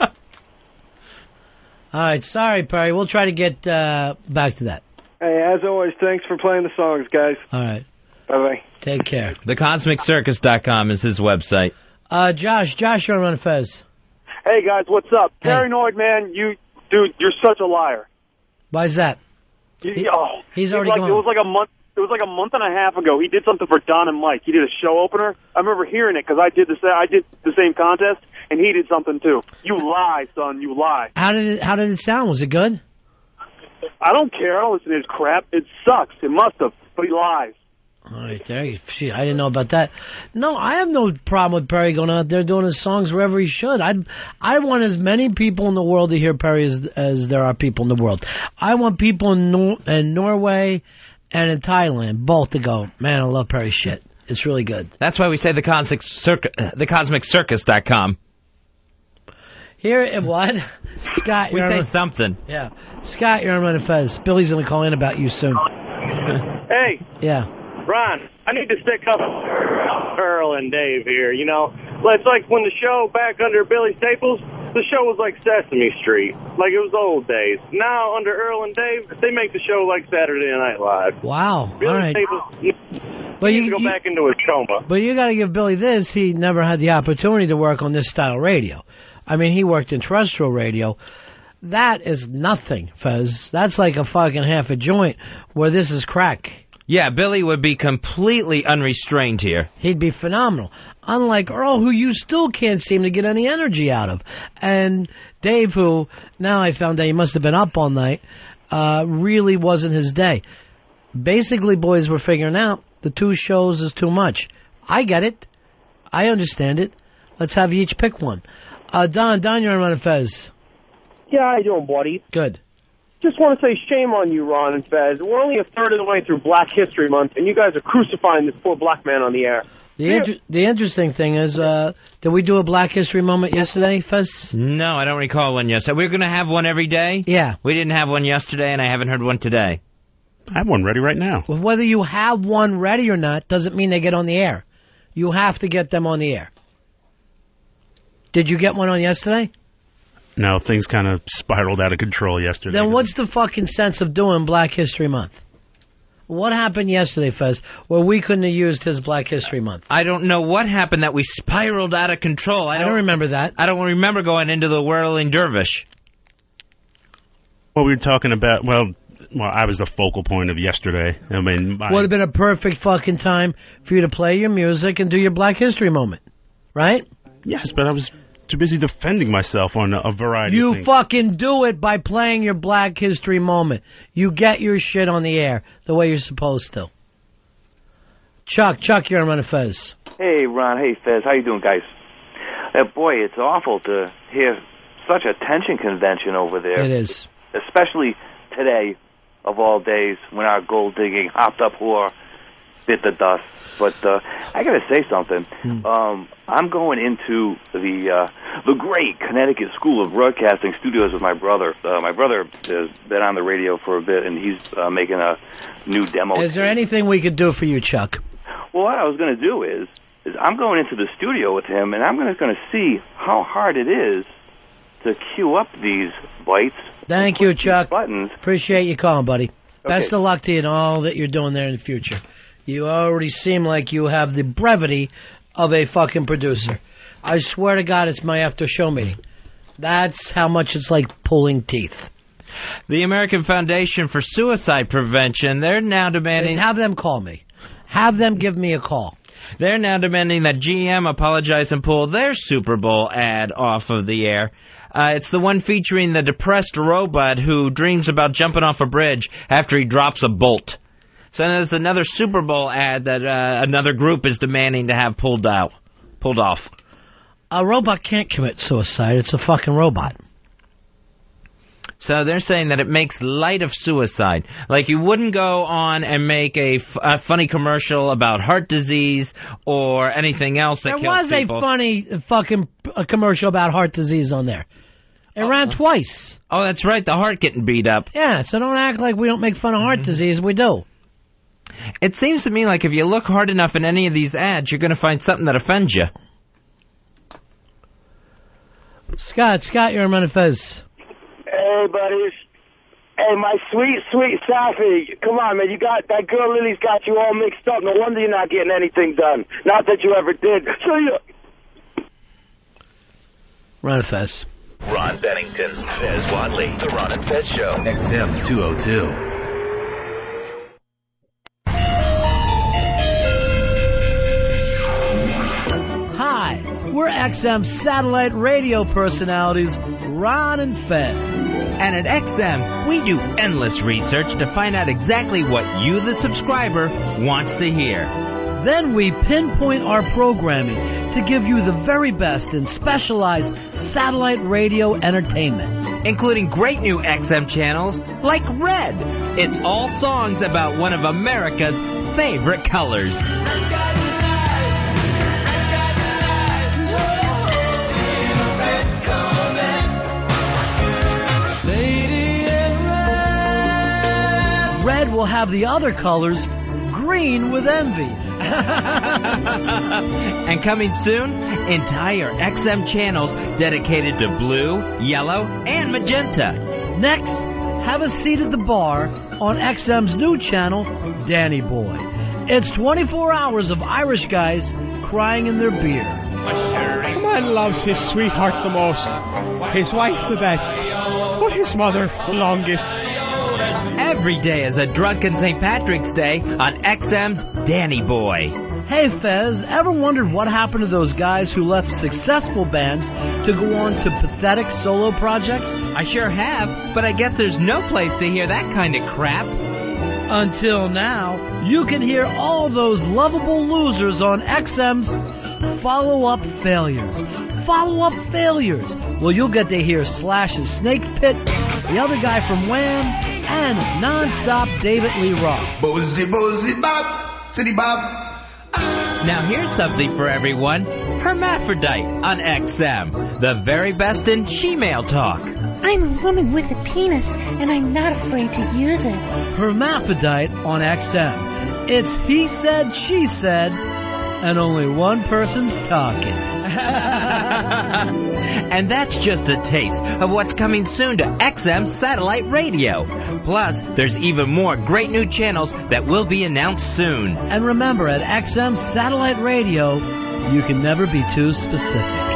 All right, sorry, Perry. We'll try to get back to that. Hey, as always, thanks for playing the songs, guys. All right. Bye-bye. Take care. TheCosmicCircus.com is his website. Josh, you're on Ron and Fez. Hey, guys, what's up? Hey. Paranoid, man, you're such a liar. Why is that? He's already gone. It was like a month and a half ago. He did something for Don and Mike. He did a show opener. I remember hearing it because I did the same contest, and he did something too. You lie, son. You lie. How did it sound? Was it good? I don't care. I don't listen to his crap. It sucks. It must have. But he lies. All right, there. I didn't know about that. No, I have no problem with Perry going out there doing his songs wherever he should. I want as many people in the world to hear Perry as there are people in the world. I want people in Norway and in Thailand both to go, man, I love Perry's shit. It's really good. That's why we say TheCosmicCircus.com. Here, what? Scott, we say something. Yeah. Scott, you're on Ron and Fez. Billy's going to call in about you soon. Hey. Yeah. Ron, I need to stick up Earl and Dave here, you know. It's like when the show back under Billy Staples, the show was like Sesame Street. Like it was the old days. Now, under Earl and Dave, they make the show like Saturday Night Live. Wow. Billy all right. Staples needs to go back into his coma. But you got to give Billy this. He never had the opportunity to work on this style radio. I mean, he worked in terrestrial radio. That is nothing, Fez. That's like a fucking half a joint where this is crack. Yeah, Billy would be completely unrestrained here. He'd be phenomenal. Unlike Earl, who you still can't seem to get any energy out of. And Dave, who now I found out he must have been up all night, really wasn't his day. Basically, boys were figuring out the two shows is too much. I get it. I understand it. Let's have you each pick one. Don, you're on Ron and Fez. Yeah, how you doing, buddy? Good. Just want to say shame on you, Ron and Fez. We're only a third of the way through Black History Month, and you guys are crucifying this poor black man on the air. The interesting thing is, did we do a Black History moment yesterday, Fez? No, I don't recall one yesterday. We're going to have one every day? Yeah. We didn't have one yesterday, and I haven't heard one today. I have one ready right now. Well, whether you have one ready or not doesn't mean they get on the air. You have to get them on the air. Did you get one on yesterday? No, things kind of spiraled out of control yesterday. Then what's the fucking sense of doing Black History Month? What happened yesterday, Fez, where we couldn't have used his Black History Month? I don't know what happened that we spiraled out of control. I don't remember that. I don't remember going into the whirling dervish. Well, we were talking about, well, I was the focal point of yesterday. I mean, would have been a perfect fucking time for you to play your music and do your Black History moment, right? Yes, but I was too busy defending myself on a variety of things. You fucking do it by playing your Black History moment. You get your shit on the air the way you're supposed to. Chuck, you're on Ron and Fez. Hey, Ron. Hey, Fez. How you doing, guys? Boy, it's awful to hear such a tension convention over there. It is. Especially today, of all days, when our gold-digging, hopped-up whore bit the dust. But I got to say something. I'm going into the great Connecticut School of Broadcasting Studios with my brother. My brother has been on the radio for a bit, and he's making a new demo. Is there anything we could do for you, Chuck? Well, what I was going to do is I'm going into the studio with him, and I'm going to see how hard it is to cue up these bytes. Thank you, Chuck. Buttons. Appreciate you calling, buddy. Okay. Best of luck to you in all that you're doing there in the future. You already seem like you have the brevity of a fucking producer. I swear to God, it's my after-show meeting. That's how much it's like pulling teeth. The American Foundation for Suicide Prevention, they're now demanding... Have them call me. Have them give me a call. They're now demanding that GM apologize and pull their Super Bowl ad off of the air. It's the one featuring the depressed robot who dreams about jumping off a bridge after he drops a bolt. So there's another Super Bowl ad that another group is demanding to have pulled off. A robot can't commit suicide. It's a fucking robot. So they're saying that it makes light of suicide. Like you wouldn't go on and make a funny commercial about heart disease or anything else that kills people. There was a funny fucking commercial about heart disease on there. It ran twice. Oh, that's right. The heart getting beat up. Yeah, so don't act like we don't make fun of heart disease. We do. It seems to me like if you look hard enough in any of these ads, you're going to find something that offends you. Scott, you're on Ron and Fez. Hey, buddies. Hey, my sweet Safi. Come on, man. You got that girl Lily's got you all mixed up. No wonder you're not getting anything done. Not that you ever did. So you... Ron and Fez. Ron Bennington, Fez Wadley, The Ron and Fez Show. XM 202. Hi, we're XM satellite radio personalities, Ron and Fez. And at XM, we do endless research to find out exactly what you, the subscriber, wants to hear. Then we pinpoint our programming to give you the very best in specialized satellite radio entertainment. Including great new XM channels like Red. It's all songs about one of America's favorite colors. Red will have the other colors green with envy. And coming soon, entire XM channels dedicated to blue, yellow, and magenta. Next, have a seat at the bar on XM's new channel, Danny Boy. It's 24 hours of Irish guys crying in their beer. A man loves his sweetheart the most, his wife the best, but his mother the longest. Every day is a drunken St. Patrick's Day on XM's Danny Boy. Hey Fez, ever wondered what happened to those guys who left successful bands to go on to pathetic solo projects? I sure have, but I guess there's no place to hear that kind of crap. Until now, you can hear all those lovable losers on XM's Follow-Up Failures. Follow-Up Failures. Well, you'll get to hear Slash's Snake Pit, the other guy from Wham, and non-stop David Lee Roth. Bozy bop, city bop. Now here's something for everyone. Hermaphrodite on XM. The very best in she-male talk. I'm a woman with a penis, and I'm not afraid to use it. Hermaphrodite on XM. It's he said, she said, and only one person's talking. And that's just a taste of what's coming soon to XM satellite radio. Plus, there's even more great new channels that will be announced soon. And remember, at XM satellite radio, you can never be too specific.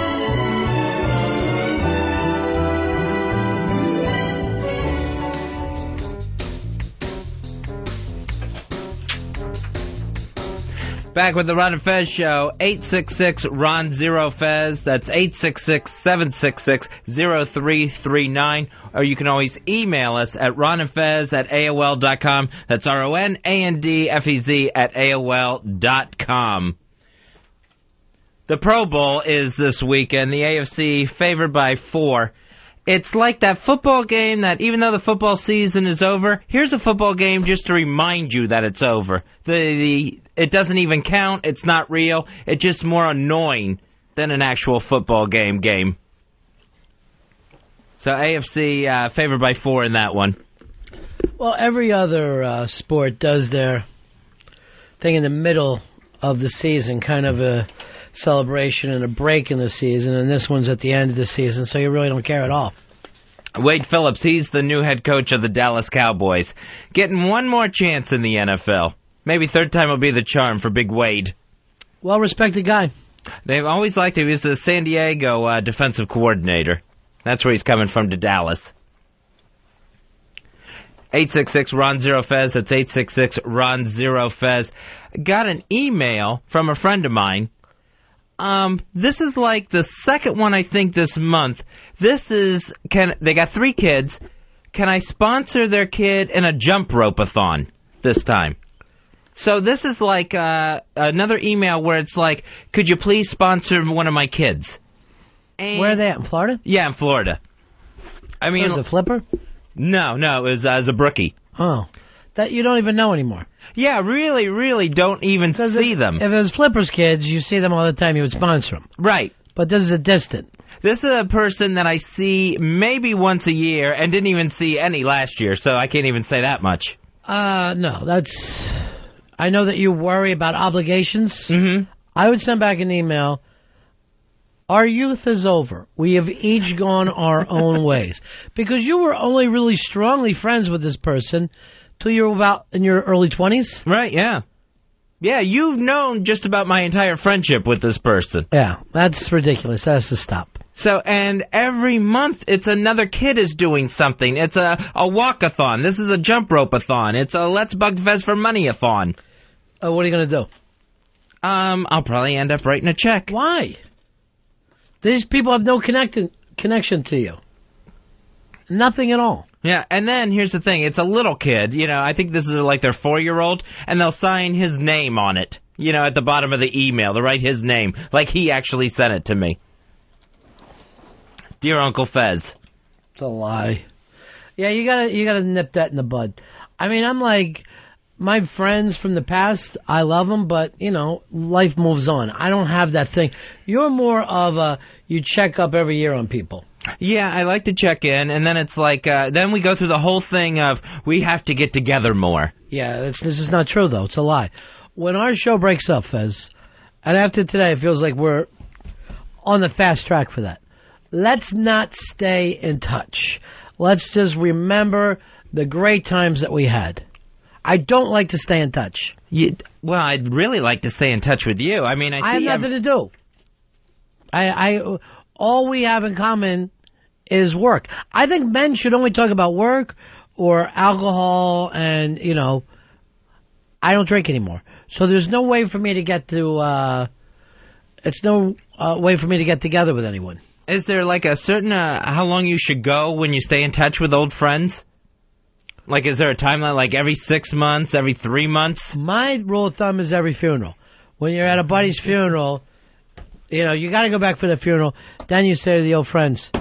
Back with the Ron and Fez Show, 866-RON-0-FEZ. That's 866-766-0339. Or you can always email us at ronandfez@AOL.com. That's RONANDFEZ@AOL.com. The Pro Bowl is this weekend. The AFC favored by 4. It's like that football game that even though the football season is over, here's a football game just to remind you that it's over. It doesn't even count. It's not real. It's just more annoying than an actual football game. So AFC favored by 4 in that one. Well, every other sport does their thing in the middle of the season, kind of a celebration and a break in the season, and this one's at the end of the season, so you really don't care at all. Wade Phillips, he's the new head coach of the Dallas Cowboys, getting one more chance in the NFL. Maybe third time will be the charm for Big Wade. Well-respected guy. They've always liked him. He was the San Diego defensive coordinator. That's where he's coming from to Dallas. 866-RON-0-FEZ. That's 866-RON-0-FEZ. Got an email from a friend of mine. This is like the second one, I think, this month. They got 3 kids. Can I sponsor their kid in a jump rope-a-thon this time? So this is like another email where it's like, could you please sponsor one of my kids? And where are they at, in Florida? Yeah, in Florida. I mean, was it a flipper? No, it was as a brookie. Oh, that you don't even know anymore. Yeah, really don't even see them. If it was Flippers kids, you see them all the time, you would sponsor them. Right. But this is a distant. This is a person that I see maybe once a year and didn't even see any last year, so I can't even say that much. No, that's... I know that you worry about obligations. Mm-hmm. I would send back an email. Our youth is over. We have each gone our own ways. Because you were only really strongly friends with this person till you were about in your early 20s? Right, yeah. Yeah, you've known just about my entire friendship with this person. Yeah, that's ridiculous. That has to stop. So, and every month it's another kid is doing something. It's a walk-a-thon. This is a jump rope-a-thon. It's a Let's Bug Fez for Money-a-thon. What are you going to do? I'll probably end up writing a check. Why? These people have no connection to you. Nothing at all. Yeah, and then here's the thing. It's a little kid. You know, I think this is like their 4-year-old, and they'll sign his name on it. You know, at the bottom of the email. They'll write his name, like he actually sent it to me. Dear Uncle Fez. It's a lie. Yeah, you gotta nip that in the bud. I mean, I'm like, my friends from the past, I love them, but, you know, life moves on. I don't have that thing. You're more of you check up every year on people. Yeah, I like to check in, and then it's like, then we go through the whole thing of, we have to get together more. Yeah, this is not true, though. It's a lie. When our show breaks up, Fez, and after today, it feels like we're on the fast track for that. Let's not stay in touch. Let's just remember the great times that we had. I don't like to stay in touch. Well, I'd really like to stay in touch with you. I mean, I have nothing to do. All we have in common is work. I think men should only talk about work or alcohol, and, you know, I don't drink anymore. So there's no way for me to get to, way for me to get together with anyone. Is there like a certain, how long you should go when you stay in touch with old friends? Like, is there a timeline, like every 6 months, every 3 months? My rule of thumb is every funeral. When you're at a buddy's funeral, you know, you got to go back for the funeral. Then you say to the old friends,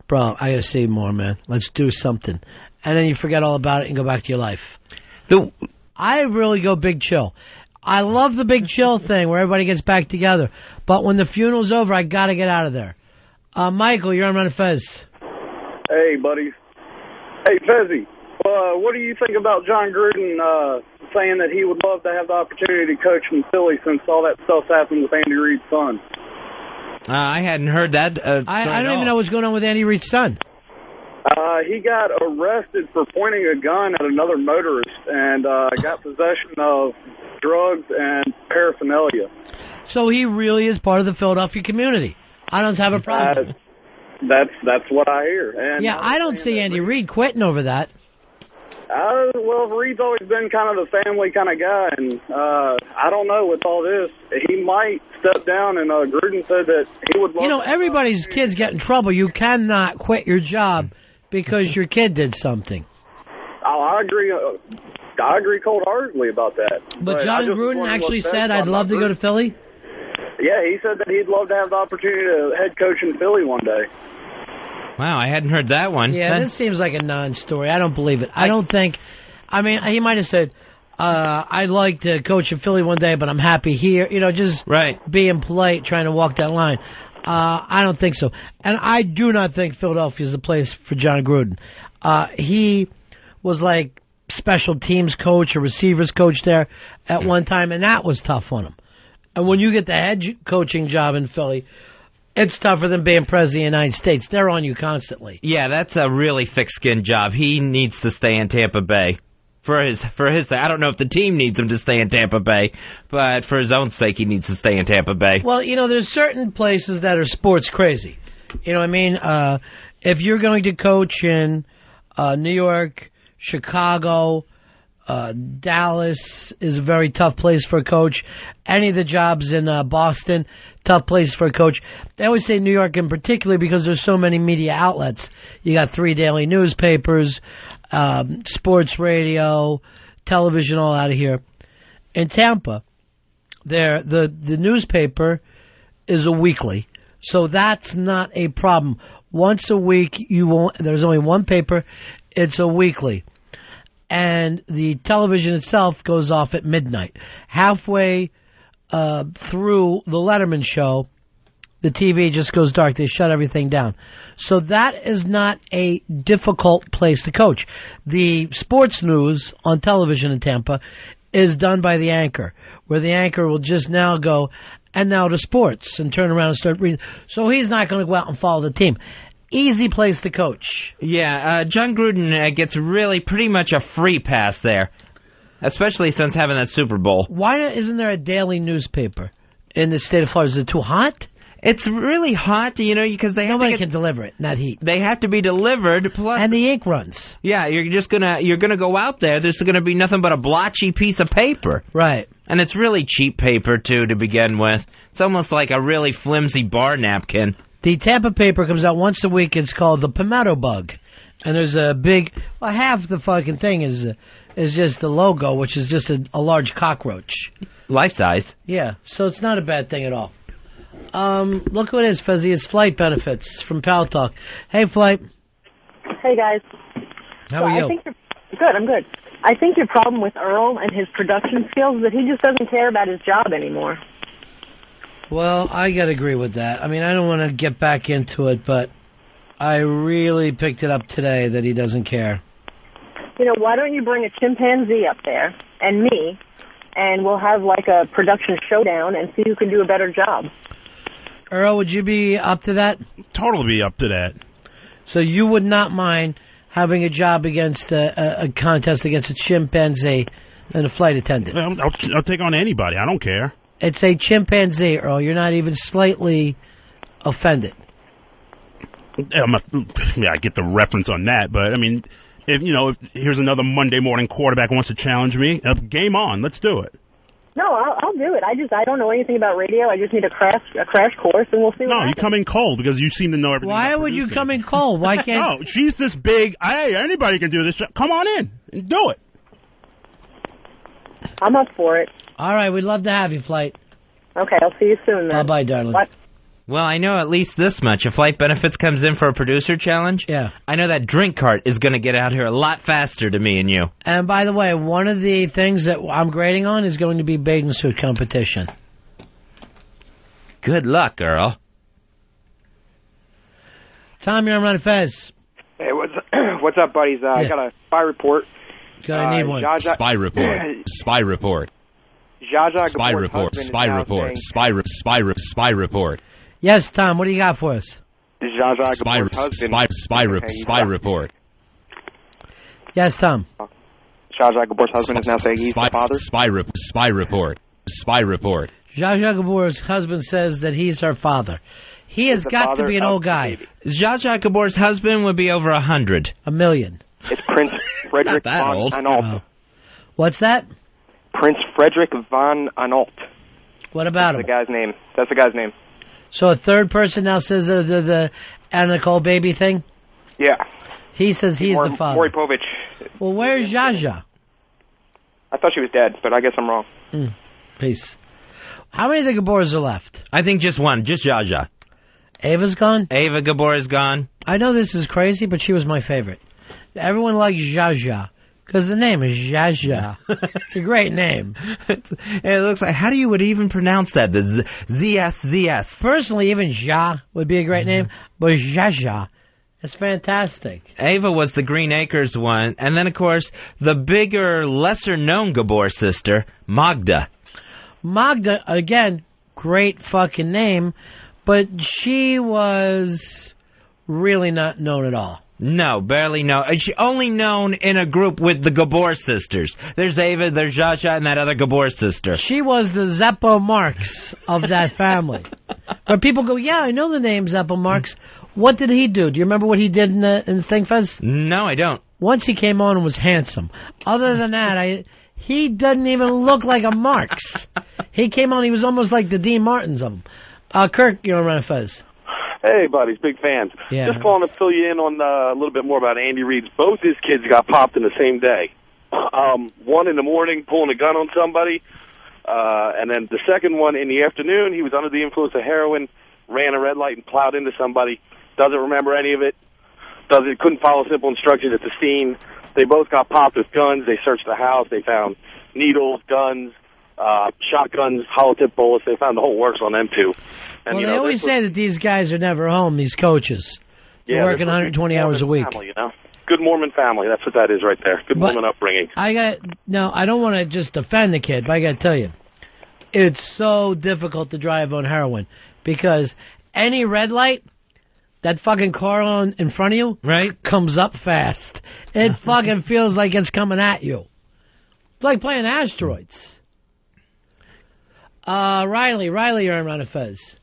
bro, I got to see you more, man. Let's do something. And then you forget all about it and go back to your life. I really go big chill. I love the big chill thing where everybody gets back together. But when the funeral's over, I got to get out of there. Michael, you're on Ron and Fez. Hey, buddy. Hey, Fezzy. What do you think about John Gruden saying that he would love to have the opportunity to coach in Philly since all that stuff's happened with Andy Reid's son? I hadn't heard that. I don't even know what's going on with Andy Reid's son. He got arrested for pointing a gun at another motorist and got possession of drugs and paraphernalia. So he really is part of the Philadelphia community. I don't have a problem. That's what I hear. And yeah, I don't see Andy Reid quitting over that. Well, Reid's always been kind of the family kind of guy, and I don't know with all this. He might step down, and Gruden said that he would love. You know, everybody's kids get in trouble. You cannot quit your job because your kid did something. I agree. I agree cold-heartedly about that. But John Gruden actually said, I'd love to go to Philly? Yeah, he said that he'd love to have the opportunity to head coach in Philly one day. Wow, I hadn't heard that one. Yeah, this seems like a non-story. I don't believe it. I don't think... I mean, he might have said, I'd like to coach in Philly one day, but I'm happy here. You know, just being polite, trying to walk that line. I don't think so. And I do not think Philadelphia is the place for John Gruden. He was like special teams coach or receivers coach there at one time, and that was tough on him. And when you get the head coaching job in Philly... It's tougher than being president of the United States. They're on you constantly. Yeah, that's a really thick-skinned job. He needs to stay in Tampa Bay. For his I don't know if the team needs him to stay in Tampa Bay, but for his own sake, he needs to stay in Tampa Bay. Well, you know, there's certain places that are sports crazy. You know what I mean? If you're going to coach in New York, Chicago, Dallas is a very tough place for a coach. Any of the jobs in Boston, tough place for a coach. They always say New York in particular because there's so many media outlets. You got 3 daily newspapers, sports radio, television, all out of here. In Tampa, the newspaper is a weekly, so that's not a problem. Once a week, there's only one paper. It's a weekly. And the television itself goes off at midnight. Halfway through the Letterman show, the TV just goes dark. They shut everything down. So that is not a difficult place to coach. The sports news on television in Tampa is done by the anchor, where the anchor will just now go, and now to sports, and turn around and start reading. So he's not going to go out and follow the team. Easy place to coach. Yeah, John Gruden gets really pretty much a free pass there, especially since having that Super Bowl. Why isn't there a daily newspaper in the state of Florida? Is it too hot? It's really hot, because nobody can deliver it, not heat. They have to be delivered, plus and the ink runs. Yeah, you're gonna go out there. There's gonna be nothing but a blotchy piece of paper, right? And it's really cheap paper too to begin with. It's almost like a really flimsy bar napkin. The Tampa paper comes out once a week. It's called the Palmetto Bug, and there's a big. Well, half the fucking thing is just the logo, which is just a large cockroach, life size. Yeah, so it's not a bad thing at all. Look what it is, Fezzy. It's Flight Benefits from Pal Talk. Hey, Flight. Hey, guys. How are you? Good, I'm good. I think your problem with Earl and his production skills is that he just doesn't care about his job anymore. Well, I got to agree with that. I mean, I don't want to get back into it, but I really picked it up today that he doesn't care. Why don't you bring a chimpanzee up there and me, and we'll have like a production showdown and see who can do a better job. Earl, would you be up to that? Totally be up to that. So you would not mind having a job against a contest against a chimpanzee and a flight attendant? I'll take on anybody. I don't care. It's a chimpanzee, Earl. You're not even slightly offended. I get the reference on that, but I mean, if here's another Monday morning quarterback who wants to challenge me, game on. Let's do it. No, I'll do it. I don't know anything about radio. I just need a crash course, and we'll see. No, you come in cold because you seem to know everything. Why would you come in cold? Why can't? No, she's this big. Hey, anybody can do this. Come on in and do it. I'm up for it. All right, we'd love to have you, Flight. Okay, I'll see you soon, then. Bye-bye, darling. Bye. Well, I know at least this much. If Flight Benefits comes in for a producer challenge, I know that drink cart is going to get out here a lot faster to me and you. And by the way, one of the things that I'm grading on is going to be bathing suit competition. Good luck, Earl. Tom, you're on Ron and Fez. Hey, what's up, buddies? I got a spy report. I need one. Spy report. Spy report. Zsa Spy report. Spy report. Spy report. Yes, Tom. What do you got for us? Zsa Gabor's husband. Spy report. Yes, Tom. Zsa Gabor's husband is now saying he's the father. Spy report. Spy report. Zsa Gabor's husband says that he's her father. He has got to be an old guy. Zsa Gabor's husband would be over 100. 1 million. It's Prince Frederick von Anhalt. What's that? Prince Frederick von Anhalt. What about him? That's the guy's name. So a third person now says the Anna Nicole baby thing? Yeah. He says he's the father. Maury Povich. Well, where's Zsa? I thought she was dead, but I guess I'm wrong. Peace. How many of the Gabors are left? I think just one, just Zsa. Ava's gone? Ava Gabor is gone. I know this is crazy, but she was my favorite. Everyone likes Zsa. Because the name is Zsa. It's a great name. It looks like, how do you would even pronounce that? The ZS. Personally, even Ja would be a great name, but Zsa. It's fantastic. Ava was the Green Acres one. And then, of course, the bigger, lesser-known Gabor sister, Magda. Magda, again, great fucking name, but she was really not known at all. No, barely known. She's only known in a group with the Gabor sisters. There's Ava, there's Zsa, and that other Gabor sister. She was the Zeppo Marx of that family. But people go, yeah, I know the name Zeppo Marx. What did he do? Do you remember what he did in the thing, Fez? No, I don't. once he came on and was handsome. Other than that, he doesn't even look like a Marx. He came on, he was almost like the Dean Martins of them. Kirk, you're on Ron and Fez. Hey, buddies, big fans. Yeah. Just calling to fill you in on a little bit more about Andy Reid's. Both his kids got popped in the same day. One in the morning, pulling a gung on somebody, and then the second one in the afternoon, he was under the influence of heroin, ran a red light and plowed into somebody. Doesn't remember any of it. Couldn't follow simple instructions at the scene. They both got popped with guns. They searched the house. They found needles, guns, shotguns, hollow tip bullets. They found the whole works on them too. And, well, they always say that these guys are never home, these coaches. They're working 120 hours a week. Family, Good Mormon family. That's what that is right there. Good Mormon upbringing. I don't want to just defend the kid, but I got to tell you, it's so difficult to drive on heroin because any red light, that fucking car in front of you comes up fast. It fucking feels like it's coming at you. It's like playing asteroids. Riley, you're on Ron and Fez.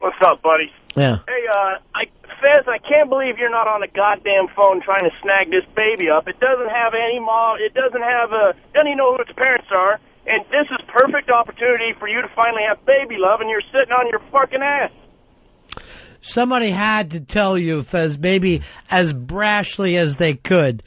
What's up, buddy? Yeah. Hey, Fez, I can't believe you're not on a goddamn phone trying to snag this baby up. It doesn't have any mom. It doesn't even know who its parents are. And this is perfect opportunity for you to finally have baby love, and you're sitting on your fucking ass. Somebody had to tell you, Fez, maybe as brashly as they could,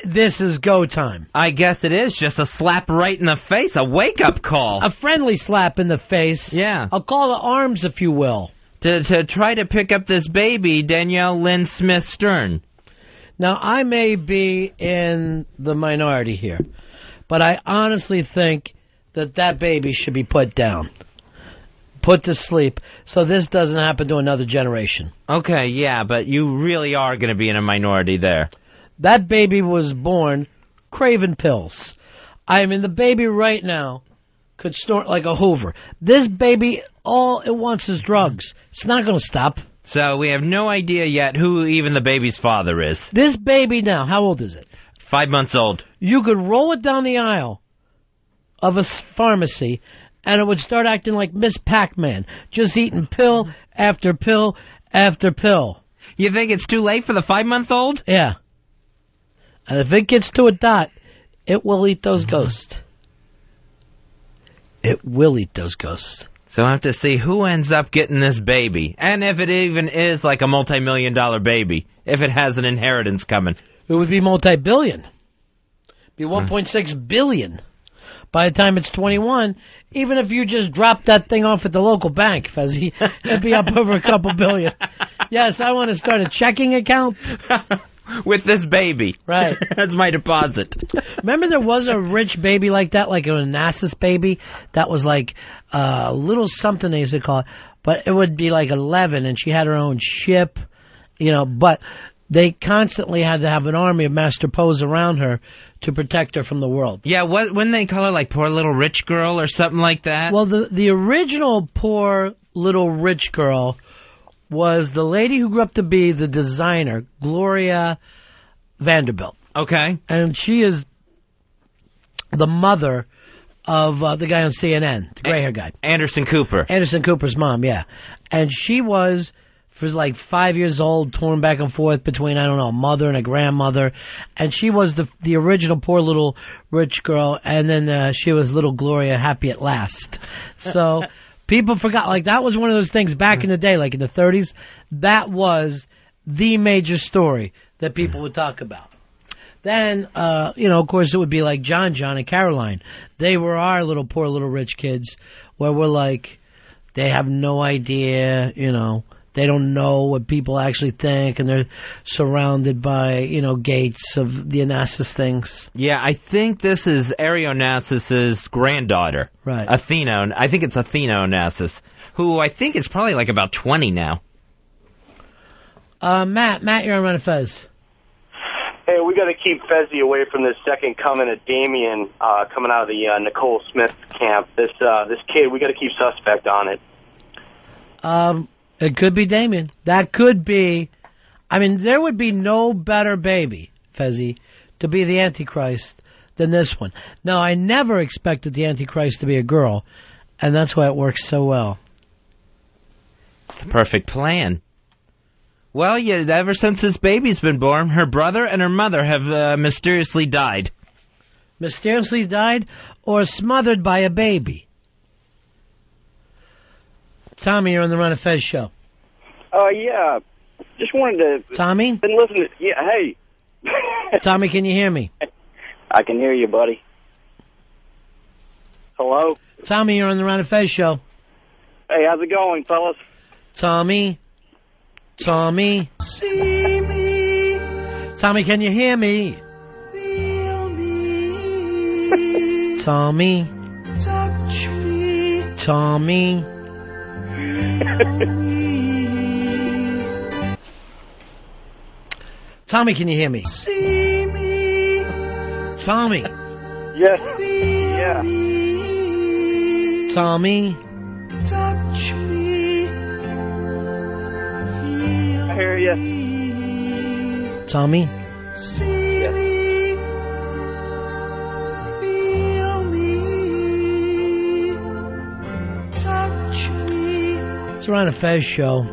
this is go time. I guess it is just a slap right in the face, a wake-up call. A friendly slap in the face. Yeah. A call to arms, if you will. To try to pick up this baby, Danielle Lynn Smith-Stern. Now, I may be in the minority here, but I honestly think that baby should be put down. Put to sleep, so this doesn't happen to another generation. Okay, yeah, but you really are going to be in a minority there. That baby was born craving pills. I mean, the baby right now could snort like a Hoover. This baby, all it wants is drugs. It's not going to stop. So we have no idea yet who even the baby's father is. This baby now, how old is it? 5 months old. You could roll it down the aisle of a pharmacy, and it would start acting like Miss Pac-Man, just eating pill after pill after pill. You think it's too late for the 5-month-old? Yeah. And if it gets to a dot, it will eat those ghosts. It will eat those ghosts. So I have to see who ends up getting this baby. And if it even is like a multi-million-dollar baby. If it has an inheritance coming. It would be multi-billion. Be 1.6 billion. By the time it's 21, even if you just drop that thing off at the local bank, Fezzy, it'd be up over a couple billion. Yes, I want to start a checking account. With this baby. Right. That's my deposit. Remember there was a rich baby like that, like a Onassis baby? That was like a little something they used to call it. But it would be like 11, and she had her own ship, but they constantly had to have an army of master pose around her to protect her from the world. Yeah, wouldn't they call her like Poor Little Rich Girl or something like that? Well, the original Poor Little Rich Girl was the lady who grew up to be the designer, Gloria Vanderbilt. Okay. And she is the mother of the guy on CNN, the gray hair guy. Anderson Cooper. Anderson Cooper's mom, yeah. And she was, for like 5 years old, torn back and forth between, a mother and a grandmother. And she was the original Poor Little Rich Girl, and then she was Little Gloria Happy at Last. So people forgot, like that was one of those things back in the day, like in the 30s. That was the major story that people would talk about. Then, of course, it would be like John and Caroline. They were our Poor Little Rich kids, where we're like, they have no idea, they don't know what people actually think, and they're surrounded by, gates of the Onassis things. Yeah, I think this is Ari Onassis' granddaughter. Right. Athena. I think it's Athena Onassis, who I think is probably like about 20 now. Matt, you're on Ron and Fez. Hey, we got to keep Fezzy away from this second coming of Damien coming out of the Nicole Smith camp. This kid, we got to keep suspect on it. It could be Damien. That could be. There would be no better baby, Fezzy, to be the Antichrist than this one. Now, I never expected the Antichrist to be a girl, and that's why it works so well. It's the perfect plan. Well, ever since this baby's been born, her brother and her mother have mysteriously died. Mysteriously died or smothered by a baby? Tommy, you're on the Ron and Fez show. Yeah. Just wanted to... Tommy? Been listening to... Yeah, hey. Tommy, can you hear me? I can hear you, buddy. Hello? Tommy, you're on the Ron and Fez show. Hey, how's it going, fellas? Tommy? See me. Tommy, can you hear me? Feel me. Tommy? Touch me. Tommy? Tommy, can you hear me? See me. Tommy? Yes. Yeah. Tommy? Touch me. I hear you. Tommy? See me. Feel me. Touch me. It's the Ron and Fez show.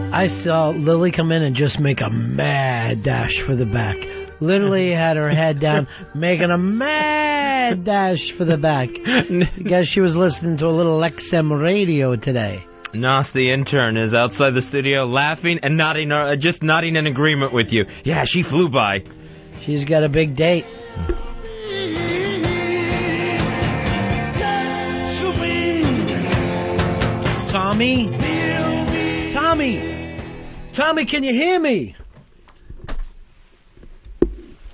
I saw Lily come in and just make a mad dash for the back. Literally had her head down, making a mad dash for the back. I guess she was listening to a little XM radio today. Nos, the intern, is outside the studio laughing and nodding, just nodding in agreement with you. Yeah, she flew by. She's got a big date. Tommy? Tommy, can you hear me?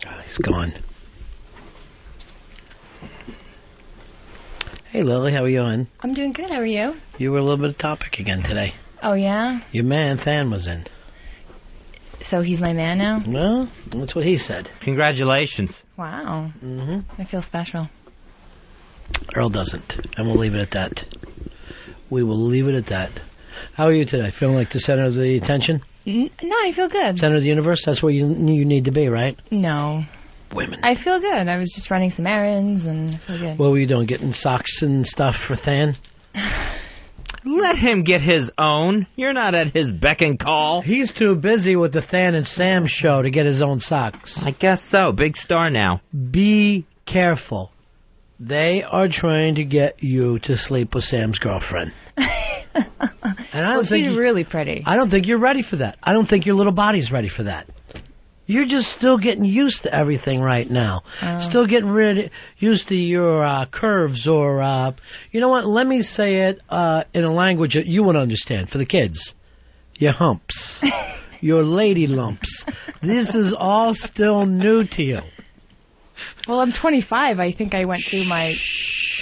Oh, he's gone. Hey, Lily, how are you doing? I'm doing good. How are you? You were a little bit of topic again today. Oh, yeah? Your man, Than, was in. So he's my man now? Well, that's what he said. Congratulations. Wow. Mm-hmm. I feel special. Earl doesn't, and we'll leave it at that. We will leave it at that. How are you today? Feeling like the center of the attention? No, I feel good. Center of the universe? That's where you need to be, right? No. Women. I feel good. I was just running some errands and I feel good. What were you doing? Getting socks and stuff for Than? Let him get his own. You're not at his beck and call. He's too busy with the Than and Sam show to get his own socks. I guess so. Big star now. Be careful. They are trying to get you to sleep with Sam's girlfriend. And I don't think she's really pretty. I don't think you're ready for that. I don't think your little body's ready for that. You're just still getting used to everything right now. Still getting used to your curves or, you know what, let me say it in a language that you would understand for the kids. Your humps. Your lady lumps. This is all still new to you. Well, I'm 25. I think I went through my...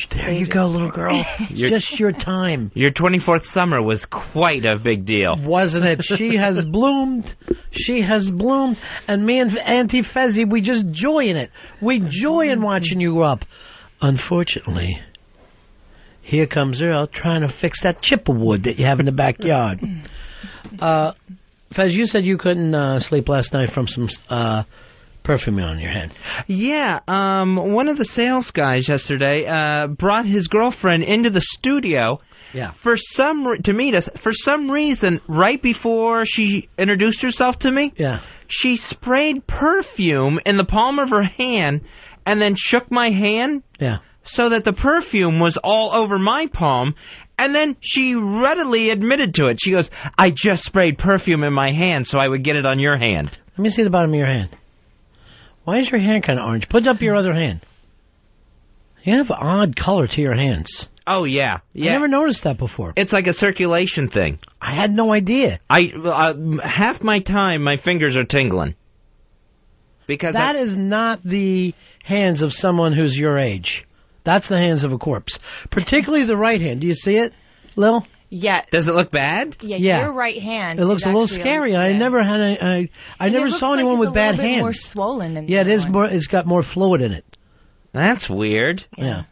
There you go, little girl. Just your time. Your 24th summer was quite a big deal. Wasn't it? She has bloomed. She has bloomed. And me and Auntie Fezzy, we just joy in it. We joy in watching you grow up. Unfortunately, here comes Earl trying to fix that chipperwood that you have in the backyard. Fez, you said you couldn't sleep last night from some... perfume on your head. Yeah, one of the sales guys yesterday brought his girlfriend into the studio. Yeah. For some reason, right before she introduced herself to me, she sprayed perfume in the palm of her hand and then shook my hand. Yeah. So that the perfume was all over my palm. And then she readily admitted to it. She goes, "I just sprayed perfume in my hand so I would get it on your hand." Let me see the bottom of your hand. Why is your hand kind of orange? Put up your other hand. You have an odd color to your hands. Oh, yeah. I never noticed that before. It's like a circulation thing. I had no idea. Half my time, my fingers are tingling. Because that is not the hands of someone who's your age. That's the hands of a corpse. Particularly the right hand. Do you see it, Lil? Yeah. Does it look bad? Yeah, your right hand. It looks a little scary. I never had I never saw anyone with bad hands. It's more swollen than it is more. It's got more fluid in it. That's weird. Yeah.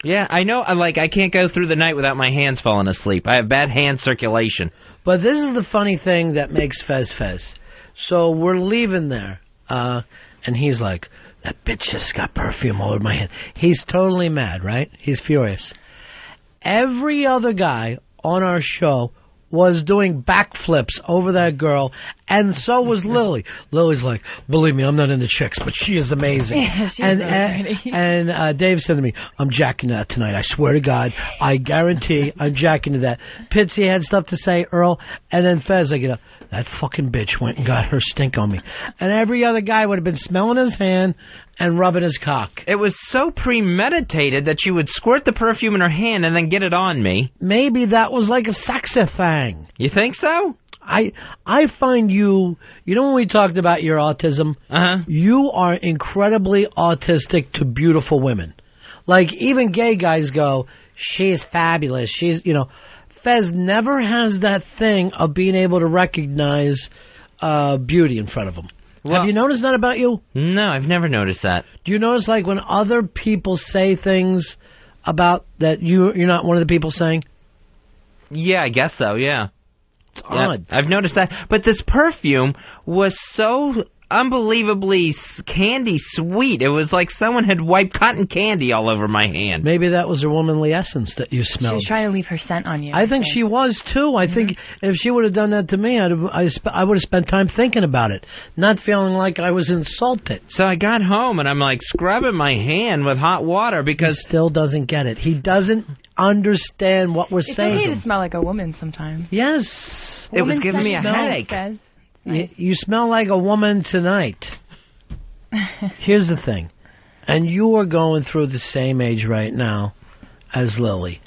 Yeah, I know. I can't go through the night without my hands falling asleep. I have bad hand circulation. But this is the funny thing that makes Fez Fez. So we're leaving there, and he's like, "That bitch just got perfume all over my hand." He's totally mad, right? He's furious. Every other guy on our show was doing backflips over that girl, and so was Lily. Lily's like, believe me, I'm not into chicks, but she is amazing. Yeah, she's and really pretty. and Dave said to me, I'm jacking to that tonight. I swear to God, I guarantee I'm jacking to that. Pitsy had stuff to say, Earl, and then Fez, like, that fucking bitch went and got her stink on me. And every other guy would have been smelling his hand and rubbing his cock. It was so premeditated that she would squirt the perfume in her hand and then get it on me. Maybe that was like a sexy thing. You think so? I find you know when we talked about your autism, you are incredibly autistic to beautiful women. Like, even gay guys go, she's fabulous. She's, Fez never has that thing of being able to recognize beauty in front of him. Well, have you noticed that about you? No, I've never noticed that. Do you notice, like, when other people say things about that you're not one of the people saying? Yeah, I guess so, yeah. It's odd. I've noticed that. But this perfume was so unbelievably candy sweet. It was like someone had wiped cotton candy all over my hand. Maybe that was her womanly essence that you smelled. She was trying to leave her scent on you. I think she was, too. I think if she would have done that to me, I would have spent time thinking about it, not feeling like I was insulted. So I got home, and I'm like scrubbing my hand with hot water because... He still doesn't get it. He doesn't understand what we're saying. It's okay to smell like a woman sometimes. Yes. It was giving me a headache. Nice. You smell like a woman tonight. Here's the thing. And you are going through the same age right now as Lily.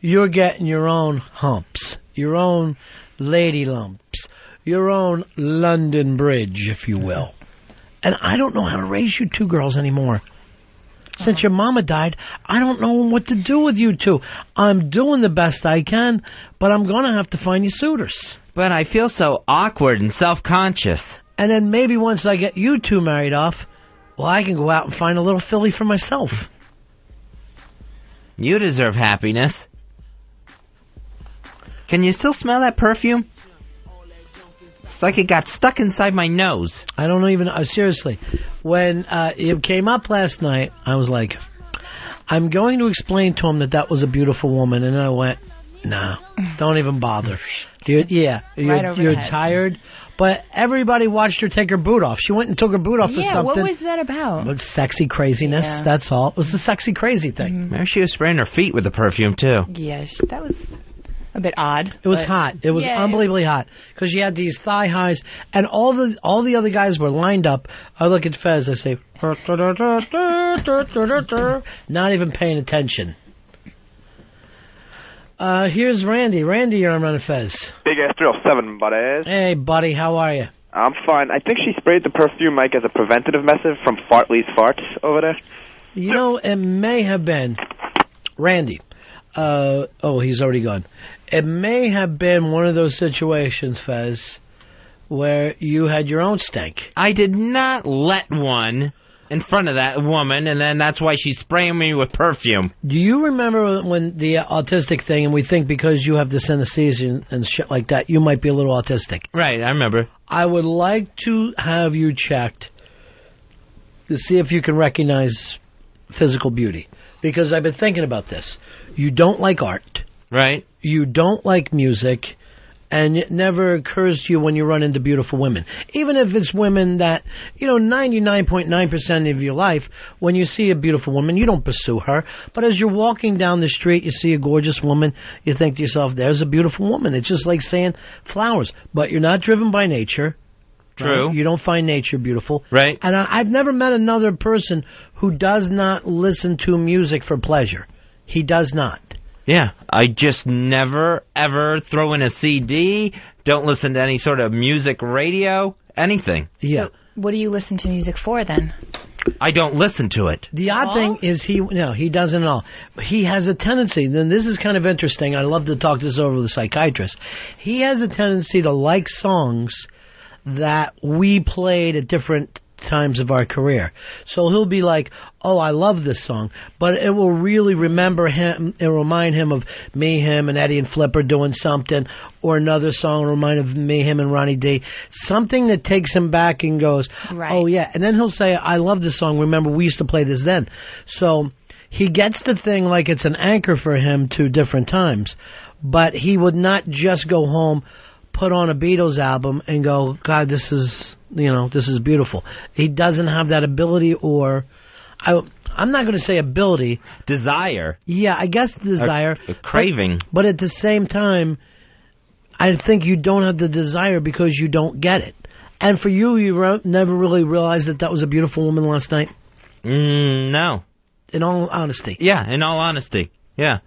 You're getting your own humps, your own lady lumps, your own London Bridge, if you will. And I don't know how to raise you two girls anymore. Since your mama died, I don't know what to do with you two. I'm doing the best I can, but I'm going to have to find you suitors. But I feel so awkward and self-conscious. And then maybe once I get you two married off, well, I can go out and find a little filly for myself. You deserve happiness. Can you still smell that perfume? It's like it got stuck inside my nose. I don't even... seriously. When it came up last night, I was like, I'm going to explain to him that was a beautiful woman. And I went, no, don't even bother. You're tired. But everybody watched her take her boot off. She went and took her boot off or something. Yeah, what was that about? It was sexy craziness, that's all. It was the sexy crazy thing. Maybe she was spraying her feet with the perfume, too. Yeah, that was a bit odd. It was hot. It was unbelievably hot. Because she had these thigh highs, and all the other guys were lined up. I look at Fez, I say, not even paying attention. Here's Randy. Randy, you're on Ron and Fez. Big ass 307, buddies. Hey, buddy, how are you? I'm fine. I think she sprayed the perfume, Mike, as a preventative method from Fartley's farts over there. You know, it may have been Randy. He's already gone. It may have been one of those situations, Fez, where you had your own stank. I did not let one in front of that woman, and then that's why she's spraying me with perfume. Do you remember when the autistic thing, and we think because you have the synesthesia and shit like that, you might be a little autistic? Right, I remember. I would like to have you checked to see if you can recognize physical beauty. Because I've been thinking about this. You don't like art. Right. You don't like music. And it never occurs to you when you run into beautiful women. Even if it's women that, 99.9% of your life, when you see a beautiful woman, you don't pursue her. But as you're walking down the street, you see a gorgeous woman, you think to yourself, there's a beautiful woman. It's just like saying flowers. But you're not driven by nature. True. Right? You don't find nature beautiful. Right. And I've never met another person who does not listen to music for pleasure. He does not. Yeah, I just never, ever throw in a CD, don't listen to any sort of music, radio, anything. Yeah. So what do you listen to music for, then? I don't listen to it. The odd thing is he doesn't at all. He has a tendency, then this is kind of interesting, I love to talk this over with a psychiatrist. He has a tendency to like songs that we played at different times of our career. So he'll be like, oh, I love this song, but it will really remind him of me, him, and Eddie and Flipper doing something, or another song will remind him of me, him, and Ronnie D. Something that takes him back and goes, oh, yeah. And then he'll say, I love this song. Remember, we used to play this then. So he gets the thing like it's an anchor for him to different times. but he would not just go home, put on a Beatles album, and go, God, this is beautiful. He doesn't have that ability, or I'm not going to say ability. Desire. Yeah, I guess desire. A craving. But at the same time, I think you don't have the desire because you don't get it. And for you, never really realized that was a beautiful woman last night? No. In all honesty. Yeah, in all honesty. Yeah.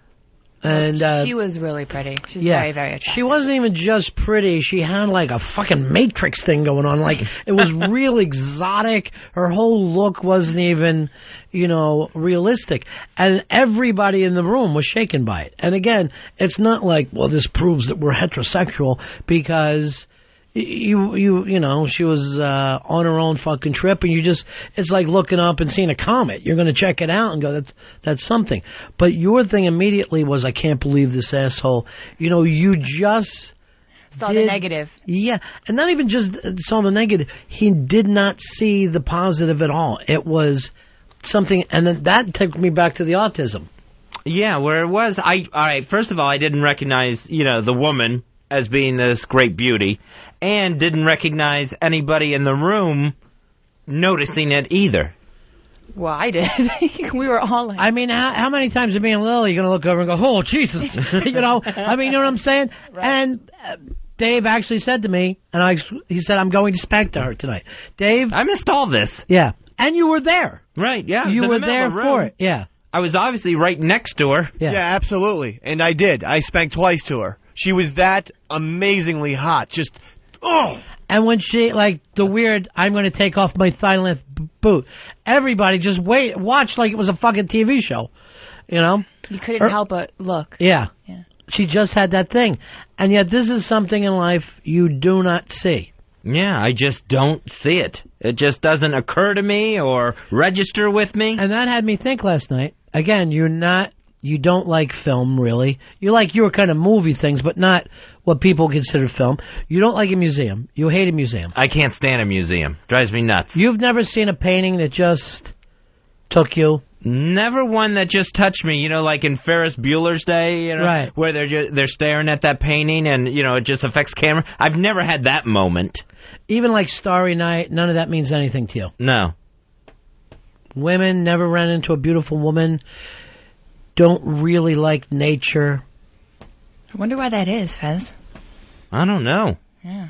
And she was really pretty. She's very, very attractive. She wasn't even just pretty. She had like a fucking Matrix thing going on. Like, it was real exotic. Her whole look wasn't even, realistic. And everybody in the room was shaken by it. And again, it's not like, well, this proves that we're heterosexual, because she was on her own fucking trip, and it's like looking up and seeing a comet. You're going to check it out and go, that's something. But your thing immediately was, I can't believe this asshole. You just saw the negative. Yeah, and not even just saw the negative. He did not see the positive at all. It was something, and then that took me back to the autism. Yeah, where it was, all right, first of all, I didn't recognize, the woman as being this great beauty, and didn't recognize anybody in the room noticing it either. Well, I did. We were all like... I mean, how many times are me and Lily going to look over and go, oh, Jesus, you know what I'm saying? Right. And Dave actually said to me, he said, I'm going to spank to her tonight. Dave... I missed all this. Yeah. And you were there. Right, yeah. You were there for it, yeah. I was obviously right next to her. Yeah, absolutely. And I did. I spanked twice to her. She was that amazingly hot. Just, oh! And when she, like, the weird, I'm going to take off my thigh-length boot, everybody just watched like it was a fucking TV show, You couldn't help but look. Yeah. She just had that thing. And yet this is something in life you do not see. Yeah, I just don't see it. It just doesn't occur to me or register with me. And that had me think last night. Again, you don't like film, really. You like your kind of movie things, but not what people consider film. You don't like a museum. You hate a museum. I can't stand a museum. Drives me nuts. You've never seen a painting that just took you? Never one that just touched me, like in Ferris Bueller's Day, right, where they're staring at that painting and, it just affects camera. I've never had that moment. Even like Starry Night, none of that means anything to you? No. Women, never ran into a beautiful woman, don't really like nature. I wonder why that is, Fez. I don't know. Yeah.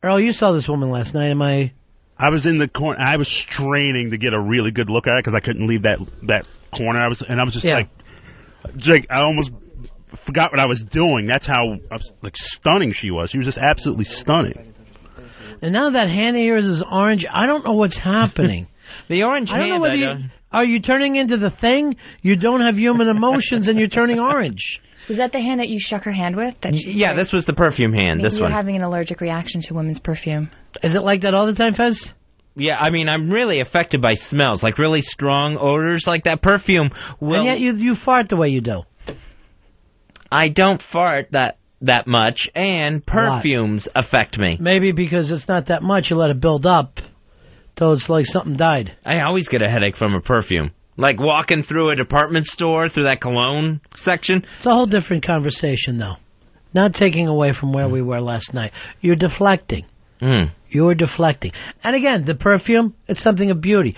Earl, you saw this woman last night. I was in the corner. I was straining to get a really good look at it because I couldn't leave that corner. I was just like I almost forgot what I was doing. That's how stunning she was. She was just absolutely stunning. And now that hand of yours is orange. I don't know what's happening. The orange hand. I don't know whether are you turning into the thing? You don't have human emotions and you're turning orange. Was that the hand that you shook her hand with? Yeah, this was the perfume hand. Maybe this one. You're having an allergic reaction to women's perfume. Is it like that all the time, Fez? Yeah, I mean, I'm really affected by smells, like really strong odors, like that perfume. And yet you fart the way you do. I don't fart that much, and perfumes affect me. Maybe because it's not that much, you let it build up, till it's like something died. I always get a headache from a perfume. Like walking through a department store, through that cologne section. It's a whole different conversation, though. Not taking away from where we were last night. You're deflecting. You're deflecting. And again, the perfume, it's something of beauty.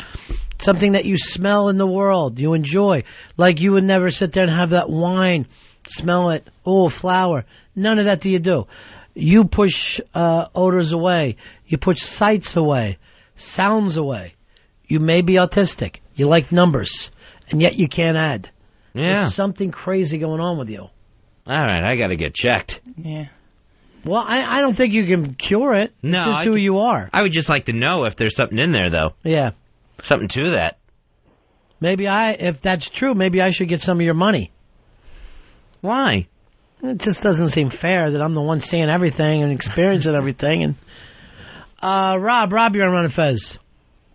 Something that you smell in the world, you enjoy. Like you would never sit there and have that wine, smell it, oh, flower. None of that do you do. You push odors away. You push sights away, sounds away. You may be autistic. You like numbers, and yet you can't add. Yeah. There's something crazy going on with you. All right, I got to get checked. Yeah. Well, I don't think you can cure it. No, it's just who you are. I would just like to know if there's something in there, though. Yeah. Something to that. Maybe if that's true, maybe I should get some of your money. Why? It just doesn't seem fair that I'm the one seeing everything and experiencing everything. And Rob, you're on Ron and Fez.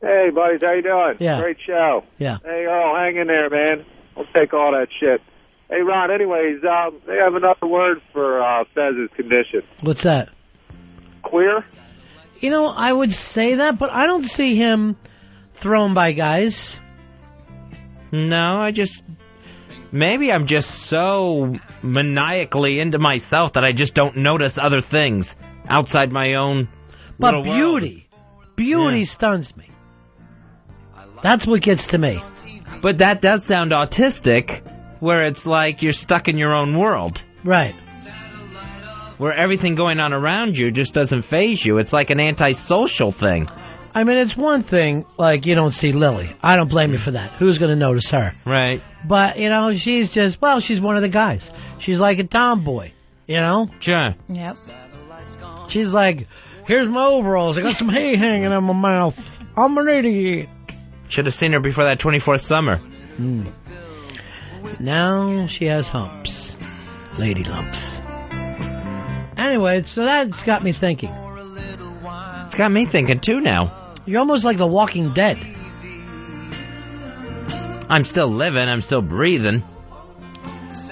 Hey, buddies, how you doing? Yeah. Great show. Yeah. Hey, Earl, hang in there, man. I'll take all that shit. Hey, Ron, anyways, they have another word for Fez's condition. What's that? Queer? I would say that, but I don't see him thrown by guys. No, I just Maybe I'm just so maniacally into myself that I just don't notice other things outside my own But little beauty stuns me. That's what gets to me. But that does sound autistic, where it's like you're stuck in your own world. Right. Where everything going on around you just doesn't faze you. It's like an antisocial thing. I mean, it's one thing, like, you don't see Lily. I don't blame you for that. Who's going to notice her? Right. But, you know, she's just, well, she's one of the guys. She's like a tomboy, you know? Sure. Yep. She's like, here's my overalls. I got some hay hanging in my mouth. I'm an idiot. Should have seen her before that 24th summer. Now she has humps. Lady lumps. Anyway, so that's got me thinking. It's got me thinking, too, now. You're almost like The Walking Dead. I'm still living. I'm still breathing.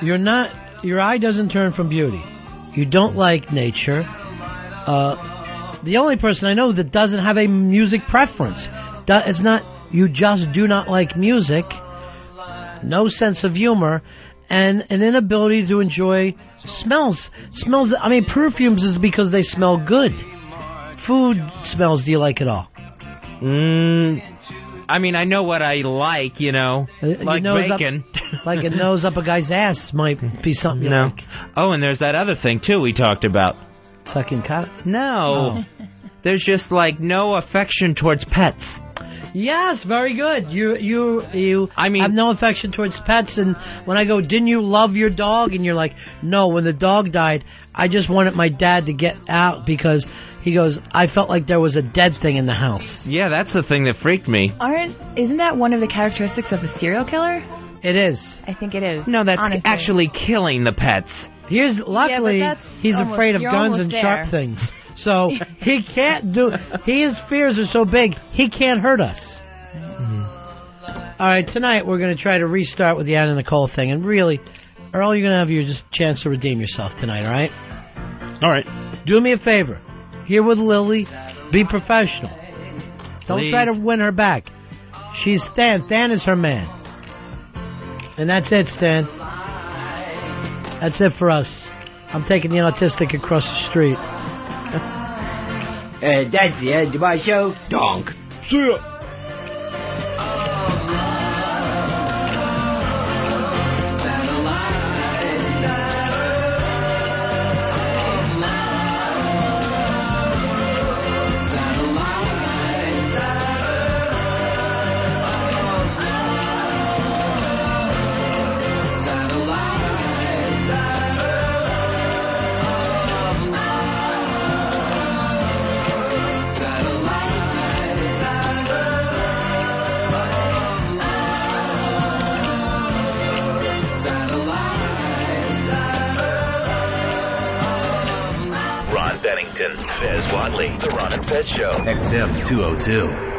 You're not... Your eye doesn't turn from beauty. You don't like nature. The only person I know that doesn't have a music preference. It's not... You just do not like music. No sense of humor. And an inability to enjoy smells. Smells... I mean, perfumes is because they smell good. Food smells, do you like it all? I mean, I know what I like, you know. Like bacon. Like a nose up a guy's ass might be something you like. Oh, and there's that other thing, too, we talked about. Sucking cock? No. There's just, like, no affection towards pets. Yes, very good. You I mean, have no affection towards pets, and when I go, didn't you love your dog? And you're like, no, when the dog died, I just wanted my dad to get out because he goes, I felt like there was a dead thing in the house. Yeah, that's the thing that freaked me. Isn't that one of the characteristics of a serial killer? It is. I think it is. No, that's honestly. actually killing the pets. Luckily, he's afraid of guns and sharp things. So he can't do... His fears are so big, he can't hurt us. All right, tonight we're going to try to restart with the Anna Nicole thing. And really, Earl, you're going to have your just chance to redeem yourself tonight, all right? All right. Do me a favor. Here with Lily, be professional. Don't Please. try to win her back. She's Stan. Stan is her man. And that's it, Stan. That's it for us. I'm taking the autistic across the street. That's the end of my show. Donk. See ya. Ron Bennington, Fez Wadley, The Ron and Fez Show. XM 202.